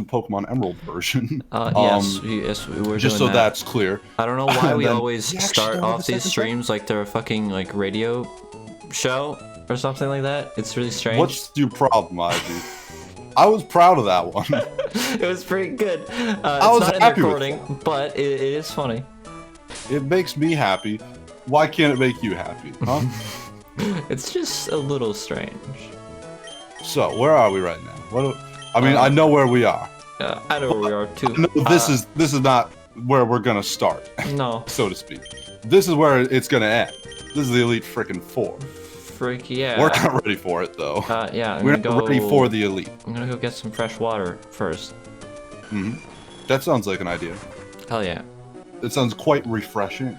Pokemon Emerald version. Yes, we were Just doing so that. that's clear. I don't know why And we then always you actually start started off the these second streams like they're a fucking like radio show or something like that. It's really strange. What's your problem, Ivy? I was proud of that one. It was pretty good. It's was not in the happy with recording, but it is funny. It makes me happy. Why can't it make you happy, huh? It's just a little strange. So, where are we right now? I know where we are. I know where we are too. No, this is not where we're gonna start. No. So to speak. This is where it's gonna end. This is the Elite frickin' Four. Freak yeah. We're not ready for it though. Yeah. We're not ready for the Elite. I'm gonna go get some fresh water first. That sounds like an idea. Hell yeah. It sounds quite refreshing.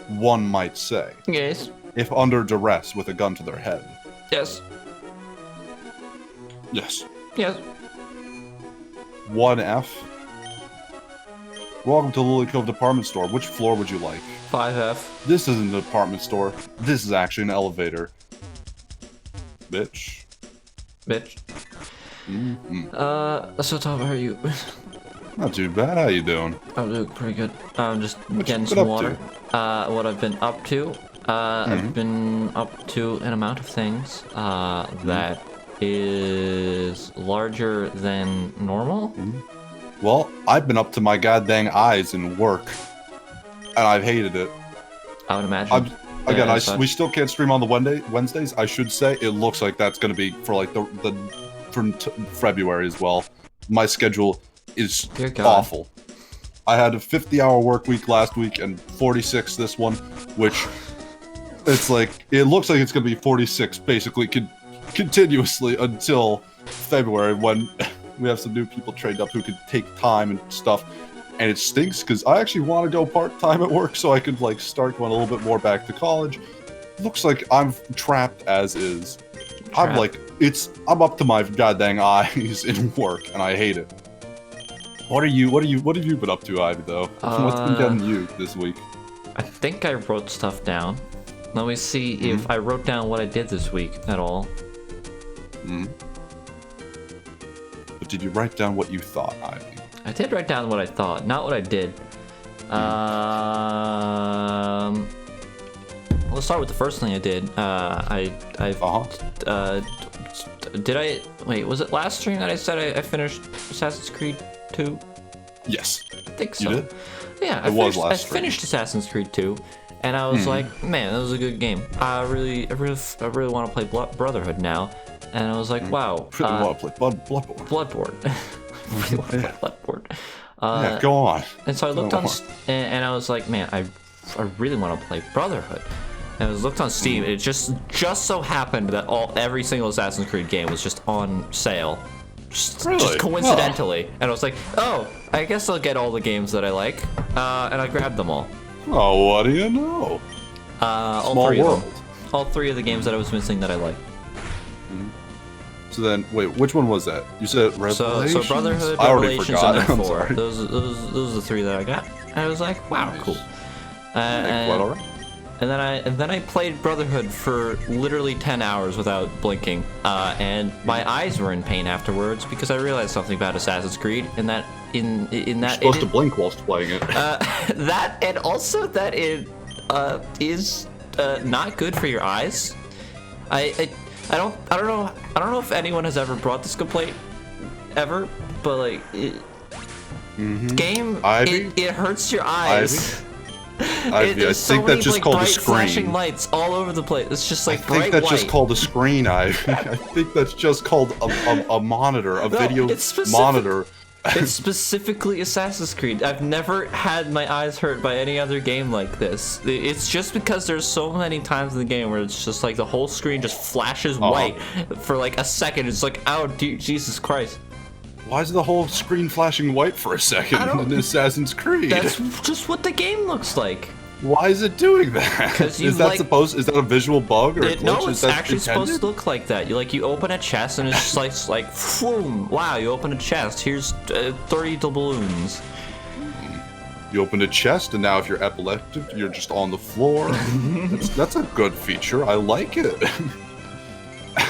One might say. Yes. If under duress with a gun to their head. Yes. Yes. Yes. 1F. Welcome to Lily Cove Department Store. Which floor would you like? 5F. This isn't a department store. This is actually an elevator. Bitch. Bitch. So Tom, how are you? Not too bad. How you doing? I'm doing pretty good. I'm just What getting you been some up water. What I've been up to? I've been up to an amount of things that is larger than normal. Well, I've been up to my goddamn eyes in work, and I've hated it. I would imagine. We still can't stream on the Wednesdays. I should say it looks like that's going to be for like February as well. My schedule is awful. I had a 50-hour work week last week and 46 this one, which it's like it looks like it's going to be 46 basically continuously until February when we have some new people trained up who can take time and stuff. And it stinks because I actually want to go part-time at work so I could like start going a little bit more back to college. Looks like I'm trapped as is. I'm up to my goddamn eyes in work and I hate it. What have you been up to, Ivy, though? What's been getting you this week? I think I wrote stuff down. Let me see if I wrote down what I did this week at all. But did you write down what you thought, Ivy? I did write down what I thought, not what I did. Let's start with the first thing I did. Wait, was it last stream that I said I finished Assassin's Creed 2? Yes. I think so. You did? Yeah, I finished Assassin's Creed 2, and I was like, man, that was a good game. I really want to play Brotherhood now. And I was like, wow. I really want to play Bloodborne. Bloodborne. Really want to play Bloodborne. Yeah, go on. And so I looked on, and I was like, man, I really want to play Brotherhood. And I was looked on Steam, and it just so happened that every single Assassin's Creed game was just on sale. Just coincidentally. And I was like, oh, I guess I'll get all the games that I like. And I grabbed them all. Oh, what do you know? All three of them. All three of the games that I was missing that I liked. So then, wait, which one was that? You said Revelations? So Brotherhood, Revelations, and then 4. Those are the three that I got. And I was like, wow, cool. And then I played Brotherhood for literally 10 hours without blinking, and my eyes were in pain afterwards because I realized something about Assassin's Creed, and that You're supposed to blink whilst playing it. That and also that it is not good for your eyes. I don't know if anyone has ever brought this complaint ever, but like game it hurts your eyes. Ivy, I think that's just called a screen. Flashing lights all over the place. It's just like I think that's just called a screen, Ivy. I think that's just called a monitor, a video monitor. It's specifically Assassin's Creed. I've never had my eyes hurt by any other game like this. It's just because there's so many times in the game where it's just like the whole screen just flashes white for like a second. It's like, oh, Jesus Christ. Why is the whole screen flashing white for a second in Assassin's Creed? That's just what the game looks like. Why is it doing that? Is that a visual bug or no, it's actually supposed to look like that. You open a chest and it's just like boom, wow, you open a chest. Here's 30 balloons. You open a chest and now if you're epileptic, you're just on the floor. That's a good feature. I like it.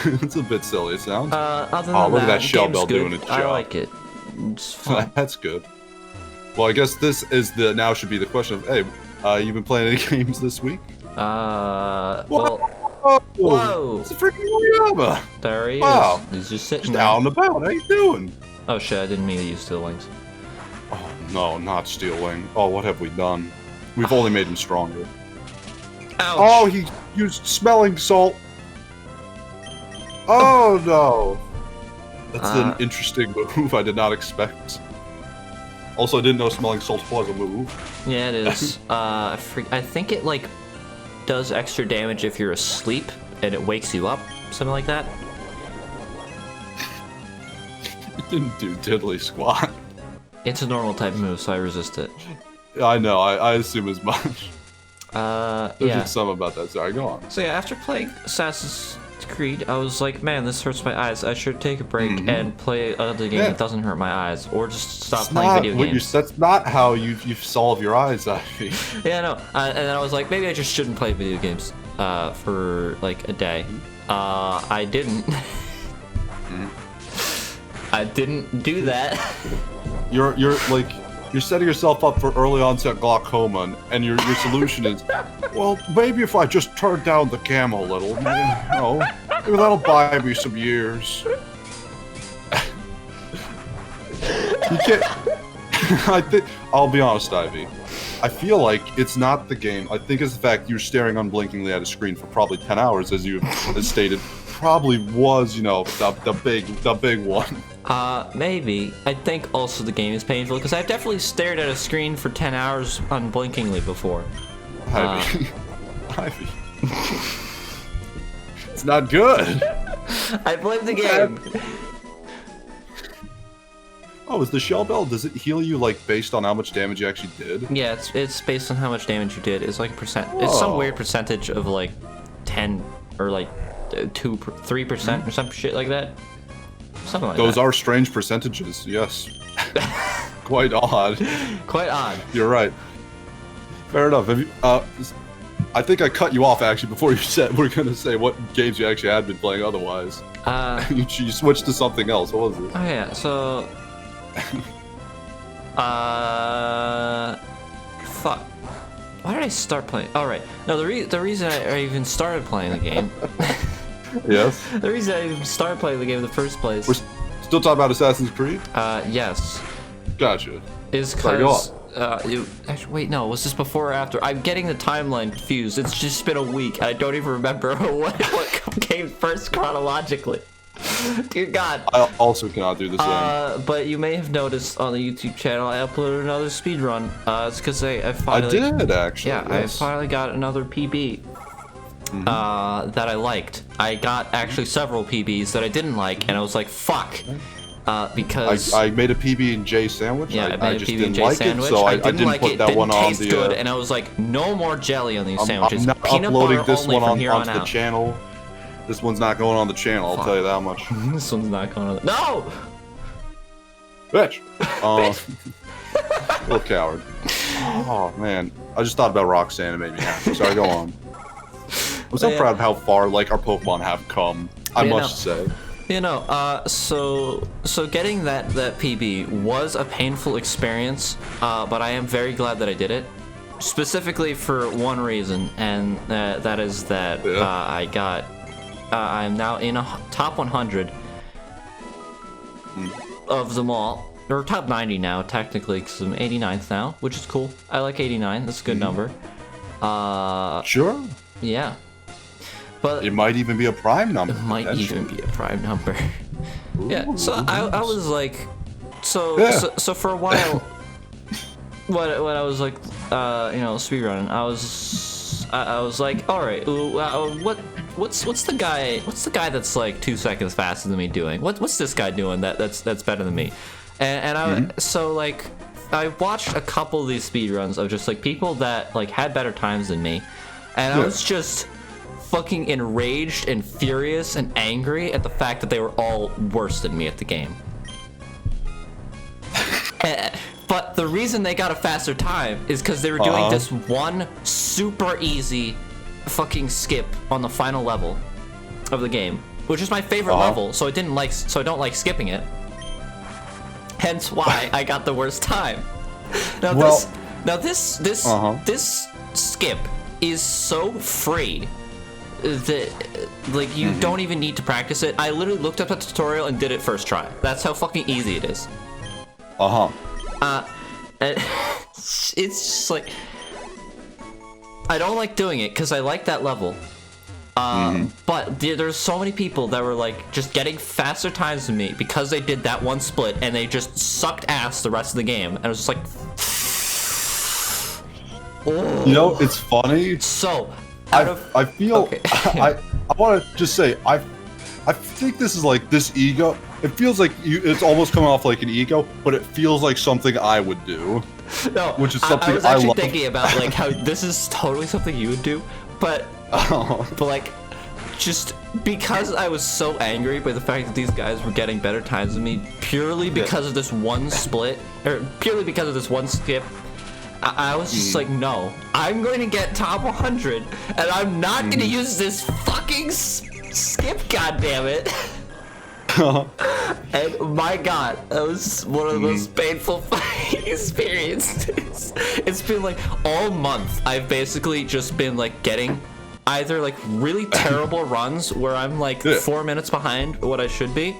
It's a bit silly, it sounds. Other than look at that shell bell doing its job. I like it. It's fun. That's good. Well, I guess this is now should be the question of, hey, you been playing any games this week? Well, whoa! It's a freaking Oyama! There he wow. is. He's just sitting just there. out and about. How you doing? Oh shit! I didn't mean to use Steel Wings. Oh no, not Steel Wing. Oh, what have we done? We've only made him stronger. Ouch. Oh, he used smelling salt. Oh no! That's an interesting move I did not expect. Also, I didn't know smelling salt was a move. Yeah, it is. I think it like does extra damage if you're asleep and it wakes you up, something like that. It didn't do diddly squat. It's a normal type move, so I resist it. I know. I assume as much. Yeah. There's something about that. Sorry, go on. So yeah, after playing Assassin's Creed, I was like, man, this hurts my eyes. I should take a break and play another game that doesn't hurt my eyes, or just stop playing video games. That's not how you solve your eyes, Ivy. Yeah, no. And then I was like, maybe I just shouldn't play video games for like a day. I didn't. I didn't do that. You're setting yourself up for early onset glaucoma, and your solution is, well, maybe if I just turn down the gamma a little, maybe that'll buy me some years. You can't. I'll be honest, Ivy. I feel like it's not the game. I think it's the fact you're staring unblinkingly at a screen for probably 10 hours, as you had stated. Probably was, the big one. Maybe. I think also the game is painful because I've definitely stared at a screen for 10 hours unblinkingly before. Ivy. Ivy. It's not good. I played the game. Oh, is the shell bell, does it heal you like based on how much damage you actually did? Yeah, it's based on how much damage you did. It's like a percent. It's some weird percentage of like 10 or like 3% or some shit like that. Something like Those that. are strange percentages, yes. Quite odd. Quite odd. You're right. Fair enough. Have you, I think I cut you off actually before you said we're gonna say what games you actually had been playing otherwise. You switched to something else. What was it? Oh yeah, so fuck. Why did I start playing? All right. No, the reason I even started playing the game. Yes. The reason I even started playing the game in the first place. We're still talking about Assassin's Creed? Yes. Gotcha. Is because actually, wait, no, was this before or after? I'm getting the timeline confused. It's just been a week. I don't even remember what came first chronologically. Dear God. I also cannot do the same. But you may have noticed on the YouTube channel I uploaded another speedrun. It's because I finally... I did, actually. Yeah, yes. I finally got another PB. That I liked. I got actually several PBs that I didn't like, and I was like, fuck. Because I made a PB and J sandwich. Yeah, I just didn't like it, so I didn't like put that one on the. Good, and I was like, no more jelly on these sandwiches. I'm not Peanut uploading butter this only one from here onto on the out. channel. This one's not going on the channel. I'll tell you that much. This one's not going on. No. Bitch. Little coward. Oh man, I just thought about Roxanne and made me happy. Sorry, go on. I'm so proud of how far like our Pokemon have come. I must say. You know, so getting that PB was a painful experience, but I am very glad that I did it. Specifically for one reason, and that is that I'm now in a top 100 of them all. Or top 90 now, technically, because I'm 89th now, which is cool. I like 89. That's a good number. Sure. Yeah. But it might even be a prime number. It might even be a prime number. Yeah. So I was like, so for a while, when I was like, speedrunning, I was like, all right, what's the guy that's like 2 seconds faster than me doing? What's this guy doing that's better than me? And so like I watched a couple of these speedruns of just like people that like had better times than me, and I was just fucking enraged and furious and angry at the fact that they were all worse than me at the game. But the reason they got a faster time is because they were doing this one super easy fucking skip on the final level of the game, which is my favorite level, so I don't like skipping it. hence why I got the worst time. Now this skip is so free that like you don't even need to practice it. I literally looked up a tutorial and did it first try. That's how fucking easy it is. It's just like I don't like doing it because I like that level. But there's so many people that were like just getting faster times than me because they did that one split and they just sucked ass the rest of the game. And it was just like, oh. You know, it's funny. So, I feel okay. I want to just say I think this is like this ego. It feels like it's almost coming off like an ego, but it feels like something I would do. No, which is something I was actually love. thinking about like how this is totally something you would do, but like just because I was so angry by the fact that these guys were getting better times than me purely because of this one split or purely because of this one skip. I was just like, no, I'm going to get top 100 and I'm not going to use this fucking skip, goddammit. And my god, that was one of the most painful fucking experiences. It's been like all month I've basically just been like getting either like really terrible runs where I'm like 4 minutes behind what I should be,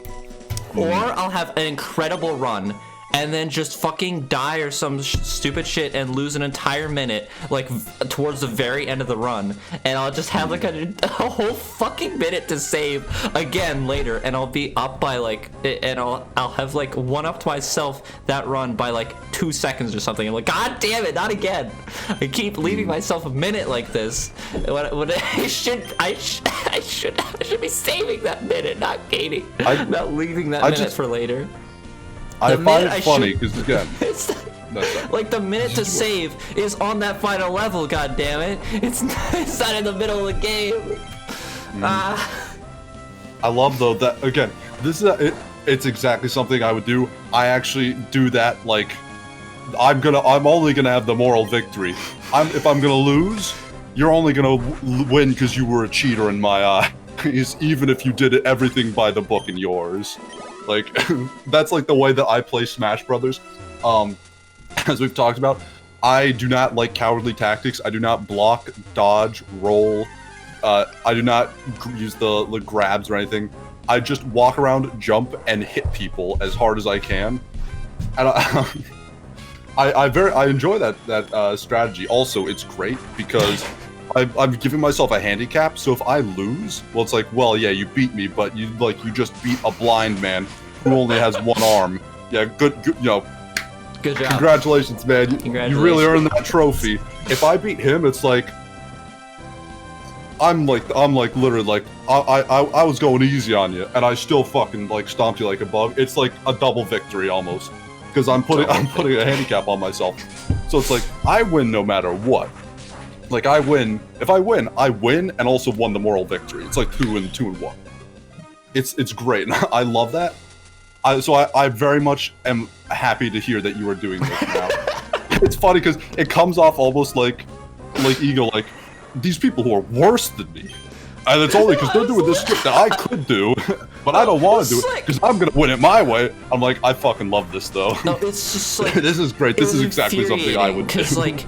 or I'll have an incredible run and then just fucking die or some stupid shit and lose an entire minute like towards the very end of the run, and I'll just have like a whole fucking minute to save again later, and I'll be up by like, and I'll have like one up to myself that run by like 2 seconds or something. I'm like, god damn it, not again. I keep leaving myself a minute like this when I should be saving that minute, not gaining, not leaving that minute for later. I find it funny because again, like the minute to save is on that final level. God damn it! It's not in the middle of the game. I love though that again. This is it's exactly something I would do. I actually do that. Like I'm only gonna have the moral victory. If I'm gonna lose, you're only gonna win because you were a cheater in my eyes. Even if you did everything by the book in yours. Like, that's like the way that I play Smash Brothers. As we've talked about, I do not like cowardly tactics. I do not block, dodge, roll. I do not use the grabs or anything. I just walk around, jump, and hit people as hard as I can. And I enjoy that strategy. Also, it's great because I'm giving myself a handicap, so if I lose, well, it's like, well, yeah, you beat me, but you just beat a blind man who only has one arm. Yeah, good, you know. Good job. Congratulations, man. You really earned that trophy. If I beat him, it's like, I'm like literally like, I was going easy on you, and I still fucking like stomped you like a bug. It's like a double victory almost, because I'm putting a handicap on myself. So it's like I win no matter what. Like I win. If I win, I win and also won the moral victory. It's like 2 and 1. It's great. I love that. I very much am happy to hear that you are doing this now. It's funny because it comes off almost like ego, like these people who are worse than me. And it's only because they're doing this shit that I could do, but I don't want to do it because I'm gonna win it my way. I'm like, I fucking love this though. No, it's just like this is great. This is exactly something I would do. Because like,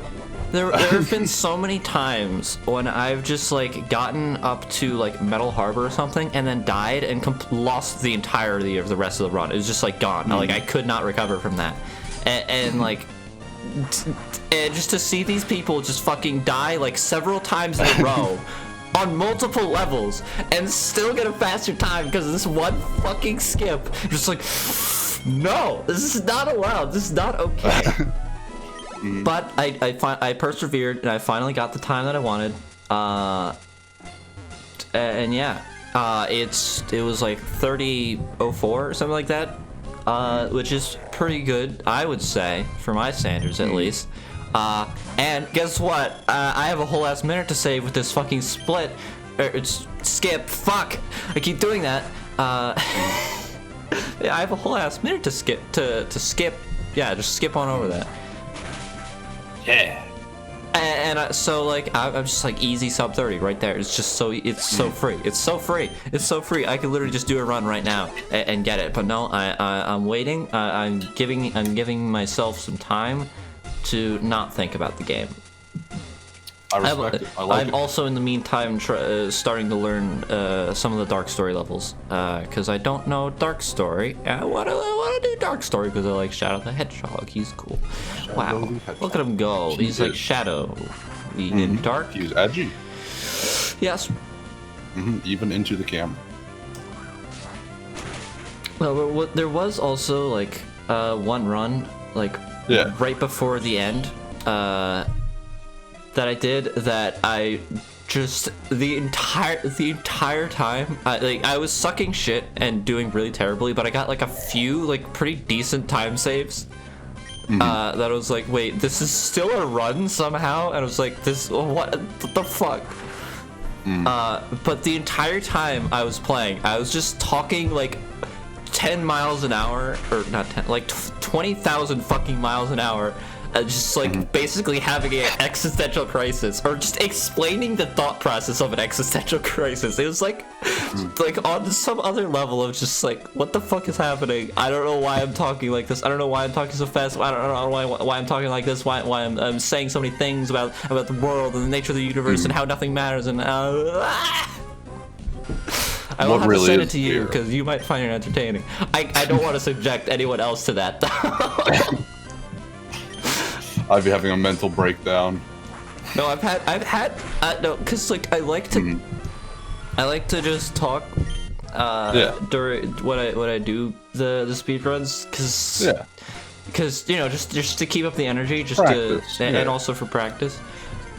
there have been so many times when I've just like gotten up to like Metal Harbor or something and then died and lost the entirety of the rest of the run. It was just like gone. Like I could not recover from that, and like. And just to see these people just fucking die like several times in a row on multiple levels and still get a faster time because of this one fucking skip, just like, no, this is not allowed, this is not okay. But I persevered and I finally got the time that I wanted, and yeah, it was like 30:04 or something like that, which is pretty good, I would say, for my standards at least. And guess what? I have a whole ass minute to save with this fucking split. It's skip. Fuck. I keep doing that. Yeah, I have a whole ass minute to skip. To skip. Yeah, just skip on over that. Yeah. So like I'm just like easy sub 30 right there. It's just so so free. It's so free. It's so free. I could literally just do a run right now and get it. But no, I'm waiting. I'm giving myself some time to not think about the game. I respect it. I like it. I'm also in the meantime starting to learn some of the Dark Story levels because I don't know Dark Story. I want to do Dark Story because I like Shadow the Hedgehog. He's cool. Wow, look at him go. He's like Shadow in Dark. He's edgy. Yes. Even into the camera. Well, there was also like one run like right before the end. That I did that I just the entire time I was sucking shit and doing really terribly, but I got like a few like pretty decent time saves. That I was like, wait, this is still a run somehow, and I was like, what the fuck? But the entire time I was playing, I was just talking like 10 miles an hour, or not 10, like 20,000 fucking miles an hour. Just like basically having an existential crisis, or just explaining the thought process of an existential crisis. It was like on some other level of just like, what the fuck is happening? I don't know why I'm talking like this. I don't know why I'm talking so fast. I don't know why I'm talking like this. Why I'm saying so many things about the world and the nature of the universe and how nothing matters. And I won't have to send it to you because you might find it entertaining. I don't want to subject anyone else to that though. I'd be having a mental breakdown. No, I've had no, cause like I like to just talk during when I do the speed runs, cause you know just to keep up the energy, just practice, and also for practice.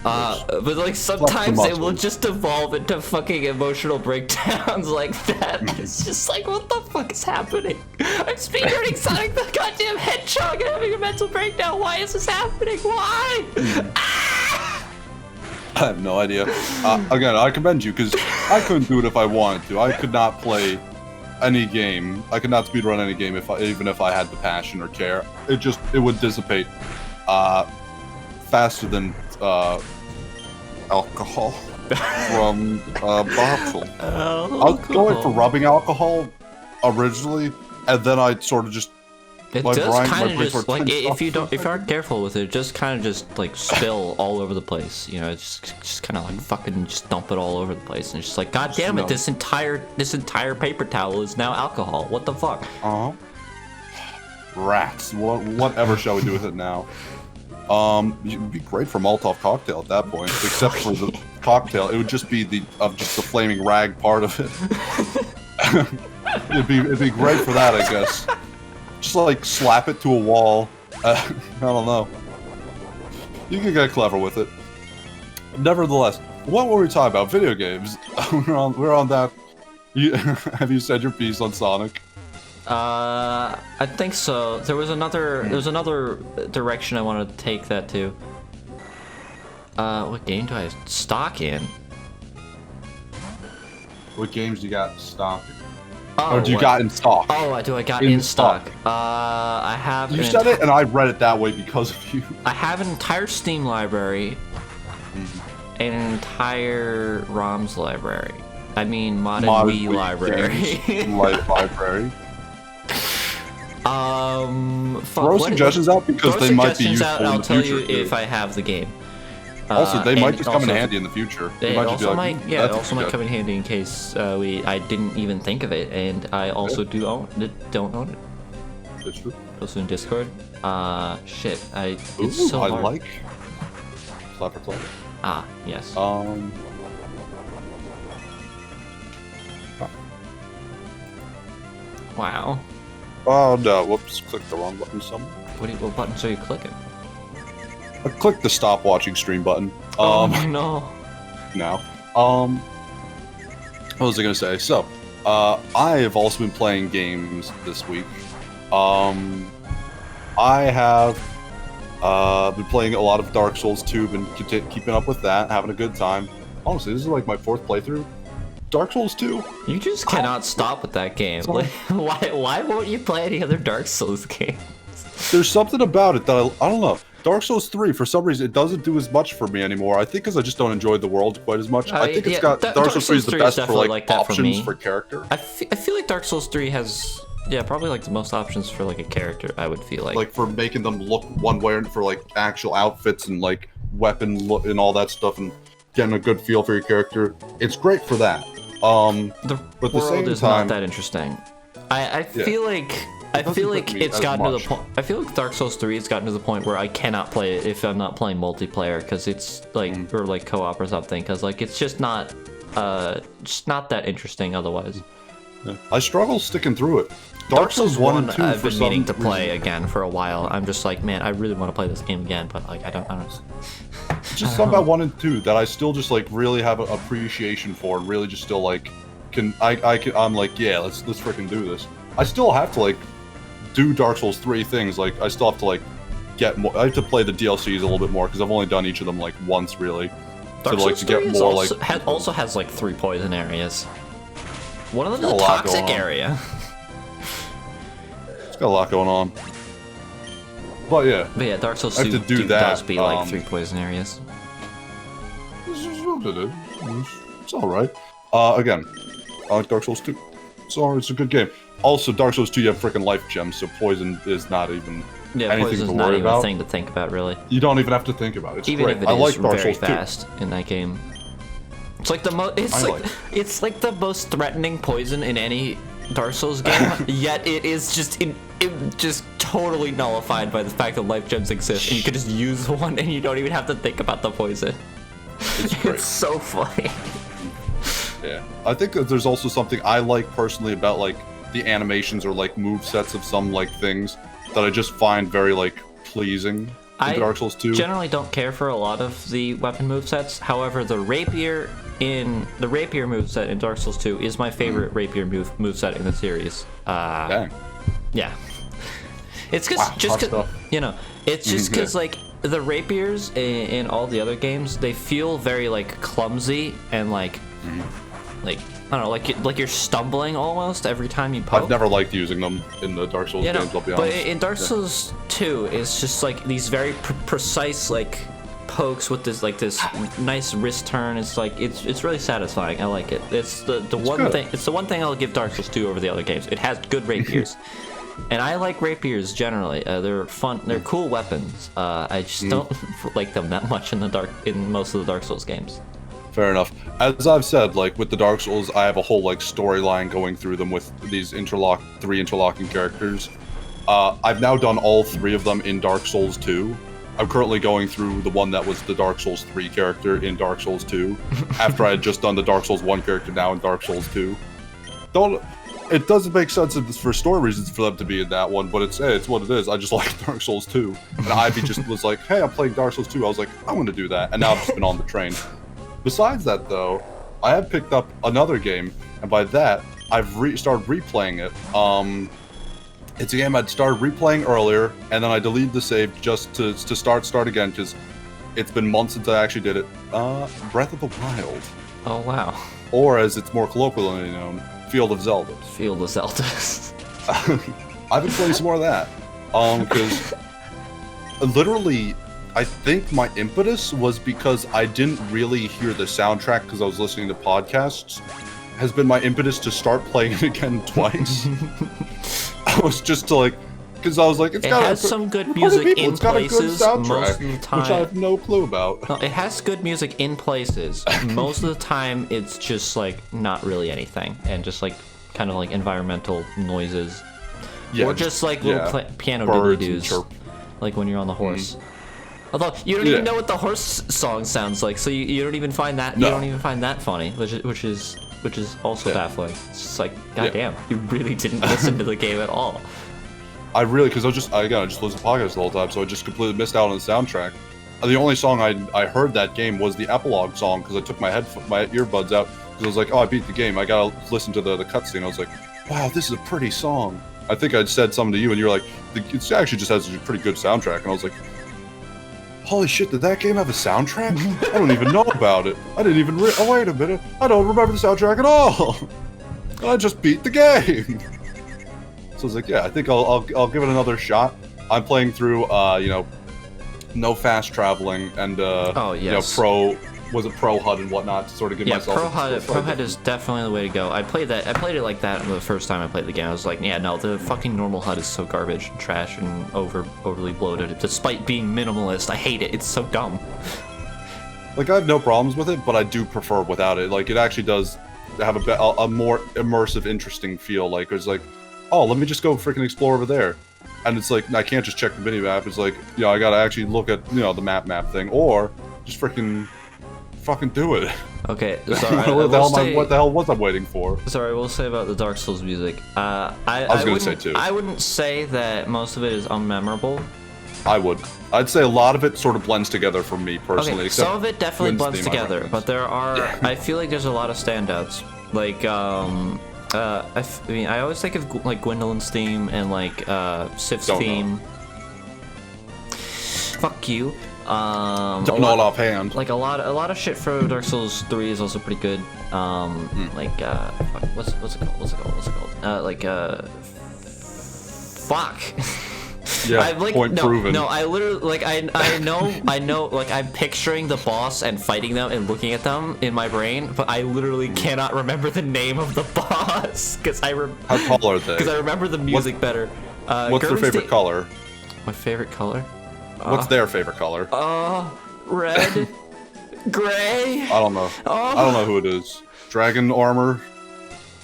But like sometimes it will just evolve into fucking emotional breakdowns like that. It's just like, what the fuck is happening? I'm speedrunning Sonic the goddamn Hedgehog and having a mental breakdown. Why is this happening? Why? I have no idea. Again, I commend you because I couldn't do it if I wanted to. I could not play any game. I could not speedrun any game even if I had the passion or care. It would dissipate faster than alcohol from bottle. I was going for rubbing alcohol originally, and then I sort of just it does kind of just like if you aren't careful with it, just kind of just like spill all over the place. You know, it's just kind of like fucking just dump it all over the place, and it's just like, god damn it, this entire paper towel is now alcohol. What the fuck? Rats. Whatever shall we do with it now? It would be great for Molotov cocktail at that point, except for the cocktail. It would just be the flaming rag part of it. it'd be great for that, I guess. Just like slap it to a wall. I don't know. You can get clever with it. Nevertheless, what were we talking about? Video games. we're on that. Have you said your piece on Sonic? I think so. There was another direction I wanted to take that to. What game do I stock in? What games do you got stock? Or do you got in stock? Oh, I got in stock. I have. You said it, and I read it that way because of you. I have an entire Steam library, and an entire ROMs library. I mean, modded Wii library. Library. Throw suggestions out because they might be useful in the future. I'll tell you if I have the game. Also, they might just come in handy in the future. It also might come in handy in case I didn't even think of it, and I also don't own it. That's true. Also in Discord. Shit. It's so hard. I like Clever. Ah, yes. Wow. Oh no! Whoops! Clicked the wrong button. What buttons are you clicking? I clicked the stop watching stream button. Oh no. Now. What was I gonna say? So, I have also been playing games this week. I have been playing a lot of Dark Souls 2, been keeping up with that, having a good time. Honestly, this is like my 4th playthrough. Dark Souls 2. You just cannot stop with that game. Like, why won't you play any other Dark Souls games? There's something about it that I don't know. Dark Souls 3, for some reason, it doesn't do as much for me anymore. I think because I just don't enjoy the world quite as much. I think it's got Dark Souls 3 is the best for like options for character. I feel like Dark Souls 3 has probably like the most options for like a character. I would feel like for making them look one way, and for like actual outfits and like weapon look and all that stuff, and getting a good feel for your character. It's great for that. The but world is not that interesting. I feel like it's gotten to the point. I feel like Dark Souls 3 has gotten to the point where I cannot play it if I'm not playing multiplayer, because it's like or like co-op or something, because like it's just not that interesting otherwise. Yeah. I struggle sticking through it. Dark Souls 1 and 2 I've been meaning to play again for a while. I'm just like, man, I really want to play this game again, but like I don't. Just something about 1 and 2 that I still just like really have an appreciation for, and really just still like I'm like, yeah, let's freaking do this. I still have to like do Dark Souls 3 things. Like I still have to like get more. I have to play the DLCs a little bit more because I've only done each of them like once really. Dark Souls 3 also has like 3 poison areas. One of them is a toxic area. It's got a lot going on. But yeah, Dark Souls 2 does be like 3 poison areas. It's alright. Again, I like Dark Souls 2. It's a good game. Also, Dark Souls 2, you have freaking life gems, so poison is not even anything to worry about. A thing to think about, really. You don't even have to think about it. It's even great. If it I is like Dark very Souls 2. fast in that game. It's like it's like the most threatening poison in any Dark Souls game, yet it is just just totally nullified by the fact that life gems exist, and you can just use one, and you don't even have to think about the poison. It's great. It's so funny. Yeah, I think that there's also something I like personally about like the animations or like move sets of some like things that I just find very like pleasing in Dark Souls 2. I generally don't care for a lot of the weapon movesets. However, the rapier moveset in Dark Souls 2 is my favorite rapier moveset in the series. Dang. Yeah. It's because it's just because like the rapiers in all the other games, they feel very like clumsy and like I don't know, like you're stumbling almost every time you poke. I've never liked using them in the Dark Souls games, I'll be honest. But in Dark Souls 2, it's just like these very precise like pokes with this nice wrist turn. It's like it's really satisfying. I like it. It's the one thing I'll give Dark Souls 2 over the other games. It has good rapiers. And I like rapiers generally. They're fun. They're cool weapons. I just don't like them that much in most of the Dark Souls games. Fair enough. As I've said, like with the Dark Souls, I have a whole like storyline going through them with these 3 interlocking characters. I've now done all 3 of them in Dark Souls 2. I'm currently going through the one that was the Dark Souls 3 character in Dark Souls 2, after I had just done the Dark Souls 1 character now in Dark Souls 2. It doesn't make sense for story reasons for them to be in that one, but it's what it is. I just like Dark Souls 2. And Ivy just was like, hey, I'm playing Dark Souls 2. I was like, I'm going to do that. And now I've just been on the train. Besides that, though, I have picked up another game, and by that, I've started replaying it. It's a game I'd started replaying earlier, and then I deleted the save just to start again, because it's been months since I actually did it. Breath of the Wild. Oh, wow. Or, as it's more colloquially known, Field of Zelda. Field of Zelda. I've been playing some more of that. Because literally, I think my impetus was because I didn't really hear the soundtrack because I was listening to podcasts, has been my impetus to start playing it again twice. I was just to like, because I was like, it has some good music in places most of the time. Which I have no clue about. No, it has good music in places. Most of the time, it's just like not really anything, and just like kind of like environmental noises, or just like little piano diddly-doos, like when you're on the horse. Although you don't even know what the horse song sounds like, so you don't even find that you don't even find that funny, which is also baffling. It's just like, goddamn, you really didn't listen to the game at all. I really, because I just listened to podcasts the whole time, so I just completely missed out on the soundtrack. The only song I heard that game was the epilogue song, because I took my earbuds out, because I was like, oh, I beat the game, I gotta listen to the cutscene. I was like, wow, this is a pretty song. I think I'd said something to you, and you're like, it actually just has a pretty good soundtrack, and I was like, holy shit, did that game have a soundtrack? I don't even know about it. I didn't even oh, wait a minute, I don't remember the soundtrack at all. I just beat the game. So I was like, yeah, I think I'll give it another shot. I'm playing through, no fast traveling, and oh yes, was it pro HUD and whatnot to sort of give myself. Pro HUD is definitely the way to go. I played it like that the first time I played the game. I was like, yeah, no, the fucking normal HUD is so garbage and trash and overly bloated. Despite being minimalist, I hate it. It's so dumb. Like, I have no problems with it, but I do prefer without it. Like, it actually does have a more immersive, interesting feel. Like, it's like, oh, let me just go freaking explore over there. And it's like, I can't just check the mini map. It's like, I gotta actually look at, the map thing, or just fucking do it. Okay, sorry. what the hell was I waiting for? Sorry, I will say about the Dark Souls music. I was gonna say too. I wouldn't say that most of it is unmemorable. I would. I'd say a lot of it sort of blends together for me personally. Okay, some of it definitely blends together, but there are. I feel like there's a lot of standouts. Like, I mean, I always think of like Gwendolyn's theme and like Sif's theme. Fuck you. Don't know it offhand. Like a lot of shit for Dark Souls 3 is also pretty good. Like fuck, what's it called? Fuck. Yeah, point proven. No, I literally, like, I know, like, I'm picturing the boss and fighting them and looking at them in my brain, but I literally cannot remember the name of the boss, because How tall are they? Because I remember the music better. What's their favorite color? My favorite color? What's their favorite color? Red, gray. I don't know. I don't know who it is. Dragon armor.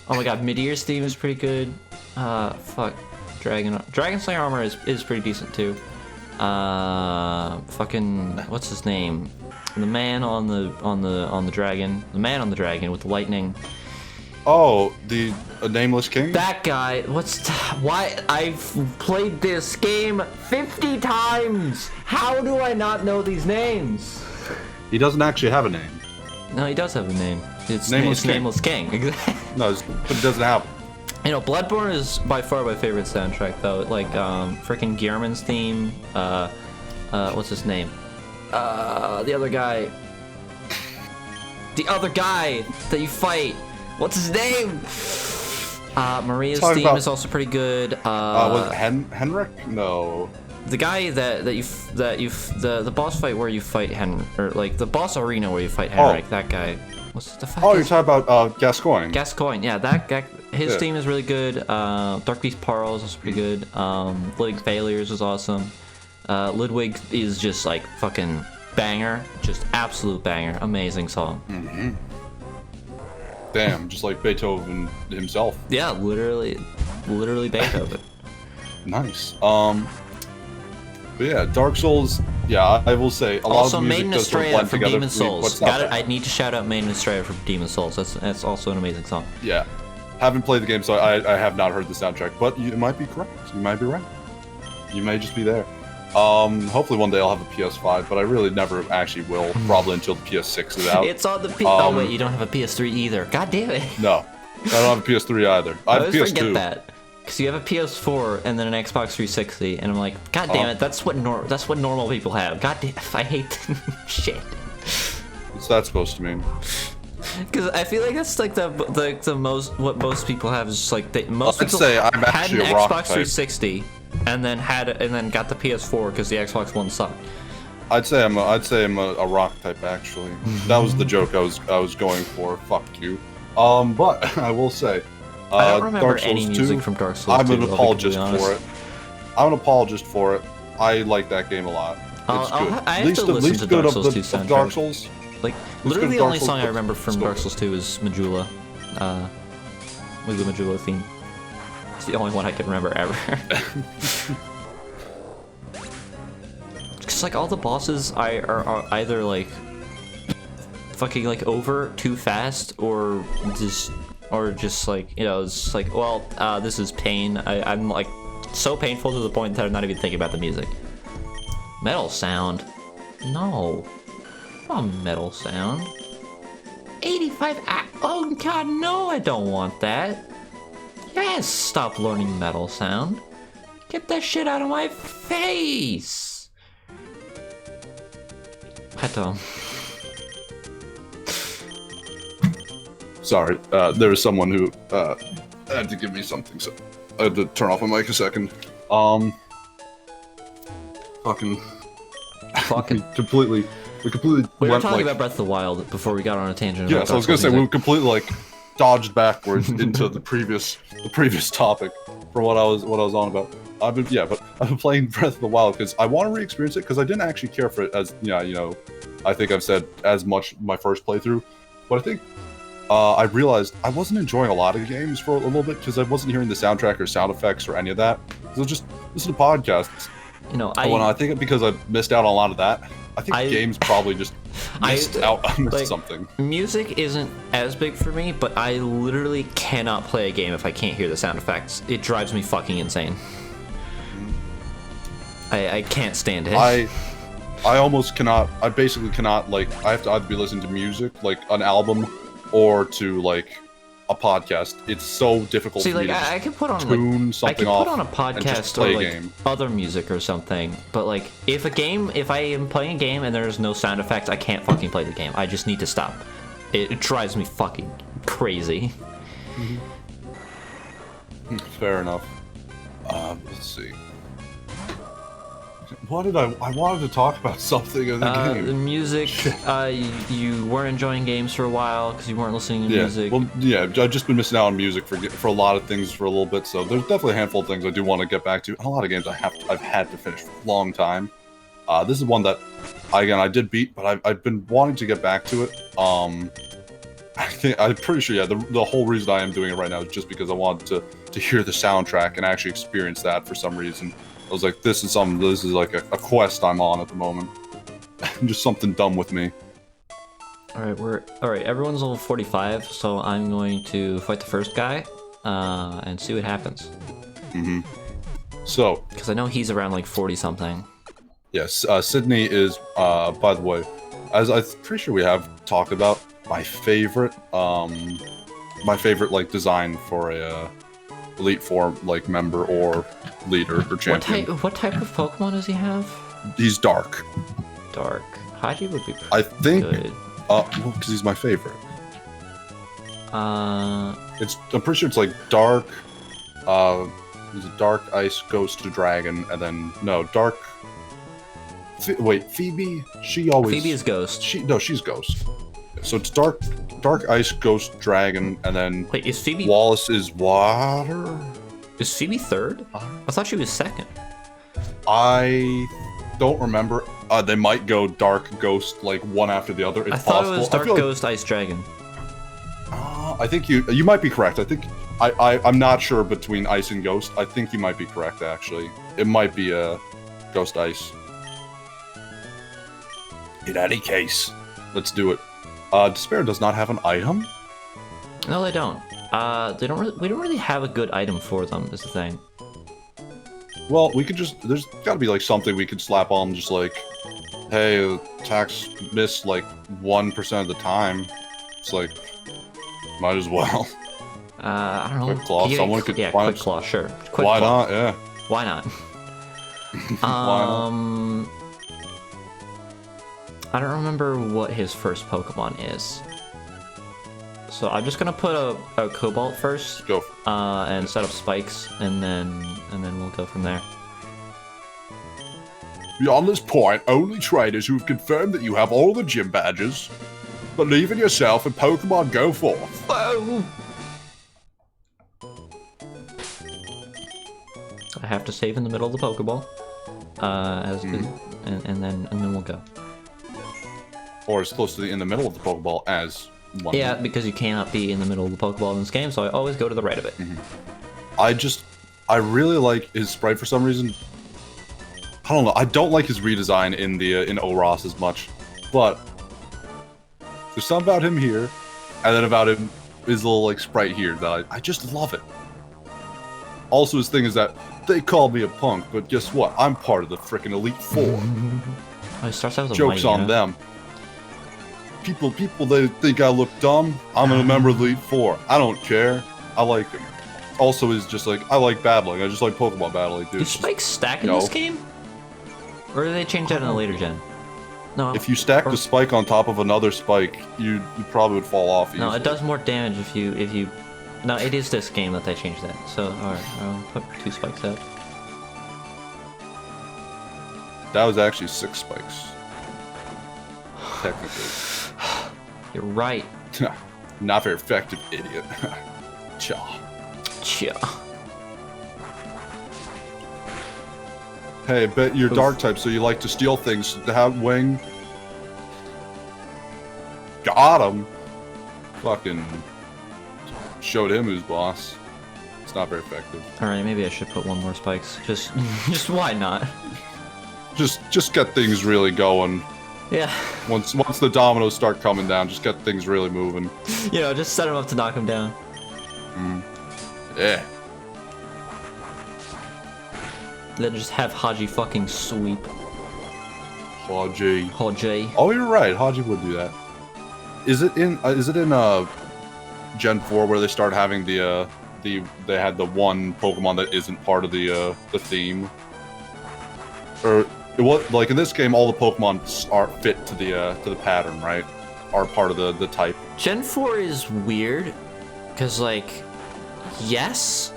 Oh my god, Midir's theme is pretty good. Fuck. Dragon Slayer armor is pretty decent too. Fucking what's his name? The man on the dragon. The man on the dragon with the lightning. Oh, the nameless king. That guy. Why? I've played this game 50 times. How do I not know these names? He doesn't actually have a name. No, he does have a name. It's Nameless King. No, but he doesn't have. You know, Bloodborne is by far my favorite soundtrack, though. Like, frickin' Gearman's theme. What's his name? The other guy. The other guy that you fight. What's his name? Maria's theme is also pretty good. Was it Henrik? No. The guy the boss fight where you fight or like the boss arena where you fight Henrik. That guy. What's the fuck? Oh, you're talking about Gascoigne. Gascoigne, yeah, that guy. His theme is really good. Dark Beast Parl is also pretty good. Ludwig Failures is awesome. Ludwig is just like fucking banger, just absolute banger, amazing song. Mm-hmm. Damn, just like Beethoven himself. Yeah, literally Beethoven. Nice. But yeah, Dark Souls. Yeah, I will say a lot of the music does sort of blend from together. Demon's Souls. I need to shout out Maiden Estrella from Demon's Souls. That's also an amazing song. Yeah, haven't played the game, so I have not heard the soundtrack. But you might be correct. You might be right. You may just be there. Hopefully one day I'll have a PS5, but I really never actually will. Probably until the PS6 is out. It's on the oh wait, you don't have a PS3 either. God damn it. No, I don't have a PS3 either. I have a PS2. Forget that. Because you have a PS4 and then an Xbox 360, and I'm like, God damn it, that's what normal people have. God damn, I hate shit. What's that supposed to mean? Because I feel like that's like the most what most people have is just like most people I'm had an Xbox type. 360 and then got the PS4 because the Xbox One sucked. I'd say I'm a rock type actually. That was the joke I was going for. Fuck you. But I will say. I don't remember any music from Dark Souls 2. I'm an apologist for it. I'm an apologist for it. I like that game a lot. It's good. I have to listen to Dark Souls 2 soundtrack. Dark Souls. Like, literally the only song I remember from Dark Souls 2 is Majula. With the Majula theme. It's the only one I can remember ever. Because, like, all the bosses are either, like, fucking, like, over too fast or just like, you know, it's like, well, this is pain. I'm like so painful to the point that I'm not even thinking about the music. Metal sound? No. Not metal sound. 85. Oh god, no, I don't want that. Yes, stop learning metal sound. Get that shit out of my face. I don't. Sorry, there was someone who had to give me something, so I had to turn off my mic a second. Fucking fucking completely. We were talking about Breath of the Wild before we got on a tangent. Yeah, so I was gonna say we completely like dodged backwards into the previous topic from what I was on about. I've been playing Breath of the Wild because I want to re-experience it because I didn't actually care for it as I think I've said as much my first playthrough, but I think I realized I wasn't enjoying a lot of games for a little bit because I wasn't hearing the soundtrack or sound effects or any of that. So just listen to podcasts. I think because I missed out on a lot of that. I think games probably just missed out on something. Music isn't as big for me, but I literally cannot play a game if I can't hear the sound effects. It drives me fucking insane. I can't stand it. I almost cannot. I basically cannot. Like, I have to either be listening to music, like an album, or to like a podcast. It's so difficult for me to I can put on tune something off. I can put on a podcast or like other music or something. But like, if I am playing a game and there's no sound effects, I can't fucking play the game. I just need to stop. It drives me fucking crazy. Fair enough. Let's see. What did I wanted to talk about something in the game. The music. You weren't enjoying games for a while because you weren't listening to music. Well, yeah, I've just been missing out on music for a lot of things for a little bit. So there's definitely a handful of things I do want to get back to. And a lot of games I've had to finish for a long time. This is one that I did beat, but I've been wanting to get back to it. I'm pretty sure the whole reason I am doing it right now is just because I wanted to hear the soundtrack and actually experience that for some reason. I was like, this is like a quest I'm on at the moment. Just something dumb with me. Alright, everyone's level 45, so I'm going to fight the first guy, and see what happens. So, because I know he's around like 40 something. Yes, Sydney is, by the way, as I'm pretty sure we have talked about, my favorite like design for a Elite Four like member or leader or champion. What type of Pokemon does he have? He's dark. Dark. Haji would be pretty I think good. Well, because he's my favorite. I'm pretty sure it's like dark. He's a dark ice ghost to dragon, and then dark. Wait, Phoebe? Phoebe is ghost. She's ghost. So it's dark ice ghost dragon, and then wait, is Phoebe? Wallace is water. Is Phoebe third? I thought she was second. I don't remember. They might go dark ghost like one after the other. It's I thought possible. It was dark ghost ice dragon. I think you might be correct. I think I'm not sure between ice and ghost. I think you might be correct actually. It might be ghost ice. In any case, let's do it. Despair does not have an item? No, they don't. We don't really have a good item for them, is the thing. Well, we could just, there's gotta be like something we could slap on, just like, hey, attacks miss like 1% of the time. It's like, might as well. I don't know. Quick Claw, someone could. Yeah, Quick Claw, sure. Why not? Yeah. Why not? Why not? I don't remember what his first Pokemon is. So I'm just gonna put a Cobalt first. Go. And set up spikes, and then we'll go from there. Beyond this point, only trainers who have confirmed that you have all the gym badges believe in yourself and Pokemon go forth. Whoa! I have to save in the middle of the Pokeball. And then we'll go. Or as close to in the middle of the Pokeball as one. Yeah, because you cannot be in the middle of the Pokeball in this game, so I always go to the right of it. I really like his sprite for some reason. I don't know. I don't like his redesign in Oros as much, but there's something about him here, and then about him his little like sprite here that I just love it. Also, his thing is that they call me a punk, but guess what? I'm part of the frickin' Elite Four. Oh, it starts out with Joke's on them. People, they think I look dumb. I'm a member of the Elite Four. I don't care. I like him. Also, is just like, I like battling. I just like Pokemon battling, dude. Do spikes stack in this game? Or do they change that in a later gen? No. If you stack the spike on top of another spike, you probably would fall off easily. No, it does more damage if you... No, it is this game that they changed that. So, alright, I'll put 2 spikes out. That was actually 6 spikes. technically. You're right. Not very effective, idiot. Cha. Cha. Hey, bet you're dark type, so you like to steal things. To have wing. Got him. Fucking showed him who's boss. It's not very effective. All right, maybe I should put one more spikes. Just why not? Just get things really going. Yeah. Once the dominoes start coming down, just get things really moving. You know, just set him up to knock him down. Yeah. Then just have Haji fucking sweep. Haji. Oh, you're right. Haji would do that. Is it in Gen 4 where they start having they had the one Pokemon that isn't part of the theme? Or like in this game, all the Pokemon are fit to the pattern, right? Are part of the type. Gen 4 is weird, cause like, yes,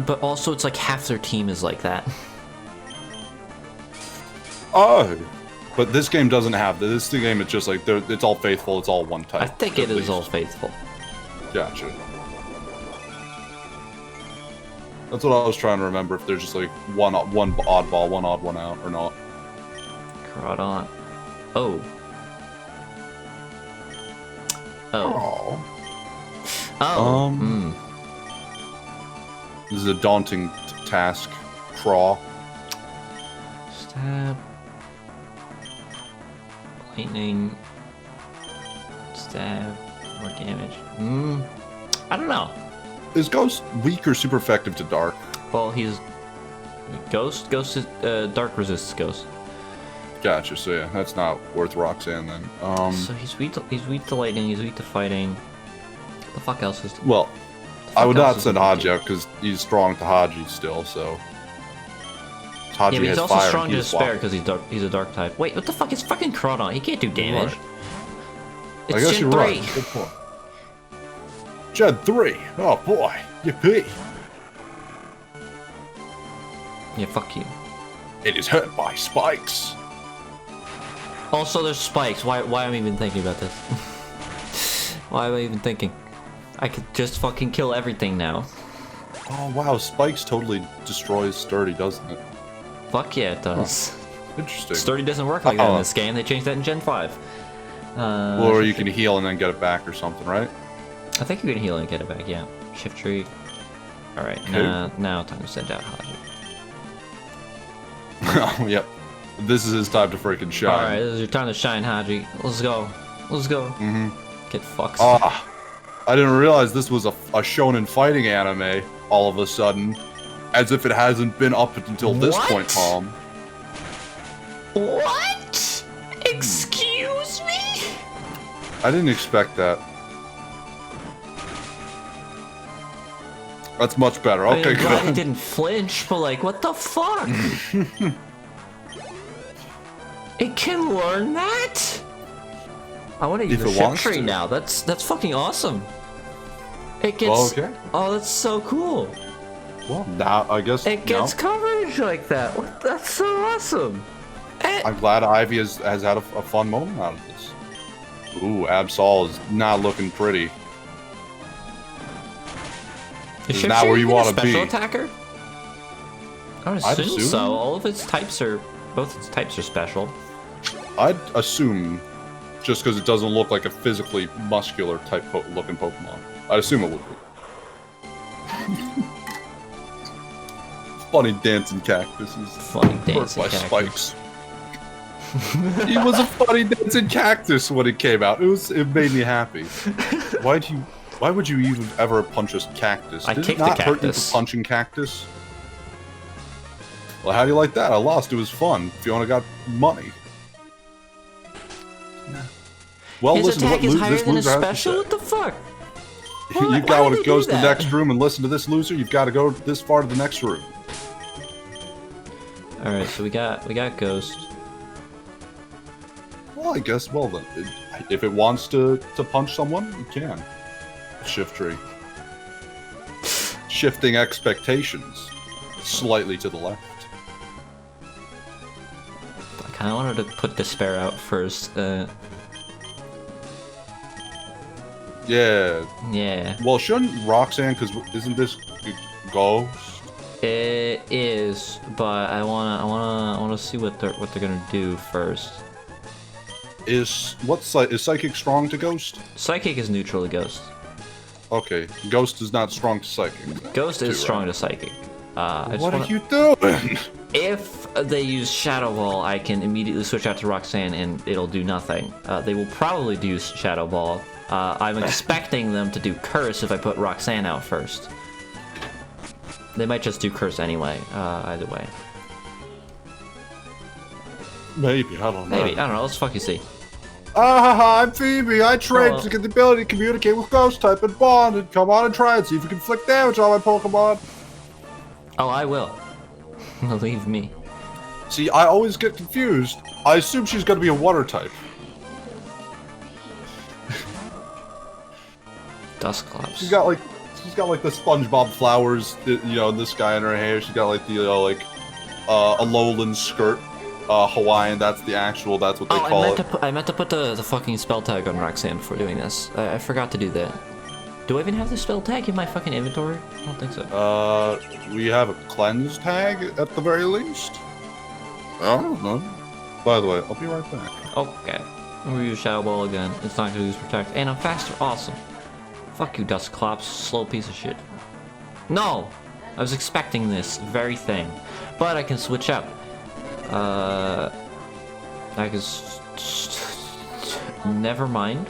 but also it's like half their team is like that. Oh, but this game doesn't have this game. It's just like it's all faithful. It's all one type. I think it is all faithful. Gotcha. That's what I was trying to remember. If there's just like one oddball, one odd one out, or not. Crawdon. Oh. This is a daunting task. Craw. Stab. Lightning. Stab. More damage. I don't know. Is Ghost weak or super effective to Dark? Well, he's Ghost. Ghost is Dark resists Ghost. Gotcha. So yeah, that's not worth Roxanne then. So he's weak to lightning. He's weak to fighting. The fuck else is? Well, I would not send Haji out because he's strong to Haji still. So Haji yeah, but he's has also fire strong to Despair because he's a dark type. Wait, what the fuck is fucking Crawdon? He can't do damage. It's I guess Gen you're 3. right. Good point. Gen 3. Oh boy, yippee! Yeah, fuck you. It is hurt by spikes. Also, there's spikes. Why am I even thinking about this? Why am I even thinking? I could just fucking kill everything now. Oh wow, spikes totally destroys Sturdy, doesn't it? Fuck yeah, it does. Huh. Interesting. Sturdy doesn't work like that in this game. They changed that in Gen 5. Or you can heal and then get it back or something, right? I think you can heal and get it back, yeah. Shift tree. Alright, now time to send out Haji. Oh, yep. This is his time to freaking shine. Alright, this is your time to shine, Haji. Let's go. Let's go. Get fucked. Ah, I didn't realize this was a shonen fighting anime all of a sudden. As if it hasn't been up until this point, Tom. What? Excuse me? I didn't expect that. That's much better. Okay, I'm glad good. it didn't flinch, but like, what the fuck? It can learn that? I want to use the shift tree now. That's fucking awesome. It gets. Well, okay. Oh, that's so cool. Well, now I guess it gets coverage like that. That's so awesome. I'm glad Ivy has had a fun moment out of this. Ooh, Absol is not looking pretty. Is not where you want to be. Special attacker? I would assume so. All of its types are, both its types are special. I'd assume, just because it doesn't look like a physically muscular type looking Pokemon. I'd assume it would be. Funny dancing cactuses. Funny dancing cactus. Spikes. He was a funny dancing cactus when it came out. It made me happy. Why would you even ever punch a cactus? I Did kicked it not the hurt you cactus. for punching cactus? Well, how do you like that? I lost. It was fun. Fiona got money. Well, his listen to attack what is higher this than his loser has special? to What the fuck? say. You've got when it goes to the next room and listen to this loser. You've got to go this far to the next room. All right, so we got Ghost. Well, I guess. Well, then, if it wants to punch someone, it can. Shift tree. Shifting expectations slightly to the left. I kind of wanted to put Despair out first. Yeah. Yeah. Well, shouldn't Roxanne? Because isn't this Ghost? It is, but I wanna see what they're gonna do first. Is Psychic strong to Ghost? Psychic is neutral to Ghost. Okay, Ghost is not strong to Psychic. Ghost is strong to Psychic. What are you doing? If they use Shadow Ball, I can immediately switch out to Roxanne and it'll do nothing. They will probably do Shadow Ball. I'm expecting them to do Curse if I put Roxanne out first. They might just do Curse anyway, either way. Maybe, I don't know. Maybe, I don't know, let's fucking see. I'm Phoebe. I trained to get the ability to communicate with Ghost type and bond. And come on and try and see if you can inflict damage on my Pokemon. Oh, I will. Believe me. See, I always get confused. I assume she's gonna be a water type. Dusclops. She's got like the SpongeBob flowers, you know, this guy in her hair. She's got like the a lowland skirt. Hawaiian, that's what they call it. I meant to put the fucking spell tag on Roxanne before doing this. I forgot to do that. Do I even have the spell tag in my fucking inventory? I don't think so. We have a cleanse tag at the very least. I don't know. By the way, I'll be right back. Okay. I'm gonna use Shadow Ball again. It's not gonna use Protect. And I'm faster. Awesome. Fuck you, Dusclops. Slow piece of shit. No! I was expecting this very thing. But I can switch out. I can never mind.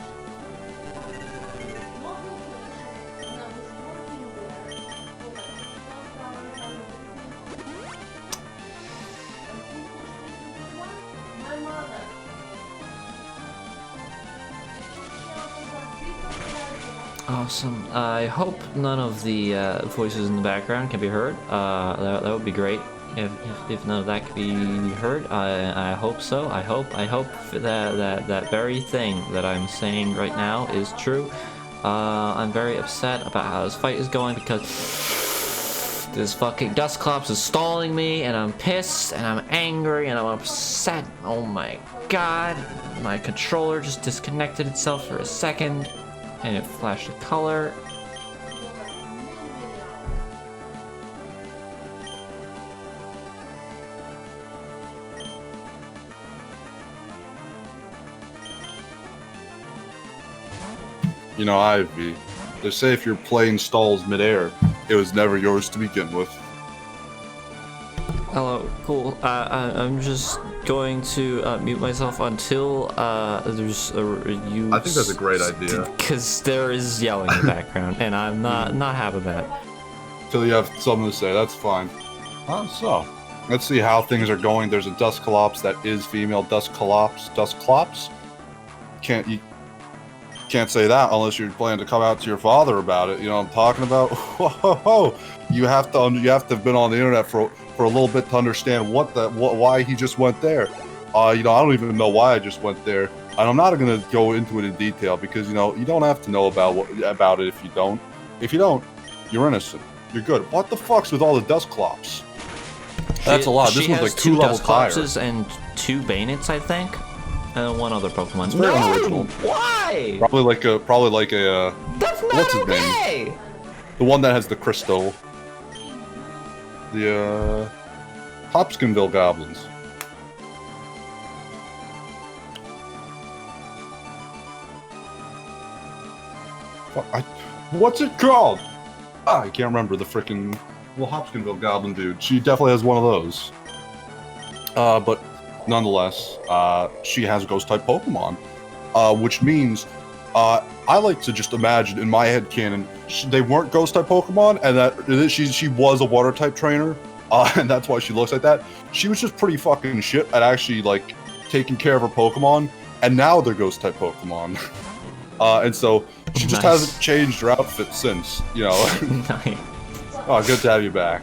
Awesome. I hope none of the voices in the background can be heard. That would be great. If none of that could be heard, I hope so. I hope that very thing that I'm saying right now is true. I'm very upset about how this fight is going because this fucking Dusclops is stalling me, and I'm pissed, and I'm angry, and I'm upset. Oh my god. My controller just disconnected itself for a second, and it flashed a color. You know, Ivy, they say if your plane stalls midair, it was never yours to begin with. Hello, cool. I'm just going to mute myself until there's you. I think that's a great idea. Because there is yelling in the background, and I'm not having that. Till you have something to say, that's fine. So, let's see how things are going. There's a Dusclops that is female. Dusclops? Can't say that unless you're planning to come out to your father about it. You know what I'm talking about? Whoa, you have to have been on the internet for a little bit to understand why he just went there. You know, I don't even know why I just went there, and I'm not gonna go into it in detail because you know you don't have to know about it if you don't. If you don't, you're innocent. You're good. What the fuck's with all the Dusclops? That's a lot. This one's like 2 levels higher. And 2 Bayonets, I think. And 1 other Pokemon. It's very unoriginal. Why? Probably like a. That's not what's his okay. name? The one that has the crystal. The Hopkinsville Goblins. What's it called? I can't remember the frickin' Hopkinsville Goblin dude. She definitely has one of those. But nonetheless, she has Ghost-type Pokemon, which means I like to just imagine in my head canon they weren't Ghost-type Pokemon, and that she was a Water-type trainer, and that's why she looks like that. She was just pretty fucking shit at actually like taking care of her Pokemon, and now they're Ghost-type Pokemon, and so she just hasn't changed her outfit since. You know. Nice. Oh, good to have you back.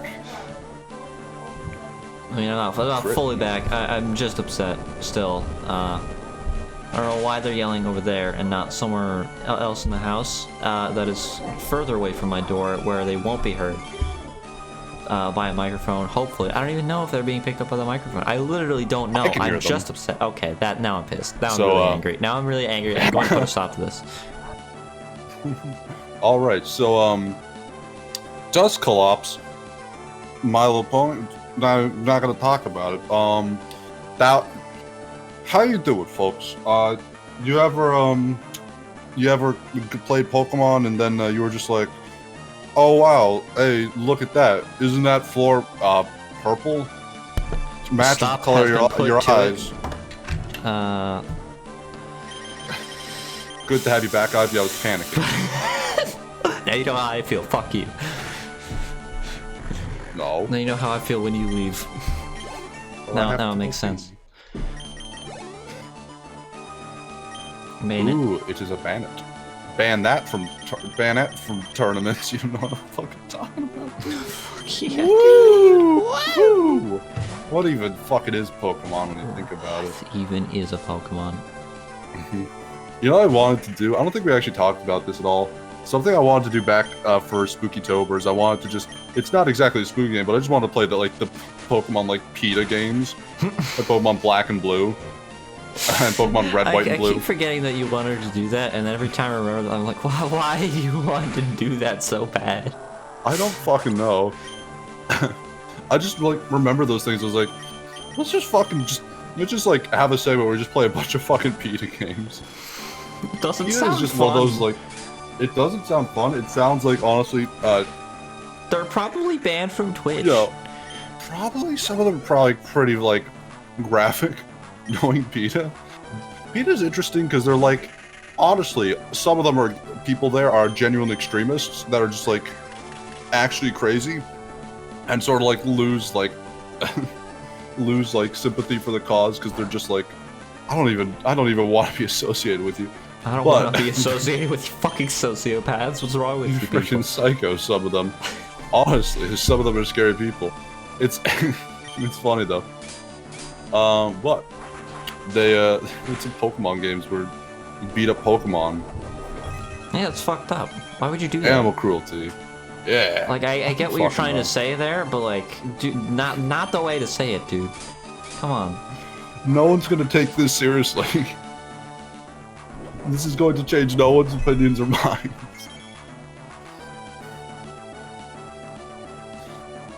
I mean, I'm not fully back. I'm just upset still. I don't know why they're yelling over there and not somewhere else in the house that is further away from my door where they won't be heard by a microphone. Hopefully. I don't even know if they're being picked up by the microphone. I literally don't know. I'm just upset. Okay, now I'm pissed. Now I'm really angry. Now I'm really angry. I'm going to put a stop to this. All right, so Dusclops, my little pony. Not gonna talk about it. That. How you doing, folks? You ever played Pokemon and then you were just like, oh wow, hey, look at that! Isn't that floor purple? It matches the color of your eyes. Good to have you back, Ivy. I was panicking. Now you know how I feel. Fuck you. No. Now you know how I feel when you leave. Well, now it makes sense. Ooh, it is a Bannet. Ban that from tournaments. You know what I'm fucking talking about? Yeah, Woo! Woo! What even fucking is Pokemon when you think about it? What even is a Pokemon? You know what I wanted to do? I don't think we actually talked about this at all. Something I wanted to do back for Spooky-tober is I wanted to just... It's not exactly a spooky game, but I just wanted to play the Pokemon, like, PETA games. Like Pokemon Black and Blue. And Pokemon Red, White, and Blue. I keep forgetting that you wanted to do that, and then every time I remember that, I'm like, why do you want to do that so bad? I don't fucking know. I just, like, remember those things. I was like, let's just like, have a segment where we just play a bunch of fucking PETA games. It doesn't PETA sound is just fun. one of those, like... It doesn't sound fun. It sounds like, honestly, they're probably banned from Twitch. You know, probably some of them are probably pretty, like, graphic, knowing PETA. PETA's interesting because they're, like, honestly, some of them are, people there are genuine extremists that are just, like, actually crazy and sort of, like, lose, like, sympathy for the cause because they're just, like, I don't even want to be associated with you. I don't want to be associated with fucking sociopaths. What's wrong with you people? Freaking psycho, some of them. Honestly, some of them are scary people. It's it's funny though. But they it's some Pokemon games where you beat up Pokemon. Yeah, it's fucked up. Why would you do that? Animal cruelty. Yeah. Like I get what you're trying to say there, but like, dude, not the way to say it, dude. Come on. No one's gonna take this seriously. This is going to change no one's opinions or minds.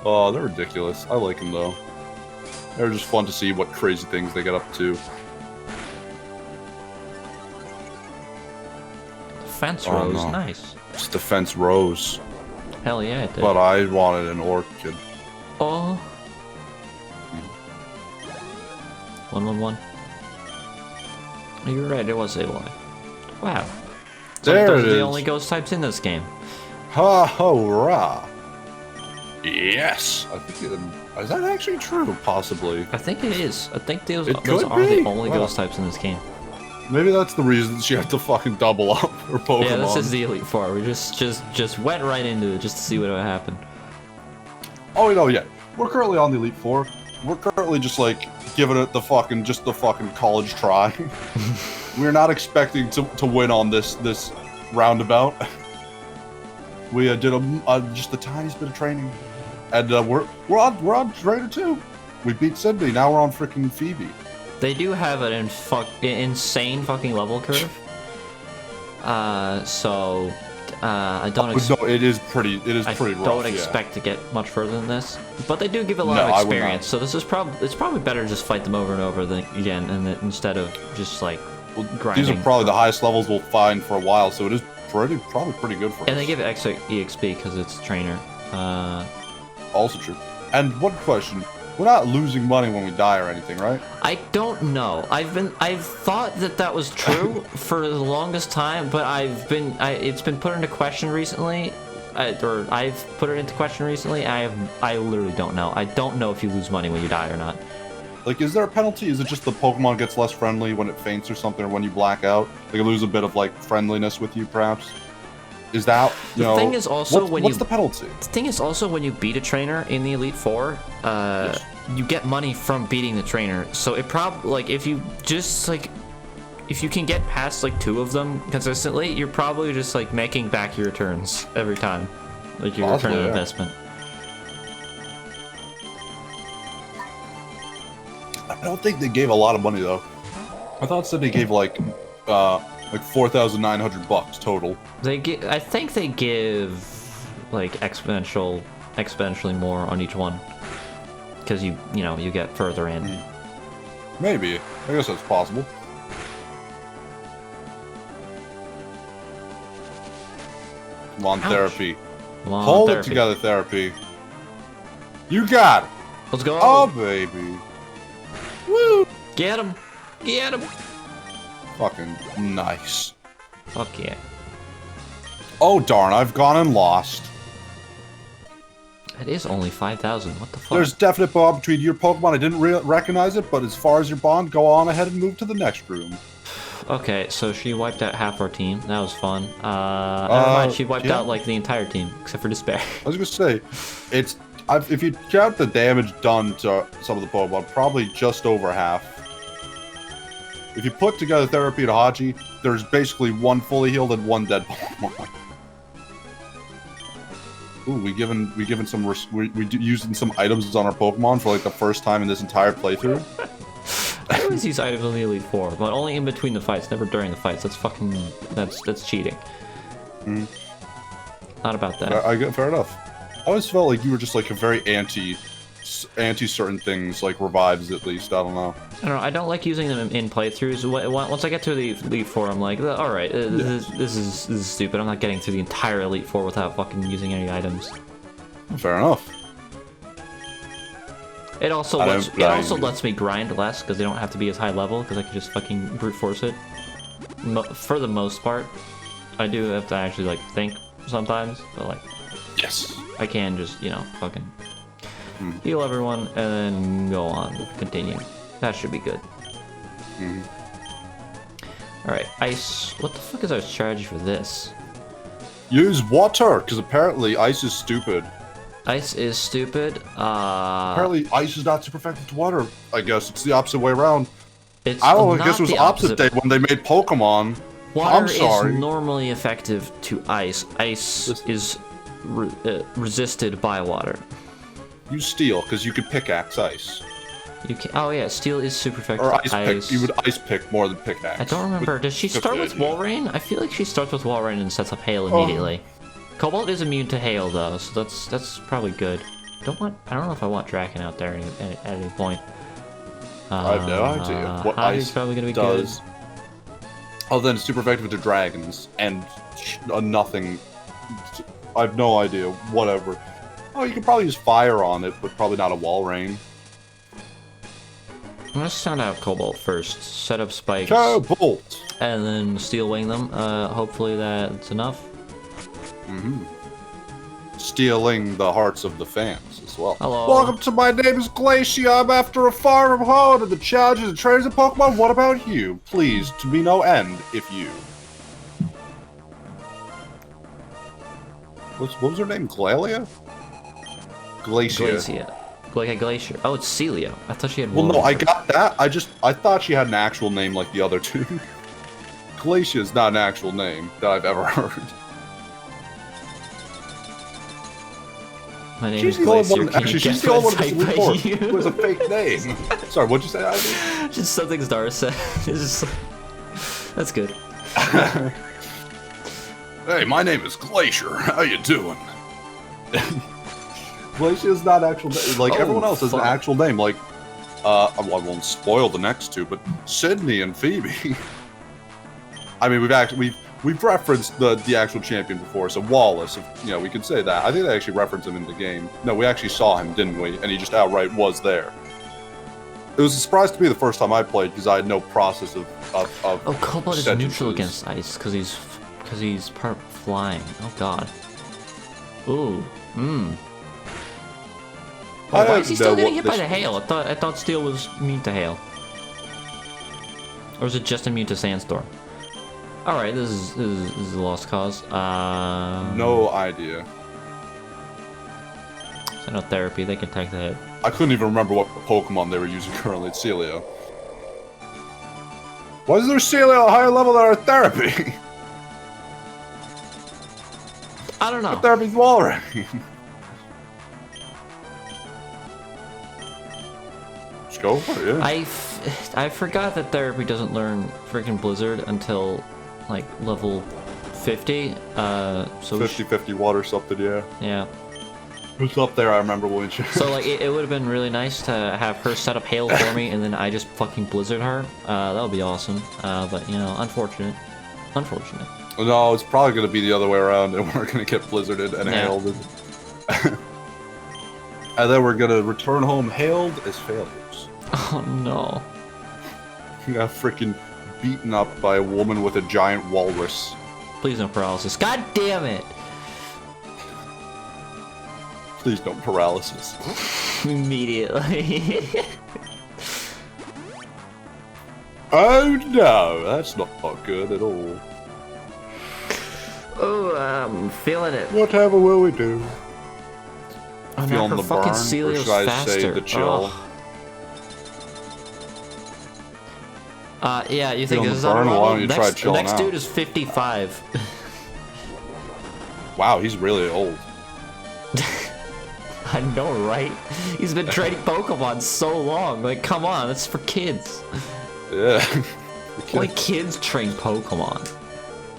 Oh, they're ridiculous. I like them though. They're just fun to see what crazy things they get up to. Fence rose, nice. It's the fence rose. Hell yeah, it did. But I wanted an orchid. Oh. 111. Oh, you're right, it was AY. Wow. So there those it are the is. only ghost types in this game. Ha hurrah! Yes! I think is that actually true? Possibly. I think it is. I think those are be. the only ghost types in this game. Maybe that's the reason she had to fucking double up her Pokemon. Yeah, this is the Elite Four. We just went right into it just to see what would happen. Oh no, yeah. We're currently on the Elite Four. We're currently just like giving it the fucking college try. We're not expecting to win on this roundabout. We did just the tiniest bit of training, and we're on Trainer 2. We beat Sydney. Now we're on freaking Phoebe. They do have an insane fucking level curve. So I don't. No, it is pretty rough. I don't expect to get much further than this, but they do give a lot of experience. So this is probably better to just fight them over and over again, and instead of just like grinding. These are probably the highest levels we'll find for a while, so it is probably pretty good for us. And they give it extra EXP because it's trainer. Also true. And one question. We're not losing money when we die or anything, right? I don't know. I've thought that was true for the longest time, but it's been put into question recently, or I've put it into question recently. I literally don't know. I don't know if you lose money when you die or not. Like, is there a penalty? Is it just the Pokemon gets less friendly when it faints or something, or when you black out? Like, you lose a bit of like friendliness with you, perhaps? Is that the thing is also what's the penalty? The thing is also when you beat a trainer in the Elite Four, yes. You get money from beating the trainer. So it probably like if you can get past like 2 of them consistently, you're probably just like making back your returns every time, like your return on investment. I don't think they gave a lot of money though. I thought Sydney gave like Like $4,900 total. I think they give like exponentially more on each one, because you get further in. Maybe. I guess that's possible. Come on, therapy. Come on, Hold therapy. it together, therapy. You got it. Let's go. Oh, baby. Woo! Get him. Get him. Fucking nice. Fuck yeah. Oh, darn. I've gone and lost. It is only 5,000. What the fuck? There's definite bond between your Pokemon. I didn't recognize it, but as far as your bond, go on ahead and move to the next room. Okay, so she wiped out half our team. That was fun. Never mind, she wiped out like the entire team except for Despair. I was gonna say, if you count the damage done to some of the Pokemon, probably just over half. If you put together Therapy and Haji, there's basically one fully healed and one dead Pokemon. Ooh, we using some items on our Pokemon for like the first time in this entire playthrough. I always use items on the Elite Four, but only in between the fights, never during the fights. That's cheating. Not about that. Fair enough. I always felt like you were just like a very anti certain things, like revives at least. I don't know. I don't know. I don't like using them in playthroughs. Once I get to the Elite Four, I'm like, all right, this is stupid. I'm not getting through the entire Elite Four without fucking using any items. Fair enough. It also lets me grind less because they don't have to be as high level because I can just fucking brute force it. For the most part, I do have to actually like think sometimes, but like, yes, I can just fucking heal everyone and then go on, continue. That should be good. All right, ice. What the fuck is our strategy for this? Use water, because apparently ice is stupid. Ice is stupid. Apparently, ice is not super effective to water. I guess it's the opposite way around. I guess it was opposite day when they made Pokemon. Water is normally effective to ice. Ice is resisted by water. Use steel, because you could pickaxe ice. You can. Oh yeah, steel is super effective. Or ice pick. You would ice pick more than pickaxe. I don't remember. Does she start with Wall Rain? I feel like she starts with Wall Rain and sets up Hail immediately. Cobalt is immune to hail though, so that's probably good. I don't know if I want Draken out there at any point. I have no idea what ice probably gonna be does. Good. Other than super effective to dragons and nothing. I have no idea. Whatever. Oh, you could probably use fire on it, but probably not a Wall Rain. I'm gonna sound out Cobalt first. Set up spikes. Cobalt! And then Steel Wing them. Hopefully that's enough. Stealing the hearts of the fans as well. Hello. Welcome to My Name is Glacier. I'm after a farm from home and the challenges and trainers of Pokemon. What about you? Please, to be no end, if you. What was her name? Glalia? Glacier. Like a glacier. Oh, it's Celio. I thought she had. Well, no, I got that. I thought she had an actual name like the other two. Glacier is not an actual name that I've ever heard. My name is Glacier. Actually, she's the only one who was a fake name. Sorry, what'd you say, Ivy? Just something Zdara said. That's good. Hey, my name is Glacier. How you doing? Glacier is not actual name. Like, everyone else has an actual name. Like, I won't spoil the next two, but Sydney and Phoebe. I mean, we've referenced the actual champion before, so Wallace, we could say that. I think they actually referenced him in the game. No, we actually saw him, didn't we? And he just outright was there. It was a surprise to me the first time I played, because I had no process of Oh, Cobalt is neutral against ice, because he's part flying. Oh god. Ooh. Oh, why is he still getting hit by the hail? I thought Steel was immune to hail. Or is it just immune to Sandstorm? Alright, this is a lost cause. No idea. Send out therapy, they can take the hit. I couldn't even remember what Pokemon they were using currently. It's Celio. Why is there Celio at a higher level than our therapy? I don't know. Our therapy's Wall Rain. Just go for it, yeah. I forgot that therapy doesn't learn freaking Blizzard until like level 50. So 50-50 water something, yeah. Yeah. It was up there, I remember when she... So like it would have been really nice to have her set up hail for me, and then I just fucking blizzard her. That would be awesome. But you know, unfortunate. Unfortunate. No, it's probably gonna be the other way around, and we're gonna get blizzarded and hailed. And then we're gonna return home hailed as failures. Oh no. We got freaking beaten up by a woman with a giant walrus. Please no paralysis. God damn it! Please don't paralysis. Immediately. Oh no, that's not good at all. Oh, I'm feeling it. Whatever will we do? Oh, Feeling the burn, or Celia's should I faster. say the chill? Yeah, you think Feeling this is the burn? Why don't you try chilling next out? dude is 55. Wow, he's really old. I know, right? He's been training Pokemon so long. Like, come on, that's for kids. Yeah. Only kids train Pokemon.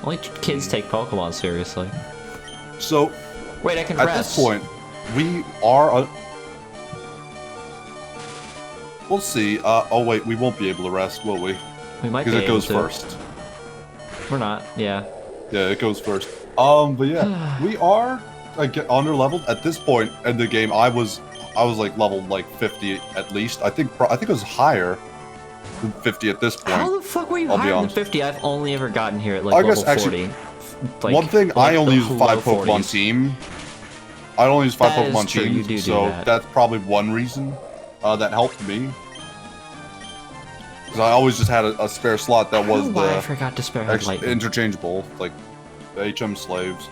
Only kids take Pokemon seriously. So, wait, I can at rest. this point, we are. We'll see. Oh wait, we won't be able to rest, will we? We might be because it able goes to. first. We're not. Yeah. Yeah, it goes first. But yeah, we are like under-leveled at this point in the game. I was like leveled like 50 at least. I think it was higher than 50 at this point. How the fuck were you higher than 50? I've only ever gotten here at like I guess level 40. actually, Like, one thing, I only use 5 Pokemon 40s. team. I only use 5 That is Pokemon true, team, you do so that. that's probably one reason that helped me. Because I always just had a spare slot that was I forgot to spare lightning. interchangeable, like the HM slaves.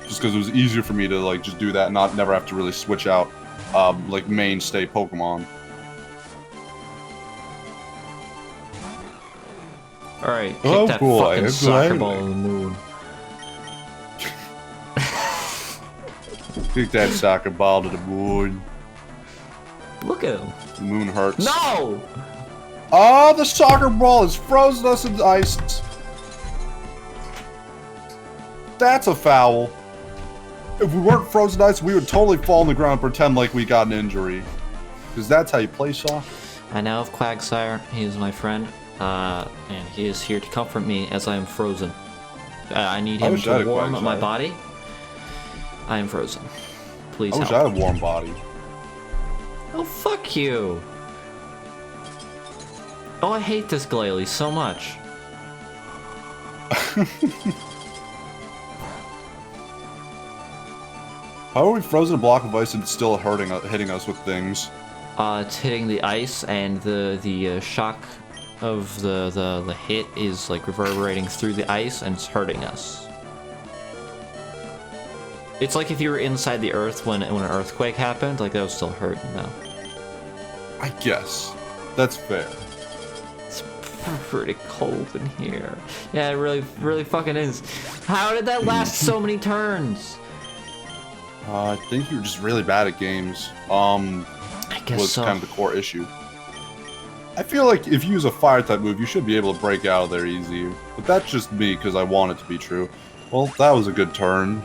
Just because it was easier for me to like just do that and never have to really switch out like mainstay Pokemon. Alright, kick that fucking soccer ball in the moon. Kick that soccer ball to the moon. Look at him. The moon hurts. No! Oh, the soccer ball has frozen us in ice. That's a foul. If we weren't frozen ice, we would totally fall on the ground and pretend like we got an injury. Because that's how you play soccer. I now have Quagsire. He is my friend. And he is here to comfort me as I am frozen. I need him to warm my body. I am frozen. Please help. I wish I had a warm body. Oh, fuck you. Oh, I hate this Glalie so much. How are we frozen a block of ice and it's still hitting us with things? It's hitting the ice, and the shock of the hit is like reverberating through the ice, and it's hurting us. It's like if you were inside the earth when an earthquake happened, like that would still hurt, no. I guess. That's fair. It's pretty cold in here. Yeah, it really fucking is. How did that last so many turns? I think you're just really bad at games. I guess was so. kind of the core issue. I feel like if you use a fire type move, you should be able to break out of there easy. But that's just me because I want it to be true. Well, that was a good turn.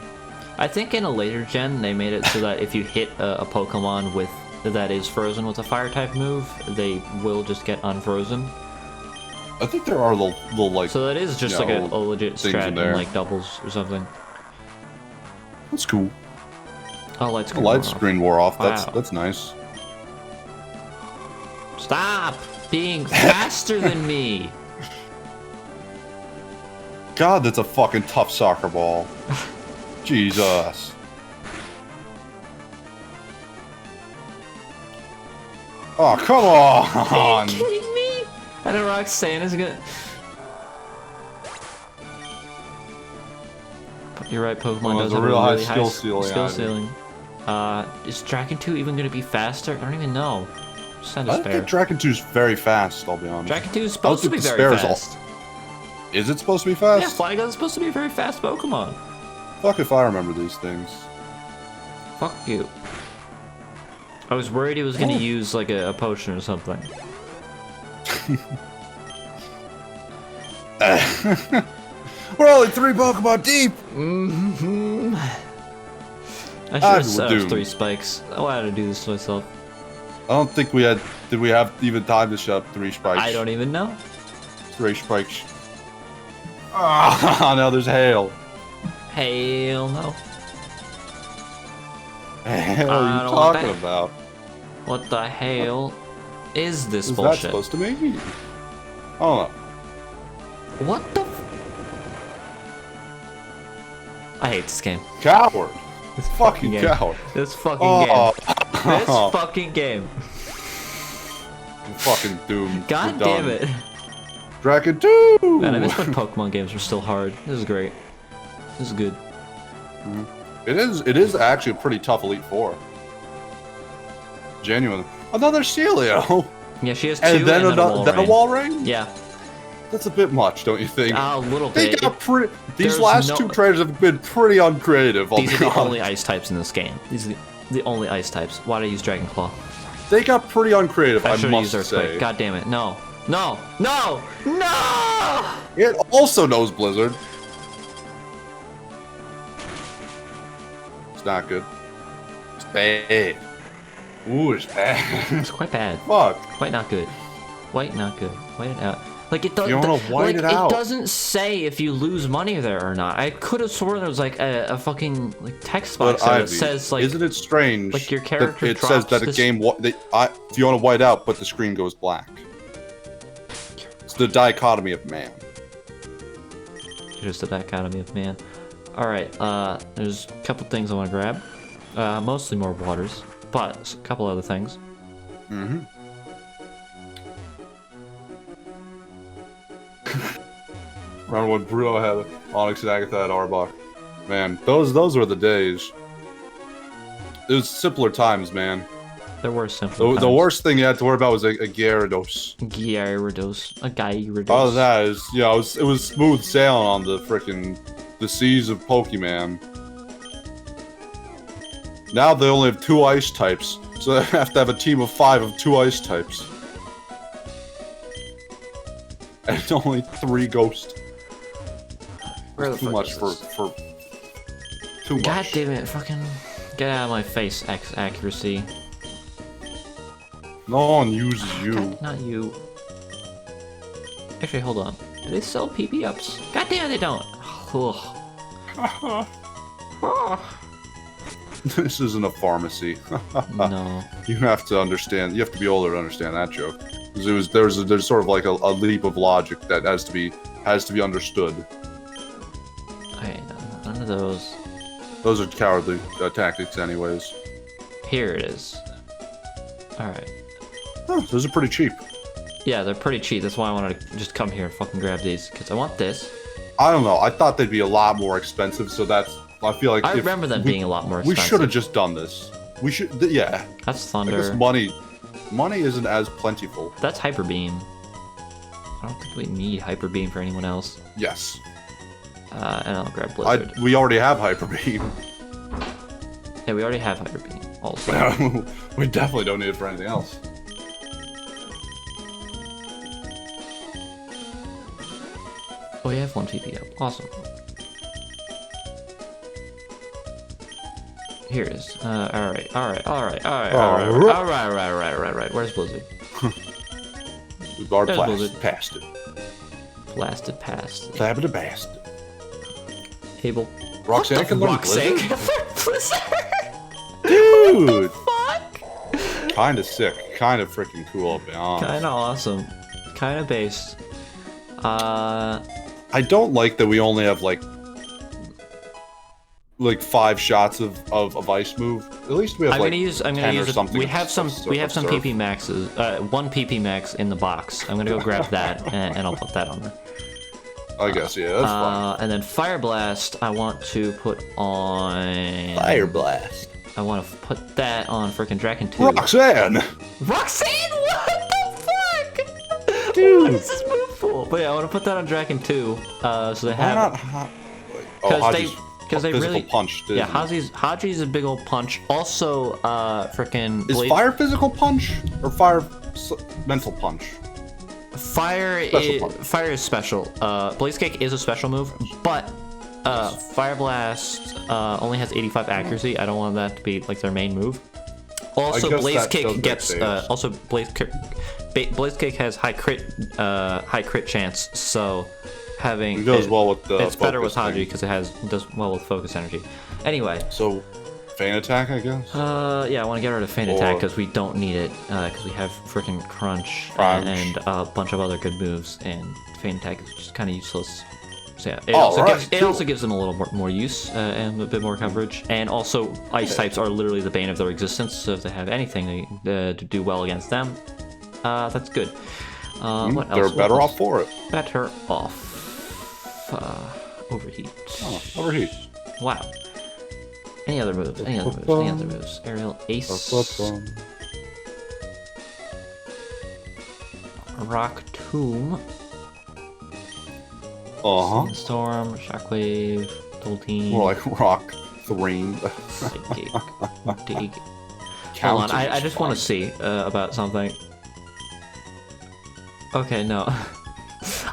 I think in a later gen they made it so that if you hit a Pokemon that is frozen with a fire type move, they will just get unfrozen. I think there are little like. So that is just like a legit strat in like doubles or something. That's cool. Oh, light screen. The light screen wore off. Wow. That's nice. Stop being faster than me. God, that's a fucking tough soccer ball. Jesus. Oh, come on! Are you kidding me? I know Roxanne is gonna... You're right, Pokemon does have a really high skill ceiling. Is Dragon 2 even gonna be faster? I don't even know. Send a I think Dragon 2 is very fast, I'll be honest. Dragon 2 is supposed to be very fast. Is it supposed to be fast? Yeah, Flygon is supposed to be a very fast Pokemon. Fuck if I remember these things. Fuck you. I was worried he was gonna use like a potion or something. We're only 3 Pokemon deep! I should have set up 3 spikes. I wanted to do this to myself. I don't think we had... Did we have even time to set up 3 spikes? I don't even know. 3 spikes. Ah, now there's hail. Hail no. Hell are you talking about? What the hell is this bullshit? What is that supposed to mean? I don't know. What the I hate this game. Coward. This fucking game. Coward. This fucking game. This fucking game. Fucking doomed. God damn it. Dragon 2! Man, I miss when Pokemon games were still hard. This is great. This is good. It is actually a pretty tough Elite Four. Genuine. Another Celio! Yeah, she has 2 and then a wall ring? Yeah. That's a bit much, don't you think? A little bit. These last 2 trainers have been pretty uncreative. These are the only ice types in this game. These are the only ice types. Why did I use Dragon Claw? They got pretty uncreative, I must say. God damn it. No. No! No! No! It also knows Blizzard. It's not good. It's bad. Ooh, it's bad. It's quite bad. Fuck. Quite not good. Quite not good. White it out. Like it doesn't. You wanna white it out? It doesn't say if you lose money there or not. I could have sworn there was like a fucking like text box that says like. Isn't it strange? Like your character. It says that a game. If you want to white out, but the screen goes black. It's the dichotomy of man. Just the dichotomy of man. All right. There's a couple things I want to grab. Mostly more waters, but a couple other things. Mm-hmm. Remember when Bruno had Onyx and Agatha at Arbok? Man, those were the days. It was simpler times, man. There were simpler times. The worst thing you had to worry about was a Gyarados. Gyarados. A Gyarados. Other than that, it was smooth sailing on the seas of Pokemon. Now they only have 2 ice types, so they have to have a team of 5 of 2 ice types. And only 3 ghosts. Too much for too much. God damn it! Fucking get out of my face, accuracy. No one uses you. God, not you. Actually, hold on. Do they sell PP ups? God damn, they don't. This isn't a pharmacy. No. You have to understand. You have to be older to understand that joke. There's sort of like a leap of logic that has to be understood. Okay, none of those. Those are cowardly tactics, anyways. Here it is. All right. Huh, those are pretty cheap. Yeah, they're pretty cheap. That's why I wanted to just come here and fucking grab these because I want this. I don't know. I thought they'd be a lot more expensive, so I feel like I remember them being a lot more expensive. We should have just done this. We should, yeah. That's Thunder. Because money isn't as plentiful. That's Hyper Beam. I don't think we need Hyper Beam for anyone else. Yes. And I'll grab Blizzard. We already have Hyper Beam. Yeah, we already have Hyper Beam. Also. We definitely don't need it for anything else. Oh, we have 1 PP up. Awesome. Here it is. Alright. Where's Blizzard? We've already passed it. Blasted past. Blasted past. Able. Roxanne can learn Blizzard? Dude! Fuck? Kinda sick. Kinda freaking cool, I'll be honest. Kinda awesome. Kinda based. I don't like that we only have like 5 shots of ice move. At least we have I'm gonna use something. We have some PP maxes. 1 PP max in the box. I'm gonna go grab that and I'll put that on there. I guess, yeah, that's fine. And then Fire Blast, I want to put on... Fire Blast. I want to put that on freaking Draken 2. Roxanne! Roxanne? What the fuck? Dude! What is this move for? But yeah, I want to put that on Draken 2, so they have... Because they really punch. Yeah, Haji's a big old punch. Also, freaking is fire physical punch or fire mental punch? Fire is special. Blaze Kick is a special move, but Fire Blast only has 85 accuracy. I don't want that to be like their main move. Also, Blaze Kick gets Blaze Kick has high crit chance, so having it goes well with the it's better with Haji because it does well with focus energy. Anyway, so Feint Attack, I guess. Yeah, I want to get rid of Feint Attack because we don't need it because we have freaking Crunch and a bunch of other good moves, and Feint Attack is just kind of useless. So yeah, it also gives them a little more use and a bit more coverage. And also, Ice types are literally the bane of their existence, so if they have anything to do well against them, that's good. What else? They're better off for it. Better off. Overheat. Oh, overheat. Wow. Any other moves? Any other moves? Any other moves? Aerial Ace. Rock Tomb. Storm, Shockwave, Double Team. More like Rock Thream. Psychic. Dig. Hold on, I just want to see about something. Okay, no.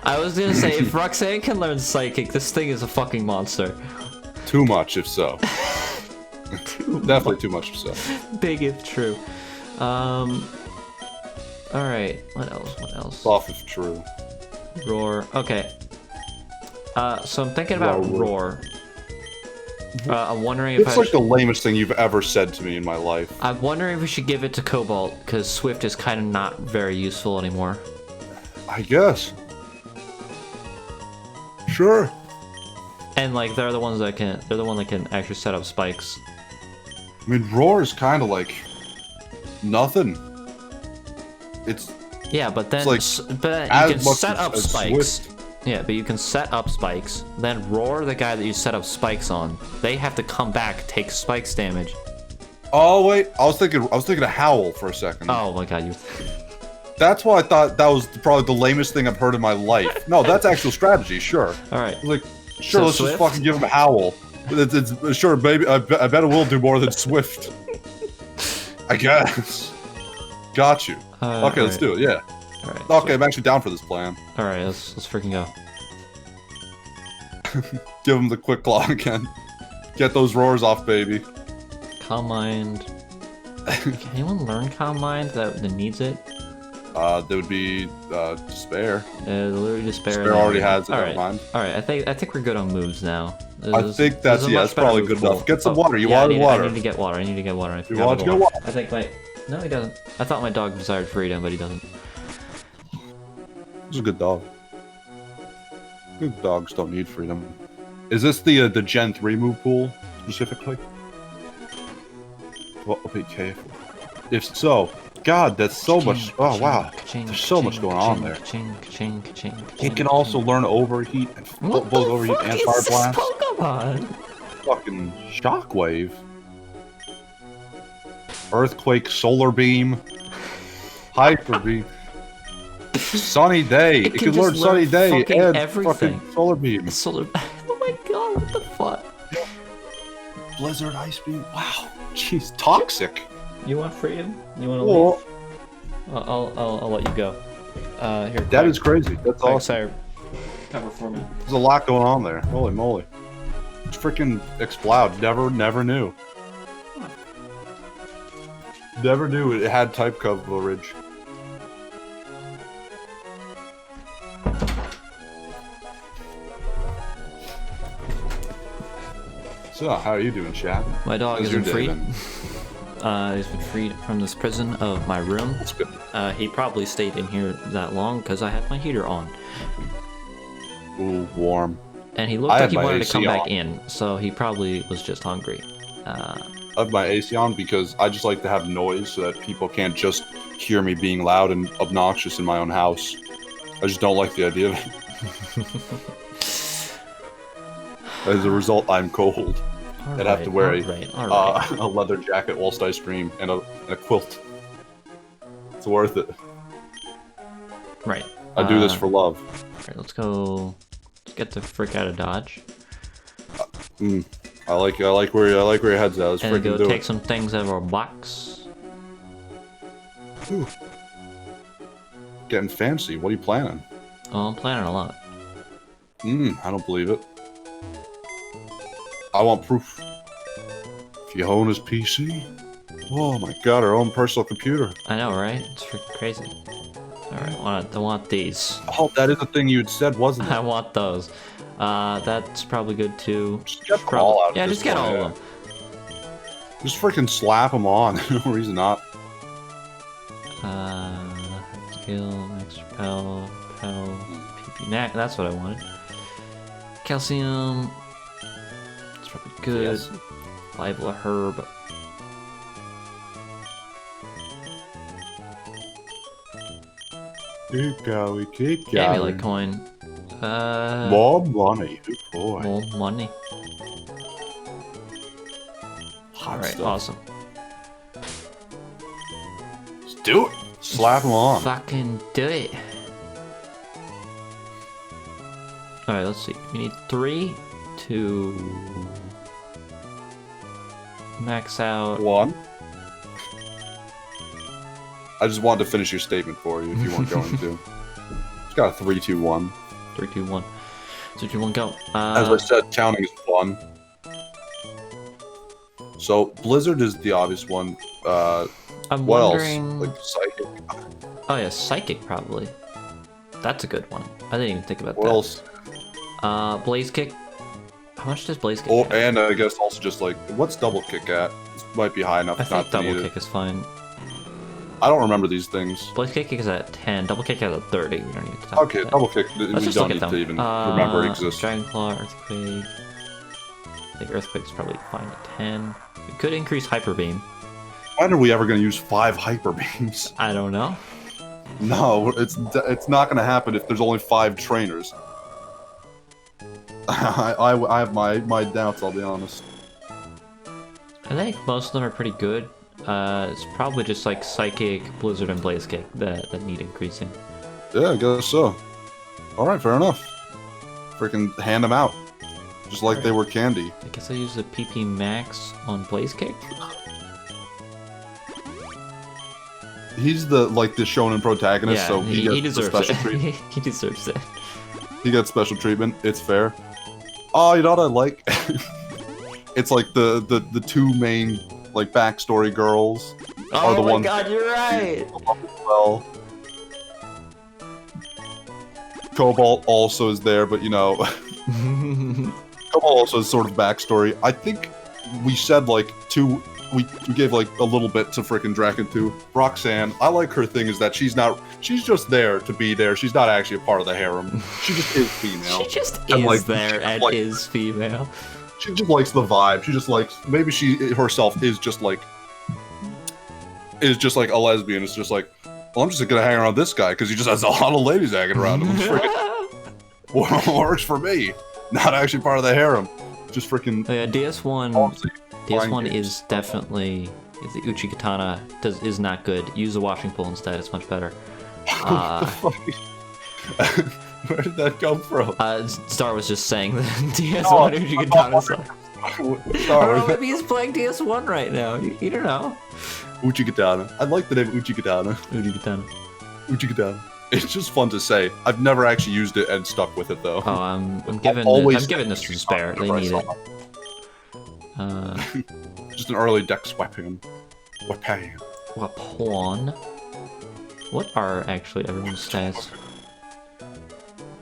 I was gonna say, if Roxanne can learn Psychic, this thing is a fucking monster. Too much, if so. Definitely too much, if so. Big if true. Alright, what else? What else? Off if true. Roar. Okay. So I'm thinking about Roar. I'm wondering if it's like the lamest thing you've ever said to me in my life. I'm wondering if we should give it to Cobalt, because Swift is kind of not very useful anymore. I guess. Sure. And like they're the one that can actually set up spikes. I mean, Roar is kind of like nothing. It's but then like but you can set up spikes. Swift. Yeah, but you can set up spikes. Then Roar, the guy that you set up spikes on, they have to come back, take spikes damage. Oh wait, I was thinking of Howl for a second. Oh my god, you. That's why I thought that was probably the lamest thing I've heard in my life. No, that's actual strategy, sure. All right. Like, sure, so let's Swift? Just fucking give him Howl. It's sure, baby. I bet it will do more than Swift. I guess. Got you. Okay, let's do it. Yeah. All right. Okay, so I'm actually down for this plan. All right, let's freaking go. Give him the quick claw again. Get those roars off, baby. Calm Mind. Can anyone learn Calm Mind that needs it? There would be Despair. Literally Despair. Despair already has it. Never mind. All right. I think we're good on moves now. I think that's probably good enough. Get some water. You wanted water. I need to get water. You want to get water? I think no, he doesn't. I thought my dog desired freedom, but he doesn't. He's a good dog. Good dogs don't need freedom. Is this the Gen 3 move pool specifically? Well, be careful. If so, God, that's so much. Oh wow, there's so much going on there. He can also learn overheat, both overheat and fire blast. Pokemon? Fucking Shockwave, Earthquake, Solar Beam, Hyper Beam, Sunny Day. It can learn Sunny Day and everything. Fucking Solar Beam. Oh my god, what the fuck? Blizzard, Ice Beam. Wow, jeez, toxic. You want freedom? You want to leave? I'll let you go. Here. That is crazy. That's awesome. Cover for me. There's a lot going on there. Holy moly! It's freaking Exploud. Never knew. Never knew it had type coverage. So, how are you doing, Chad? My dog has been freed. He's been freed from this prison of my room. That's good. He probably stayed in here that long because I had my heater on. Ooh, warm. And he looked like he wanted to come back in, so he probably was just hungry. I have my AC on because I just like to have noise so that people can't just hear me being loud and obnoxious in my own house. I just don't like the idea of it. As a result, I'm cold. I'd have to wear a leather jacket whilst I stream and a quilt. It's worth it. Right. I do this for love. Alright, let's go. Let's get the frick out of Dodge. I like where your head's at. Let's and go take some things out of our box. Ooh. Getting fancy. What are you planning? Oh, I'm planning a lot. I don't believe it. I want proof. Fiona's PC? Oh my god, our own personal computer. I know, right? It's freaking crazy. Alright, I want these. Oh, that is the thing you had said, wasn't it? I want those. That's probably good too. Just get them all out. Yeah, just get all of them. Just freaking slap them on. No reason not. Skill, max repel, PP max. That's what I wanted. Calcium. It's probably good. Yes. Viable herb. Keep going, keep Maybe going. like coin. More money, good boy. More money. Hot Alright, stuff. awesome. Let's do it. Slap them on. Fucking do it. Alright, let's see. We need 3 to max out. 1. I just wanted to finish your statement for you if you weren't going to. It's got a 3, 2, 1. 3, 2, 1. 3, 2, 1, go. As I said, counting is fun. So, Blizzard is the obvious one. I'm What wondering... else? Like, Psychic. Oh yeah, Psychic probably. That's a good one. I didn't even think about What that. else? Blaze Kick. How much does Blaze Kick Oh, have? and I guess also just like, what's Double Kick at? This might be high enough I not think to Double need Kick it. is fine. I don't remember these things. Blaze Kick is at 10. Double Kick is at 30. We don't need to talk Okay, about that. Double Kick, we Let's just don't look need at to them. even remember it exists. Dragon Claw, Earthquake. I think Earthquake's probably fine at 10. We could increase Hyper Beam. When are we ever going to use 5 Hyper Beams? I don't know. No, it's not going to happen if there's only 5 trainers. I have my doubts, I'll be honest. I think most of them are pretty good. It's probably just like Psychic, Blizzard, and Blaze Kick that need increasing. Yeah, I guess so. Alright, fair enough. Freaking hand them out. Just like they were candy. I guess I use the PP Max on Blaze Kick. He's the shonen protagonist, Yeah, so he gets the deserves special it. treatment. He deserves it. He gets special treatment. It's fair. Oh, you know what I like? It's like the 2 main like backstory girls are the Oh my ones. god, you're right. Well, Cobalt also is there, but you know, Cobalt also has sort of backstory. I think we said like 2. We gave like a little bit to frickin' Draken 2. Roxanne, I like her thing is that she's just there to be there. She's not actually a part of the harem. She just is female. She just And, is like, there she, and like- is female. She just likes the vibe. She just likes, maybe she herself is just like a lesbian. It's just like, well, I'm just gonna hang around this guy because he just has a lot of ladies hanging around him. It's freaking works for me. Not actually part of the harem. Just freaking. Yeah, DS1. Honestly, DS1 flying is games. definitely the Uchi Katana is not good. Use a washing pole instead. It's much better. Where did that come from? Star was just saying that DS1 Oh, Uchi Katana song. I don't know, Sorry. maybe he's playing DS1 right now. You don't know. Uchikatana. I like the name Uchikatana. Uchi Katana. Uchikatana. It's just fun to say. I've never actually used it and stuck with it though. Oh, I'm giving this to Spare. They need it. Just an early dex weapon. Weapon. Pawn. What are actually everyone's stats?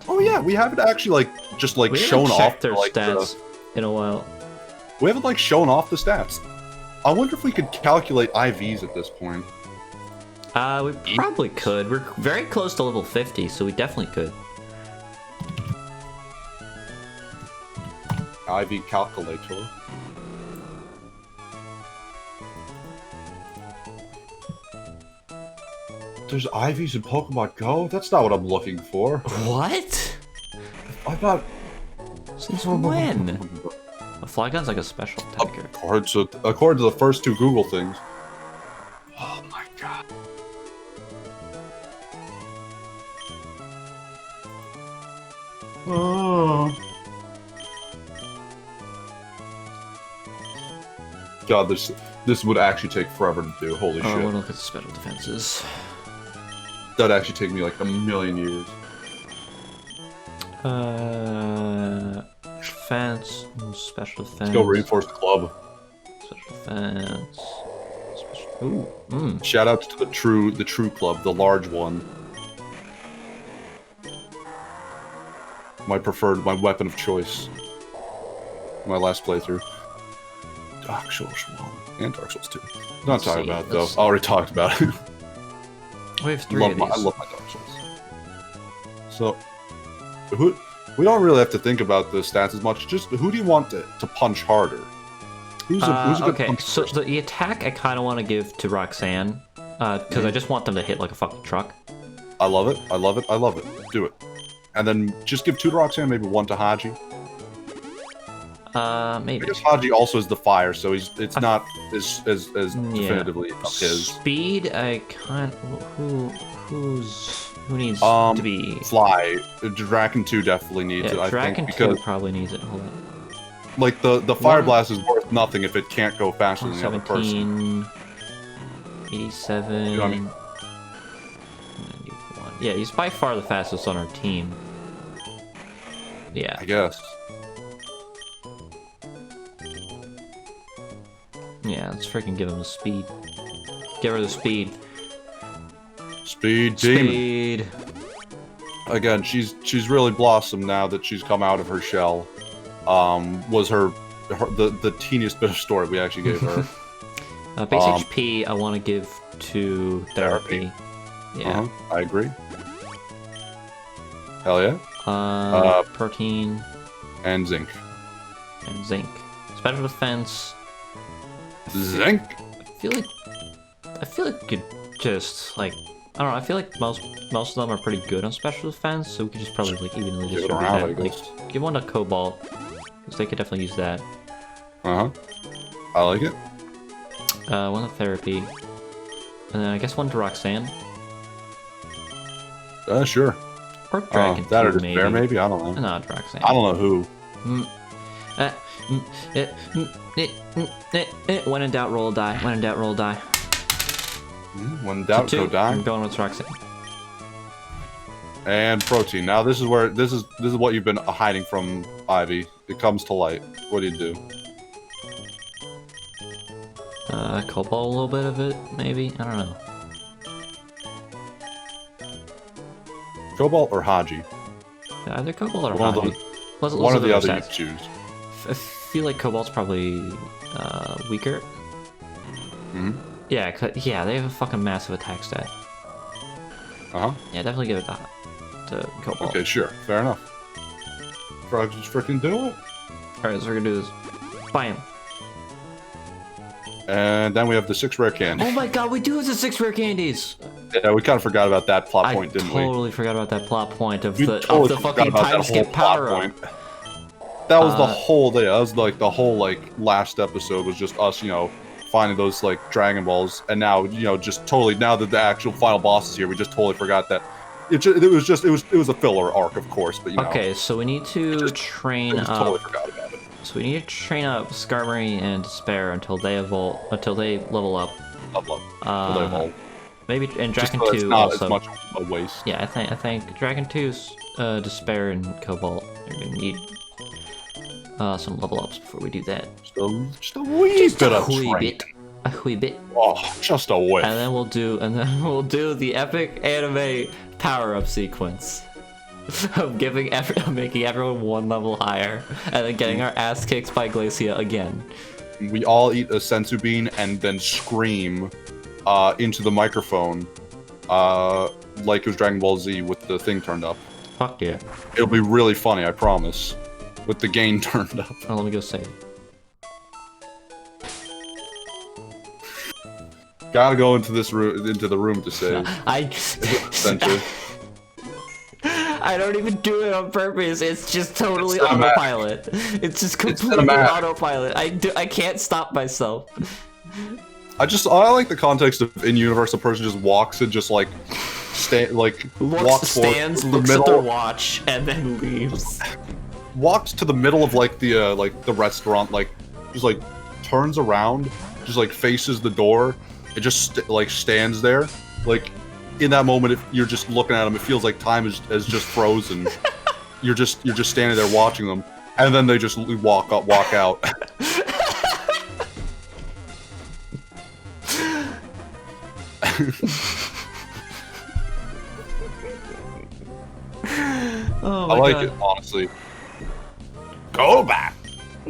Oh yeah, we haven't actually just We shown haven't off checked their like, stats in a while. we haven't shown off the stats. I wonder if we could calculate IVs at this point. We probably could. We're very close to level 50, so we definitely could. IV calculator. There's IVs in Pokemon Go? That's not what I'm looking for. What? I thought... Since when? A Flygon's like a special attacker. According to the first 2 Google things. Oh my god. Oh. God, this would actually take forever to do. Holy Oh, I shit. want to look at the special defenses. that'd actually take me like a million years. Defense, special defense. Let's go reinforce the club. Special defense. Ooh. Shout out to the true club, the large one. My weapon of choice. My last playthrough. Dark Souls 1 and Dark Souls 2. Not talking about it, though. I already talked about it. We have 3 of these. I love my Dark Souls. So, we don't really have to think about the stats as much. Just who do you want to punch harder? Who's a good okay, punch so person? the attack I kind of want to give to Roxanne, because I just want them to hit like a fucking truck. I love it. I love it. I love it. Do it. And then just give 2 to Roxanne, maybe 1 to Haji. Maybe. Because Haji also is the fire, so it's not as definitively his. Speed, I can't. Who needs to be? Fly. Draken 2 definitely needs it. I Draken think 2 because probably needs it. Hold on. like the fire blast is worth nothing if it can't go faster than the other person. 87. You know what I mean? 91. Yeah, he's by far the fastest on our team. Yeah. I guess. Yeah, let's freaking give him the speed. Give her the speed. Speed demon. Speed. Again, she's really blossomed now that she's come out of her shell. Was the teeniest bit of story we actually gave her. Base HP I want to give to therapy. Yeah. I agree. Hell yeah. Protein. And zinc. And zinc. Special defense. Zinc. I feel like you could just like I don't know. I feel like most of them are pretty good on special defense, so we could just probably like evenly distribute that. Like give 1 to Cobalt, because they could definitely use that. I like it. 1 to therapy, and then I guess 1 to Roxanne. Sure. Or Dragon. That or maybe. Despair, maybe. I don't know. No, Roxanne. I don't know who. When in doubt, roll a die. When in doubt, roll a die. When in doubt, go die. I'm going with Roxanne. And protein. Now this is where this is what you've been hiding from, Ivy. It comes to light. What do you do? Cobalt a little bit of it, maybe. I don't know. Cobalt or Haji? Either Cobalt or One Haji. One or the other you choose. I feel like Cobalt's probably weaker. Yeah, they have a fucking massive attack stat. Yeah, definitely give it to Cobalt. Okay, sure. Fair enough. Frogs just freaking do it. Alright, so we're gonna do this. Bam. And then we have the 6 rare candy. Oh my god, we do have the 6 rare candies! Yeah, we kind of forgot about that plot point, didn't we? I totally forgot about that plot point of We the totally fucking time skip power up. That was the whole day. That was like the whole last episode was just us, finding those Dragon Balls, and now just totally now that the actual final boss is here, we just totally forgot that. It was a filler arc, of course, but Okay, so we need to train up. Totally forgot about it. So we need to train up Skarmory and Despair until they level up. Until they evolve. Maybe and Dragon Just so 2 it's not also. as much a waste. Yeah, I think Dragon 2's Despair and Cobalt are gonna need some level ups before we do that. Just a wee bit of training. A wee bit. Oh, just a whiff. And then we'll do the epic anime power-up sequence of making everyone 1 level higher, and then getting our ass kicked by Glacia again. We all eat a sensu bean and then scream into the microphone like it was Dragon Ball Z with the thing turned up. Fuck yeah. It'll be really funny, I promise. With the gain turned up. Oh, let me go save. Gotta go into the room to save. I don't even do it on purpose. It's just totally autopilot. It's just completely autopilot. I can't stop myself. I like the context of in-universe, a person just walks and just stands, looks at their watch, and then leaves. Walks to the middle of the restaurant, just turns around, just faces the door. It just stands there, in that moment, if you're just looking at them, it feels like time is just frozen. you're just standing there watching them, and then they just walk out. Oh I my like God. it, honestly. Go back.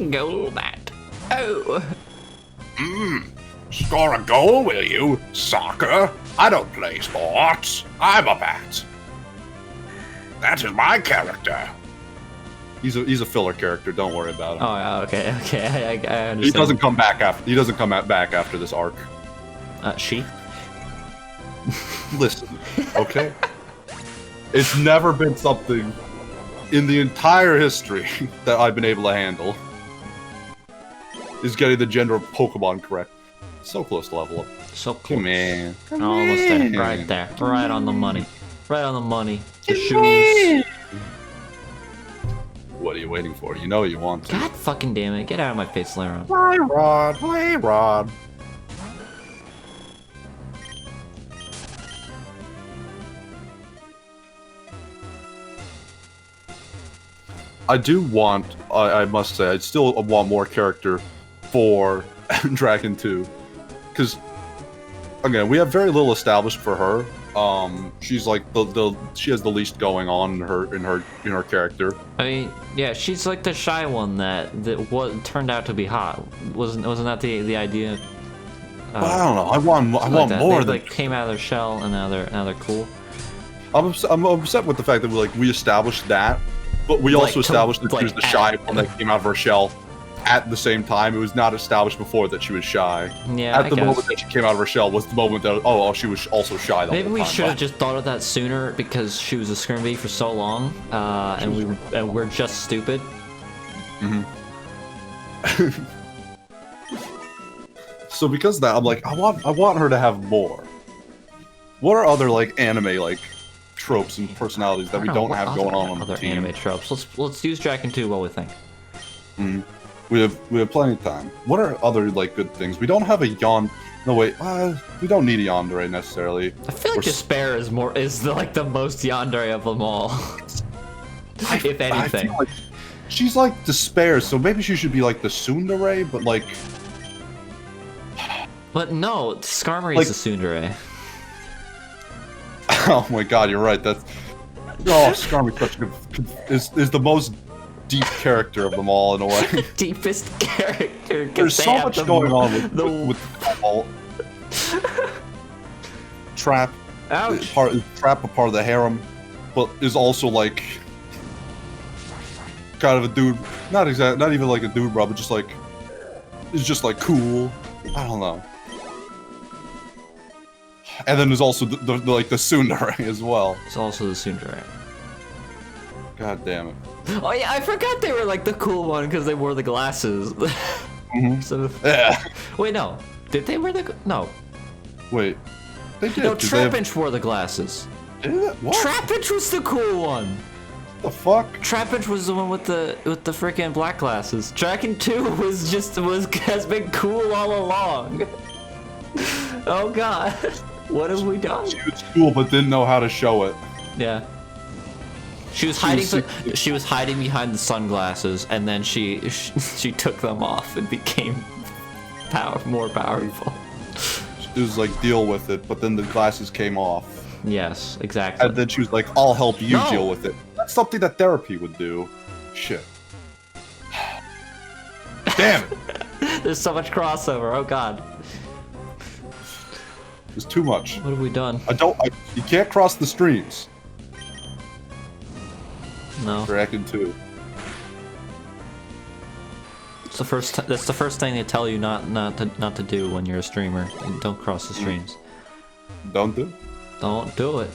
Go back. Oh. Score a goal, will you? Soccer? I don't play sports. I'm a bat. That is my character. He's a filler character. Don't worry about him. Oh, okay. I understand. He doesn't come back after. He doesn't come back after this arc. She? Listen, okay. It's never been something in the entire history that I've been able to handle. Is getting the gender of Pokemon correct. So close to level up. So close. Come in. Almost there. Right there. Right on the money. Right on the money. The shoes. What are you waiting for? You know you want to. God fucking damn it. Get out of my face, Laron. Play Rod. Play Rod. I do want, I must say, I still want more character for Dragon 2. Because, again, we have very little established for her. She's like she has the least going on in her character. I mean, yeah, she's like the shy one that turned out to be hot. Wasn't that the idea? But I don't know. I want more. They came out of their shell and now they're cool. I'm upset with the fact that we established that, but we also established that she was the shy one that came out of her shell at the same time. It was not established before that she was shy. Yeah, At the moment that she came out of her shell was the moment that she was also shy. Maybe we should have just thought of that sooner because she was a Skirmbee for so long, and we're just stupid. Mm-hmm. So because of that, I'm like, I want her to have more. What are other anime tropes and personalities that we don't have going on the team? Other anime tropes. Let's use Dragon 2 while we think. Mm-hmm. We have plenty of time. What are other good things? We don't have a No wait, we don't need a yandere necessarily. I feel like Despair is the most yandere of them all. If anything. I feel like she's like Despair, so maybe she should be like the tsundere, but But no, Skarmory is the tsundere. Oh my god, you're right. Skarmory is the most deep character of them all in a way. Deepest character. There's so much going on with Trap. Ouch. Trap, a part of the harem, but is also kind of a dude. Not even like a dude, bro, but just is just cool. I don't know. And then there's also the tsundere as well. It's also the tsundere. God damn it. Oh yeah, I forgot they were the cool one because they wore the glasses. Mm-hmm. Yeah. Wait, no. Did they wear the? No. Wait. They did. No, Trapinch wore the glasses. Did it? What? Trapinch was the cool one. The fuck? Trapinch was the one with the freaking black glasses. Dragon 2 has been cool all along. Oh god. What have we done? She was cool but didn't know how to show it. Yeah. She was hiding behind the sunglasses, and then she took them off and became more powerful. It was deal with it, but then the glasses came off. Yes, exactly. And then she was like, I'll help you deal with it. That's something that therapy would do. Shit. Damn it. There's so much crossover, oh god. It's too much. What have we done? You can't cross the streams. No. Dragon 2. That's the first thing they tell you not to do when you're a streamer. Don't cross the streams. Don't do it. Don't do it.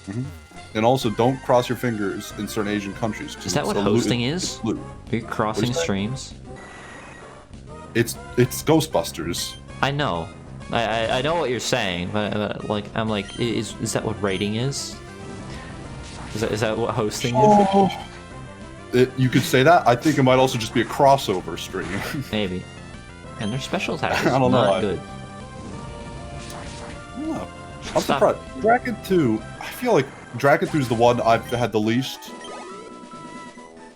Mm-hmm. And also, don't cross your fingers in certain Asian countries. Is that what hosting is? Are you crossing streams? It's Ghostbusters. I know. I know what you're saying, but I'm like, is that what rating is? Is that what hosting is? You could say that. I think it might also just be a crossover stream. Maybe. And their special attacks I don't know. not good. No. I'm surprised. Dragon 2, I feel like Dragon 2 is the one I've had the least.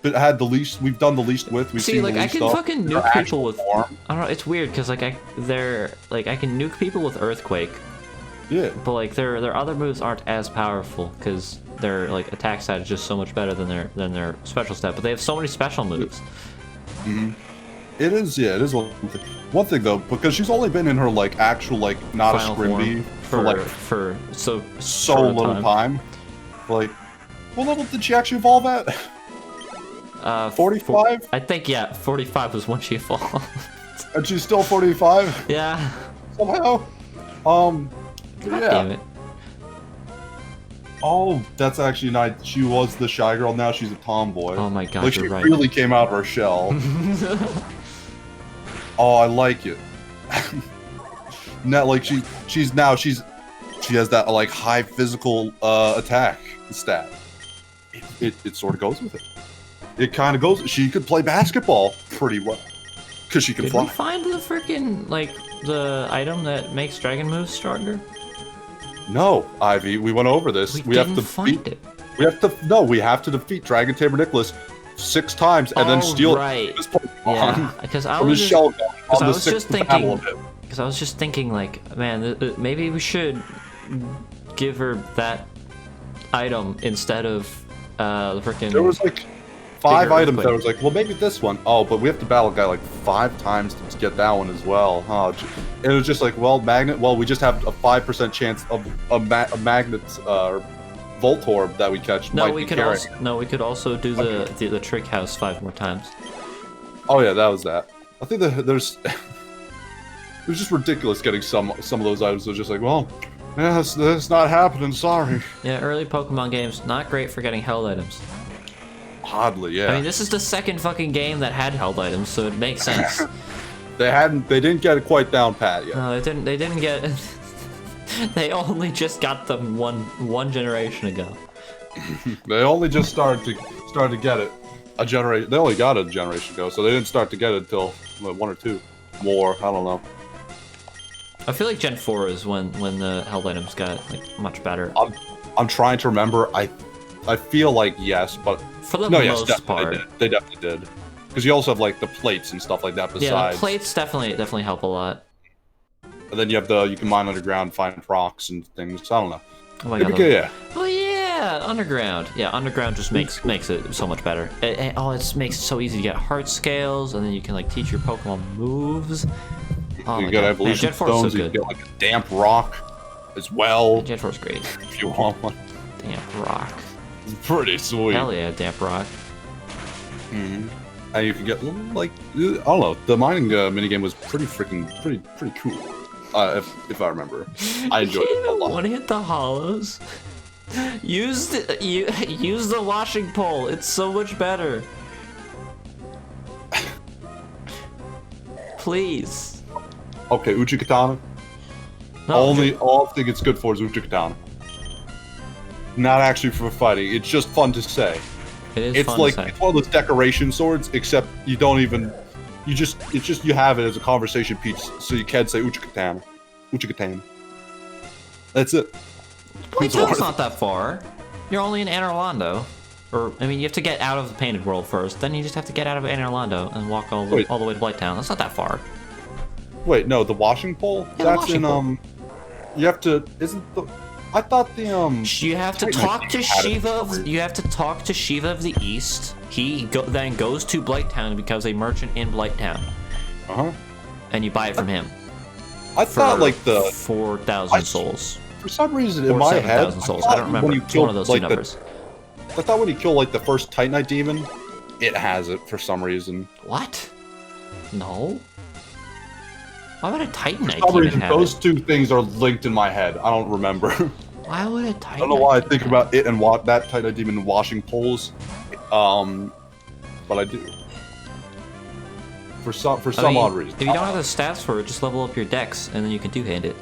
But had the least. We've done the least with. We've seen like the I least can stuff. fucking Their nuke people actual with. form. I don't know. It's weird because like I can nuke people with Earthquake. Yeah. But like their other moves aren't as powerful because their like attack stat is just so much better than their special stat. But they have so many special moves. Mm-hmm. It is, yeah, it is one thing. One thing though, because she's only been in her like actual like not Final a scrimby for so little time. Like, what level did she actually evolve at? 45? I think, yeah, 45 was when she evolved. And she's still 45? Yeah. Somehow? God yeah. damn it. Oh, that's actually nice. She was the shy girl, now she's a tomboy. Oh my god, like, you're she right. really came out of her shell. Oh, I like it. Now, like, she has that, like, high physical, attack stat. It sort of goes with it. It kind of goes. She could play basketball pretty well because she can fly. Did we find the freaking like the item that makes dragon moves stronger? No, Ivy. We went over this. We have to find it. We have to defeat Dragon Tamer Nicholas 6 times and then steal right. this Pokemon. Yeah, because I from was his shell on I the was 6th just battle of thinking. it. Because I was just thinking, like, man, maybe we should give her that item instead of the freaking. There was like 5 items that was like, well, maybe this one. Oh, but we have to battle a guy like 5 times to get that one as well. Oh, it was just like, well, magnet. Well, we just have a 5% chance of a magnet Voltorb that we catch. No, we could also do the trick house 5 more times. Oh yeah, that was that. I think there's it was just ridiculous getting some of those items. It was just like, well, yeah, that's not happening. Sorry. Yeah, early Pokemon games not great for getting held items. Oddly, yeah. I mean, this is the second fucking game that had held items, so it makes sense. They didn't get it quite down pat yet. No, they didn't get. They only just got them one generation ago. They only just started to get it a generation. They only got it a generation ago, so they didn't start to get it until like, 1 or 2 more. I don't know. I feel like Gen 4 is when the held items got like much better. I'm trying to remember. I feel like yes, but for the most part, they definitely did. Because you also have like the plates and stuff like that. Besides, yeah, the plates definitely help a lot. And then you have you can mine underground, find rocks and things. I don't know. Oh my god. Yeah. Oh yeah, underground. Yeah, underground just makes it so much better. It makes it so easy to get heart scales, and then you can like teach your Pokemon moves. Oh you my got god. evolution Man, Gen 4 is stones. so You good. get like a damp rock as well. Gen 4 is great. If you want one. Damp rock. It's pretty sweet. Hell yeah, damp rock. Mm-hmm. And you can get like I don't know. The mining minigame was pretty cool. If I remember, I enjoyed it a lot. Want to hit the hollows? Use the washing pole. It's so much better. Please. Okay, Uchikatana. No, All I think it's good for is Uchikatana. Not actually for fighting. It's just fun to say. It's fun like to say. it's one of those decoration swords, except you don't even. You have it as a conversation piece, so you can say Uchikatana. Uchikatana. That's it. Playtown's not that far. You're only in Anor Londo. Or, I mean, you have to get out of the Painted World first, then you just have to get out of Anor Londo and walk all the way to Blighttown. That's not that far. Wait, no, the washing pole? Yeah, that's in, you have to, I thought the, You have to talk to Shiva you have to talk to Shiva of the East. He then goes to Blighttown and becomes a merchant in Blighttown. Uh-huh. And you buy it from him. I thought, like, 4,000 souls. For some reason, in Or my 7,000 head, souls. I don't remember. It's one of those two numbers. I thought when you kill, like, the first Titanite demon, it has it for some reason. What? No. Why would a Titanite For some demon reason, have those it? 2 things are linked in my head. I don't remember. Why would a Titanite I don't know why I think demon about it and that Titanite demon washing poles. But I do. For some odd reason. If you don't have the stats for it, just level up your dex, and then you can two-hand it.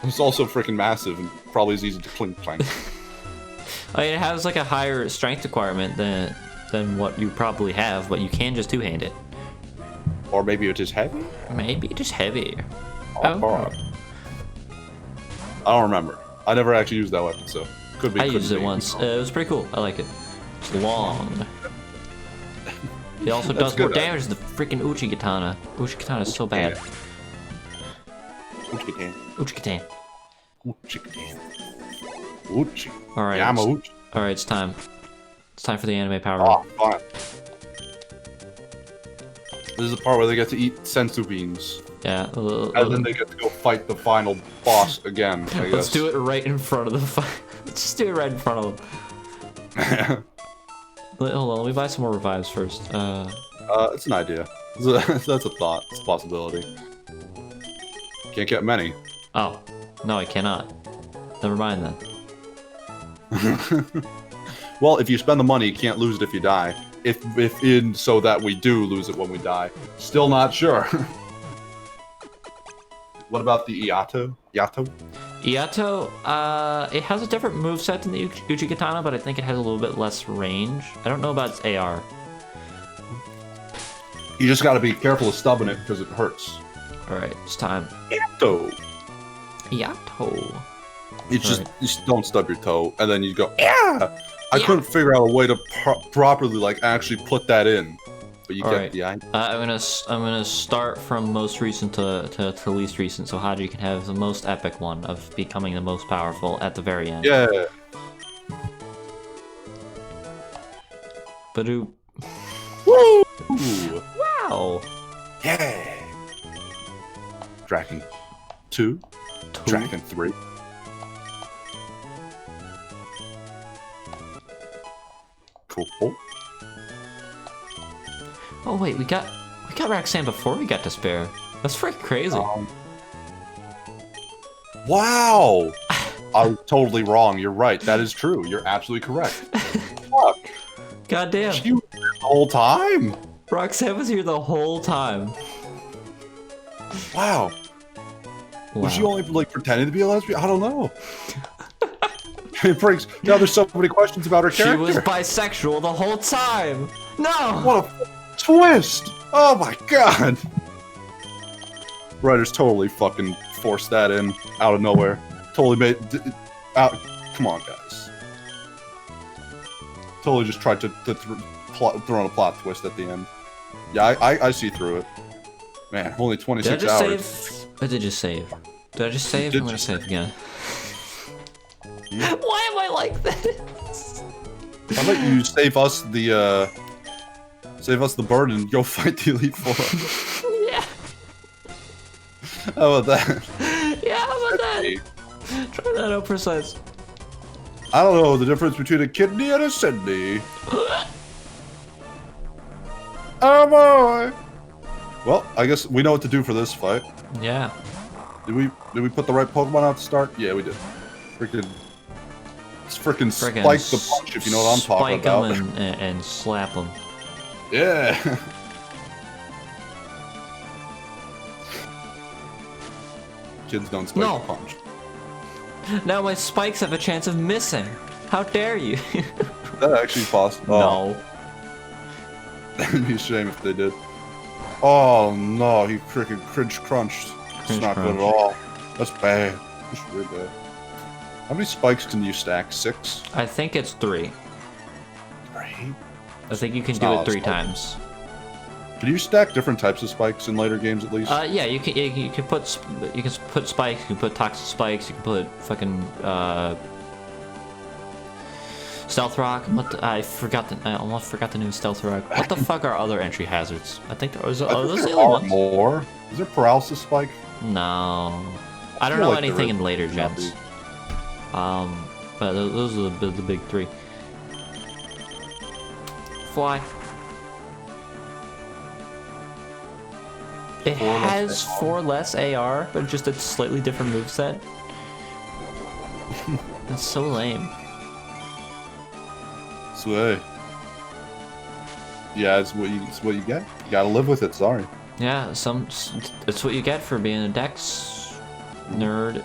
It's also freaking massive and probably as easy to clink clank. I mean, it has like a higher strength requirement than what you probably have, but you can just two-hand it. Or maybe it is heavy? Maybe just heavy. Oh. I don't remember. I never actually used that weapon, so could be. I used it once. It was pretty cool. I like it. It's long. It also does more damage than the freaking Uchi Katana. Uchi Katana is so bad. Uchi Katana. Uchi Katana. Uchi Katana. Uchi. Alright. Yeah, I'm a Uchi. Alright, it's time. It's time for the anime power Oh, up. fine. This is the part where they get to eat sensu beans. Yeah. And then they get to go fight the final boss again, I guess. Let's do it right in front of the fight. Let's just do it right in front of them. Hold on, let me buy some more revives first. It's an idea. That's a thought. It's a possibility. Can't get many. Oh. No, I cannot. Never mind then. Well, if you spend the money, you can't lose it if you die. If in so that we do lose it when we die. Still not sure. What about the Iato? Iato? Iato, it has a different moveset than the Uchi Katana, but I think it has a little bit less range. I don't know about its AR. You just gotta be careful of stubbing it because it hurts. Alright, it's time. Iato! Iato. You just don't stub your toe, and then you go, yeah! I couldn't figure out a way to properly, like, actually put that in. But you get the idea. I'm gonna start from most recent to least recent, so Haji can have the most epic one of becoming the most powerful at the very end. Yeah. Badoo. Woo! Wow. Yeah. Dragon 2. Dragon 3. Cool. Oh wait, we got Roxanne before we got Despair. That's freaking crazy. Wow! I'm totally wrong. You're right. That is true. You're absolutely correct. Fuck. Goddamn. She was here the whole time. Roxanne was here the whole time. Wow. Was she only like pretending to be a lesbian? I don't know. It breaks. Now there's so many questions about her character. She was bisexual the whole time. No. What a twist! Oh my god. Writers totally fucking forced that in out of nowhere. Totally made out. Come on, guys. Totally just tried to throw in a plot twist at the end. Yeah, I see through it. Man, only 26 hours. Did I just save? Did I just save? I'm gonna save again. Why am I like this? How about you save us the burden? Go fight the Elite Four. Yeah. How about that? Yeah, how about that? Try that out precise. I don't know the difference between a kidney and a Sydney. Oh boy. Well, I guess we know what to do for this fight. Yeah. Did we put the right Pokemon out to start? Yeah, we did. Freaking spike the punch, if you know what I'm talking about. Spike them and slap them. Yeah. Kids don't spike the punch. Now my spikes have a chance of missing. How dare you? Is that actually possible? No. That'd be a shame if they did. Oh no, he freaking crunched. It's not good at all. That's bad. That's really bad. How many spikes can you stack? 6? I think it's 3. 3? I think you can do it 3 times. Can you stack different types of spikes in later games at least? Yeah, you can put spikes, you can put toxic spikes, you can put fucking stealth rock. I almost forgot the name stealth rock. What the fuck are other entry hazards? I think those are the only ones. More. Is there paralysis spike? No, I don't know anything in later gens. But those are the big 3. Fly. It has 4 less AR, but just a slightly different moveset. That's so lame. Sway. Yeah, it's what you get. You gotta live with it. Sorry. Yeah, it's what you get for being a Dex nerd.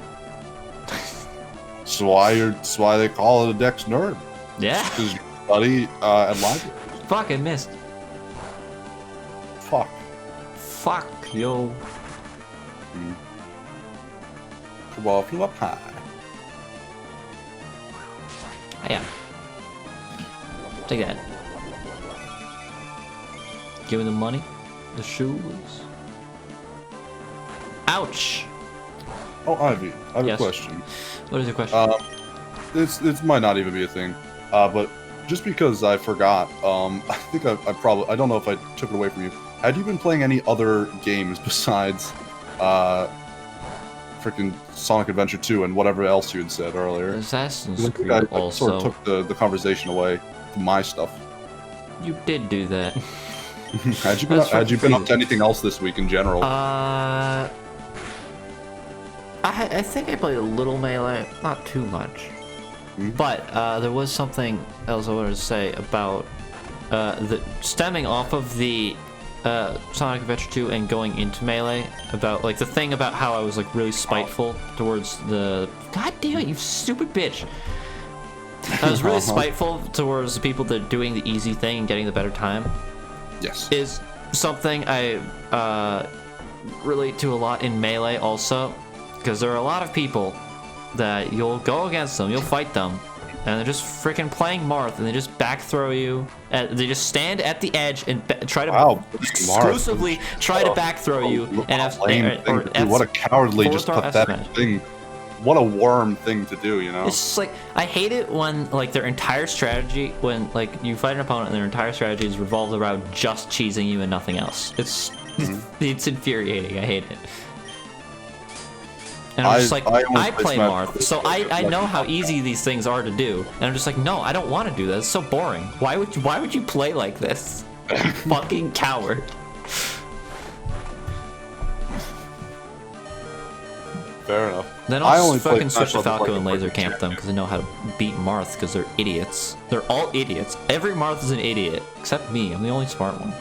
That's why they call it a Dex nerd. Yeah. Because you study at library. Fuck, I missed. Fuck. Fuck, yo. Ball flew up high. Yeah. Take that. Give me the money. The shoes. Ouch! Oh, Ivy, I have Yes. a question. What is your question? It might not even be a thing, but just because I forgot, I think I don't know if I took it away from you. Had you been playing any other games besides, freaking Sonic Adventure 2 and whatever else you had said earlier? Assassin's Creed I also. sort of took the conversation away from my stuff. You did do that. Had you been up to anything else this week in general? I think I played a little Melee, not too much. But there was something else I wanted to say about stemming off of the Sonic Adventure 2 and going into Melee, about like the thing about how I was like really spiteful towards the God damn it, you stupid bitch. I was really spiteful towards the people that are doing the easy thing and getting the better time. Yes. Is something I relate to a lot in Melee also, because there are a lot of people that you'll go against them, you'll fight them, and they're just freaking playing Marth, and they just back throw you. They just stand at the edge and try to exclusively try to back throw you. And what a cowardly, just pathetic thing. What a worm thing to do, you know? It's just like, I hate it when like their entire strategy, when like you fight an opponent and their entire strategy is revolved around just cheesing you and nothing else. It's infuriating. I hate it. And I'm just like, I play Marth, so I know how easy these things are to do. And I'm just like, no, I don't want to do that. It's so boring. Why would you play like this? You fucking coward. Fair enough. Then I'll just fucking switch to Falco and laser camp them because I know how to beat Marth because they're idiots. They're all idiots. Every Marth is an idiot except me. I'm the only smart one.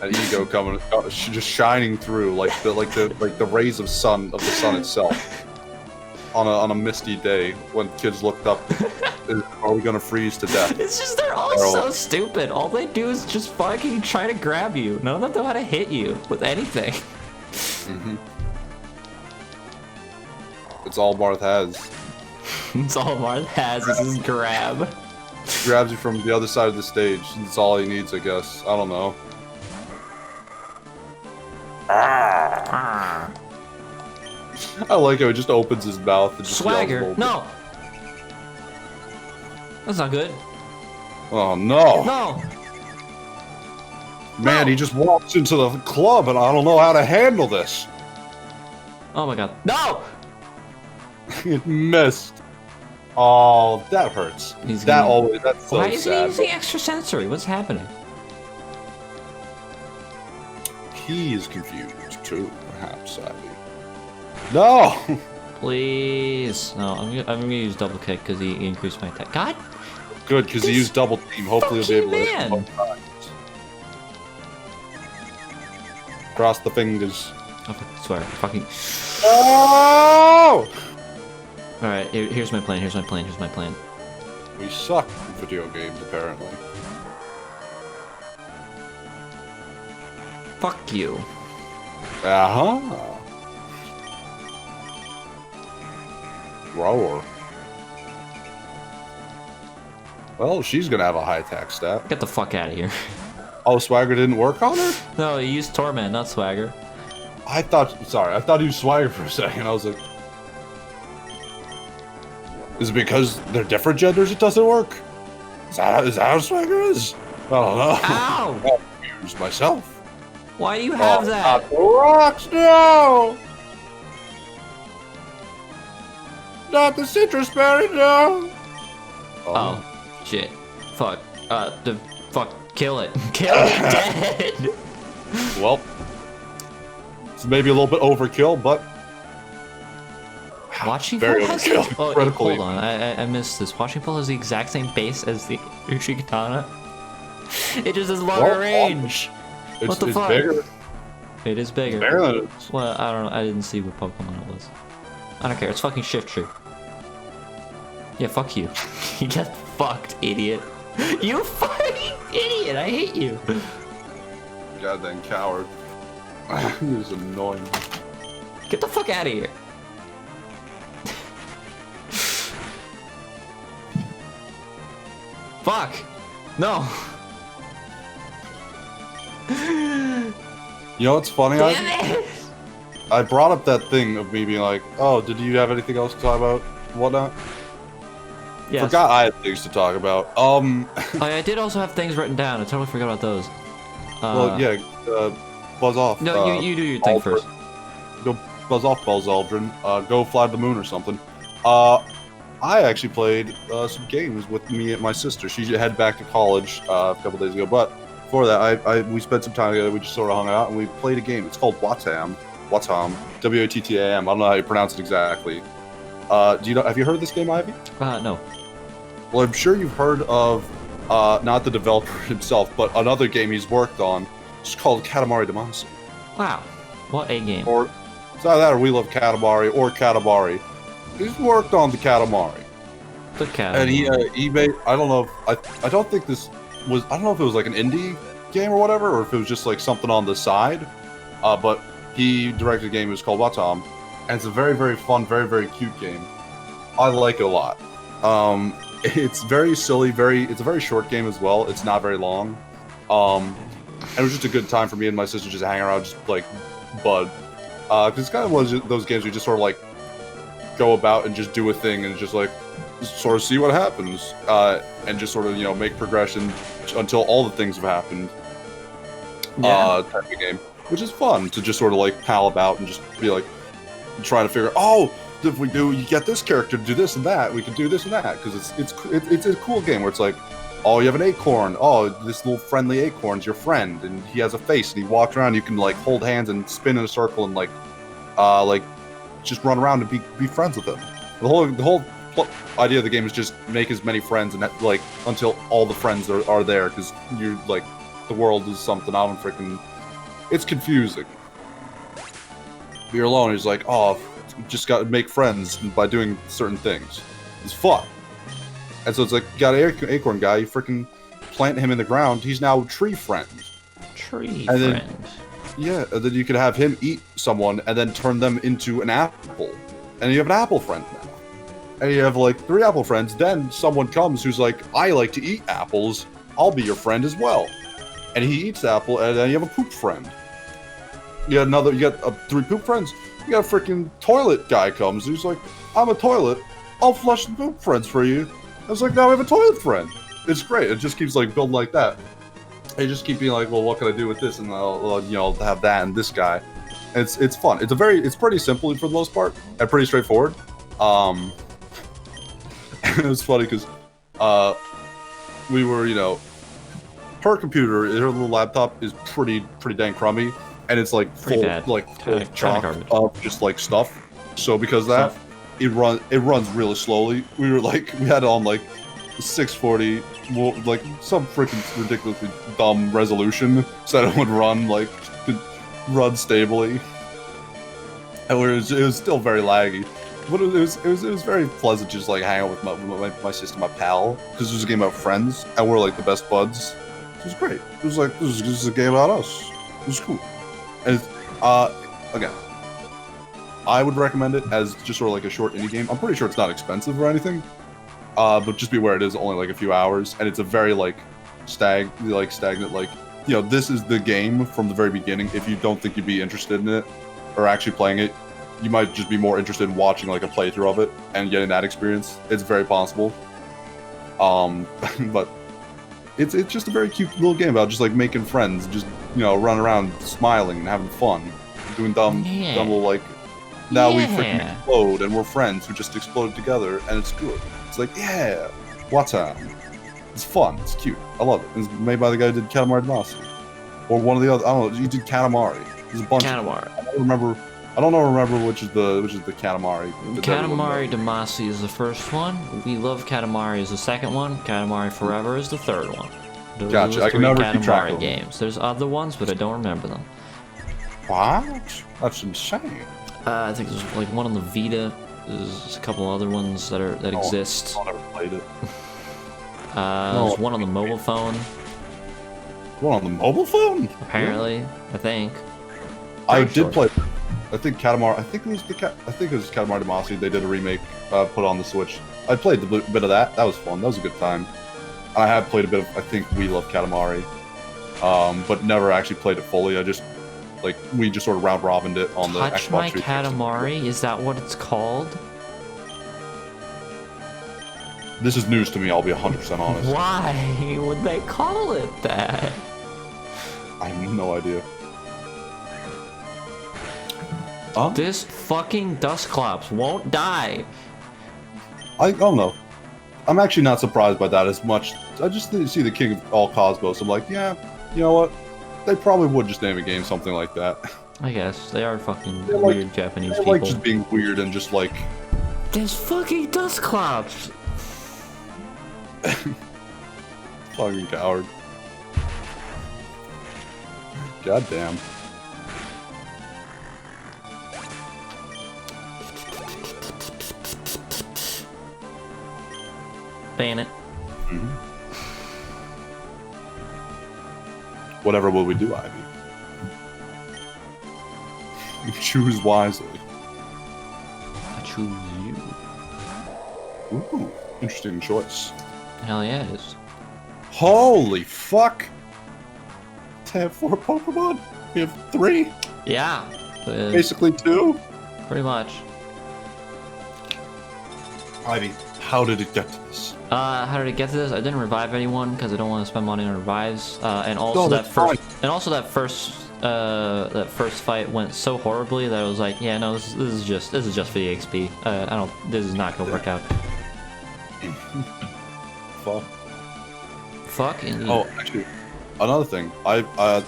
An ego coming, just shining through like the rays of the sun itself on a misty day when kids looked up. Are we gonna freeze to death? It's just they're all so stupid. All they do is just fucking try to grab you. None of them know how to hit you with anything. It's all Marth has. It's all Marth has is his grab. He grabs you from the other side of the stage. That's all he needs, I guess. I don't know. I like how he just opens his mouth and just Swagger, no. That's not good. Oh no. No. Man, he just walks into the club and I don't know how to handle this. Oh my god. No! It missed. Oh, that hurts. That's so Why is he sad. using extrasensory? What's happening? He is confused too, perhaps, Abby. No! Please. No, I'm gonna use double kick because he increased my attack. God. Good, because he used double team. Hopefully he'll be able to hit him both times. Cross the fingers. I swear. Fucking. Oh! Alright, here's my plan. Here's my plan. Here's my plan. We suck in video games, apparently. Fuck you. Uh-huh. Rower. Well, she's gonna have a high attack stat. Get the fuck out of here. Oh, Swagger didn't work on her? No, he used Torment, not Swagger. I thought he used Swagger for a second. I was like, is it because they're different genders it doesn't work? Is that how Swagger is? I don't know. Ow! I'm confused myself. Why do you have that? Not the rocks, no! Not the citrus berry, no! Oh, shit. Fuck. Fuck. Kill it. Kill it dead! Well, it's maybe a little bit overkill, but... Watching Very Pull has overkill. Oh, Critically. hold on. I missed this. Watching Pull has the exact same base as the Uchi Katana. It just has longer range. What the fuck? Bigger. It is bigger. It's bigger than it is. Well, I don't know. I didn't see what Pokemon it was. I don't care. It's fucking Shift Tree. Yeah, fuck you. You get fucked, idiot. You fucking idiot. I hate you. Goddamn coward. He is annoying. Get the fuck out of here. Fuck. No. You know what's funny? Damn it. I brought up that thing of me being like, oh, did you have anything else to talk about? Whatnot? Yes. Forgot I had things to talk about. I did also have things written down. I totally forgot about those. Well, yeah, buzz off. No, you do your thing first. Go buzz off, Buzz Aldrin. Go fly to the moon or something. I actually played some games with me and my sister. She headed back to college a couple days ago, but before that, we spent some time together. We just sort of hung out and we played a game. It's called Wattam. W-A-T-T-A-M. I don't know how you pronounce it exactly. Have you heard of this game, Ivy? No. Well, I'm sure you've heard of not the developer himself, but another game he's worked on. It's called Katamari Damacy. Wow, what a game! Or it's either that or We Love Katamari or Katamari. He's worked on the Katamari. The Katamari. And he made. I don't know. I don't think this was. I don't know if it was like an indie game or whatever, or if it was just like something on the side. But he directed a game. It was called Wattam, and it's a very, very fun, very, very cute game. I like it a lot. It's very silly. It's a very short game as well. It's not very long. And it was just a good time for me and my sister just hang around, just like bud. Because it's kind of one of those games where you just sort of like go about and just do a thing and just like sort of see what happens, and just sort of make progression until all the things have happened. Yeah. Type of game, which is fun to just sort of like pal about and just be like trying to figure. Oh, if you get this character to do this and that, we can do this and that, because it's a cool game where it's like, oh, you have an acorn. Oh, this little friendly acorn's your friend, and he has a face, and he walks around. You can like hold hands and spin in a circle and like just run around and be friends with him. The whole idea of the game is just make as many friends and like until all the friends are there, because you're like the world is something I don't freaking. It's confusing. You're alone. He's like, oh, just got to make friends by doing certain things. It's fun. And so it's like, you got an acorn guy, you freaking plant him in the ground, he's now a tree friend. Friend. Yeah, and then you could have him eat someone and then turn them into an apple. And you have an apple friend now. And you have like 3 apple friends, then someone comes who's like, I like to eat apples, I'll be your friend as well. And he eats apple, and then you have a poop friend. You got 3 poop friends. You got a freaking toilet guy comes, who's like, I'm a toilet, I'll flush the poop friends for you. I was like, now we have a toilet friend. It's great. It just keeps like building like that. And you just keep being like, well, what can I do with this? And I'll have that and this guy. And it's fun. It's pretty simple for the most part and pretty straightforward. It was funny because we were, her computer, her little laptop is pretty dang crummy, and it's like full of chock of just like stuff. So because of that, it runs really slowly. We had it on like 640, like some freaking ridiculously dumb resolution, so that it would run stably. And it was still very laggy, but it was very pleasant just like hang out with my sister, my pal, because it was a game about friends, and we're like the best buds. It was great. It was like this is a game about us. It was cool. And again, I would recommend it as just sort of like a short indie game. I'm pretty sure it's not expensive or anything, but just be aware it is only like a few hours, and it's a very stagnant. This is the game from the very beginning. If you don't think you'd be interested in it or actually playing it, you might just be more interested in watching like a playthrough of it and getting that experience. It's very possible. But it's just a very cute little game about just like making friends, just running around smiling and having fun, doing dumb little like. Now we freaking explode, and we're friends who just exploded together, and it's good. It's like, yeah, Wattam. It's fun. It's cute. I love it. It's made by the guy who did Katamari Damacy, or one of the other. I don't know. He did Katamari. There's a bunch. Katamari. I don't remember which is the Katamari. Katamari Damacy is the first one. We Love Katamari is the second one. Katamari Forever is the third one. Those Gotcha. I can never keep track of them. Games. There's other ones, but I don't remember them. What? That's insane. I think there's like one on the Vita. There's a couple other ones that exist. I never played it. There's one on the mobile phone. One on the mobile phone? Apparently, I think. I did play. I think Katamari. I think it was Katamari Damacy. They did a remake, put on the Switch. I played a bit of that. That was fun. That was a good time. I have played a bit of. I think We Love Katamari, but never actually played it fully. I just we just sort of round robined it on the Xbox. Touch My Katamari? Is that what it's called? This is news to me. I'll be 100% honest. Why would they call it that? I have no idea. This fucking Dusclops won't die. I don't know. I'm actually not surprised by that as much. I just see the king of all cosmos. I'm like, yeah, you know what? They probably would just name a game something like that. I guess. They are fucking weird Japanese people. Like just being weird and just like... There's fucking Dusclops! Fucking coward. Goddamn. Ban it. Mm-hmm. Whatever will we do, Ivy? Choose wisely. I choose you. Ooh, interesting choice. Hell yeah, it is. Holy fuck! To have 4 Pokemon? We have 3? Yeah. Basically 2? Pretty much. Ivy, how did it get to this? How did it get to this? I didn't revive anyone because I don't want to spend money on revives. And also that first fight went so horribly that I was like, yeah, no, this is just for the XP. This is not gonna work out. Fuck indeed. Oh, actually, another thing. I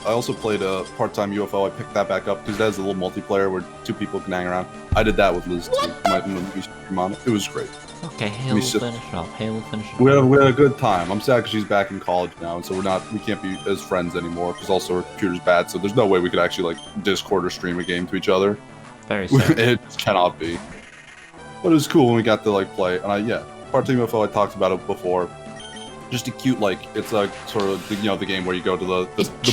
also played a part-time UFO. I picked that back up because that has a little multiplayer where 2 people can hang around. I did that with Liz too. It was great. Okay, Halo will finish it off. Halo finish it off. We had a good time. I'm sad because she's back in college now, and so we can't be as friends anymore because also her computer's bad. So there's no way we could actually Discord or stream a game to each other. Very sad. It just cannot be. But it was cool when we got to play. And part-time UFO. I talked about it before. Just a cute it's like sort of the game where you go to the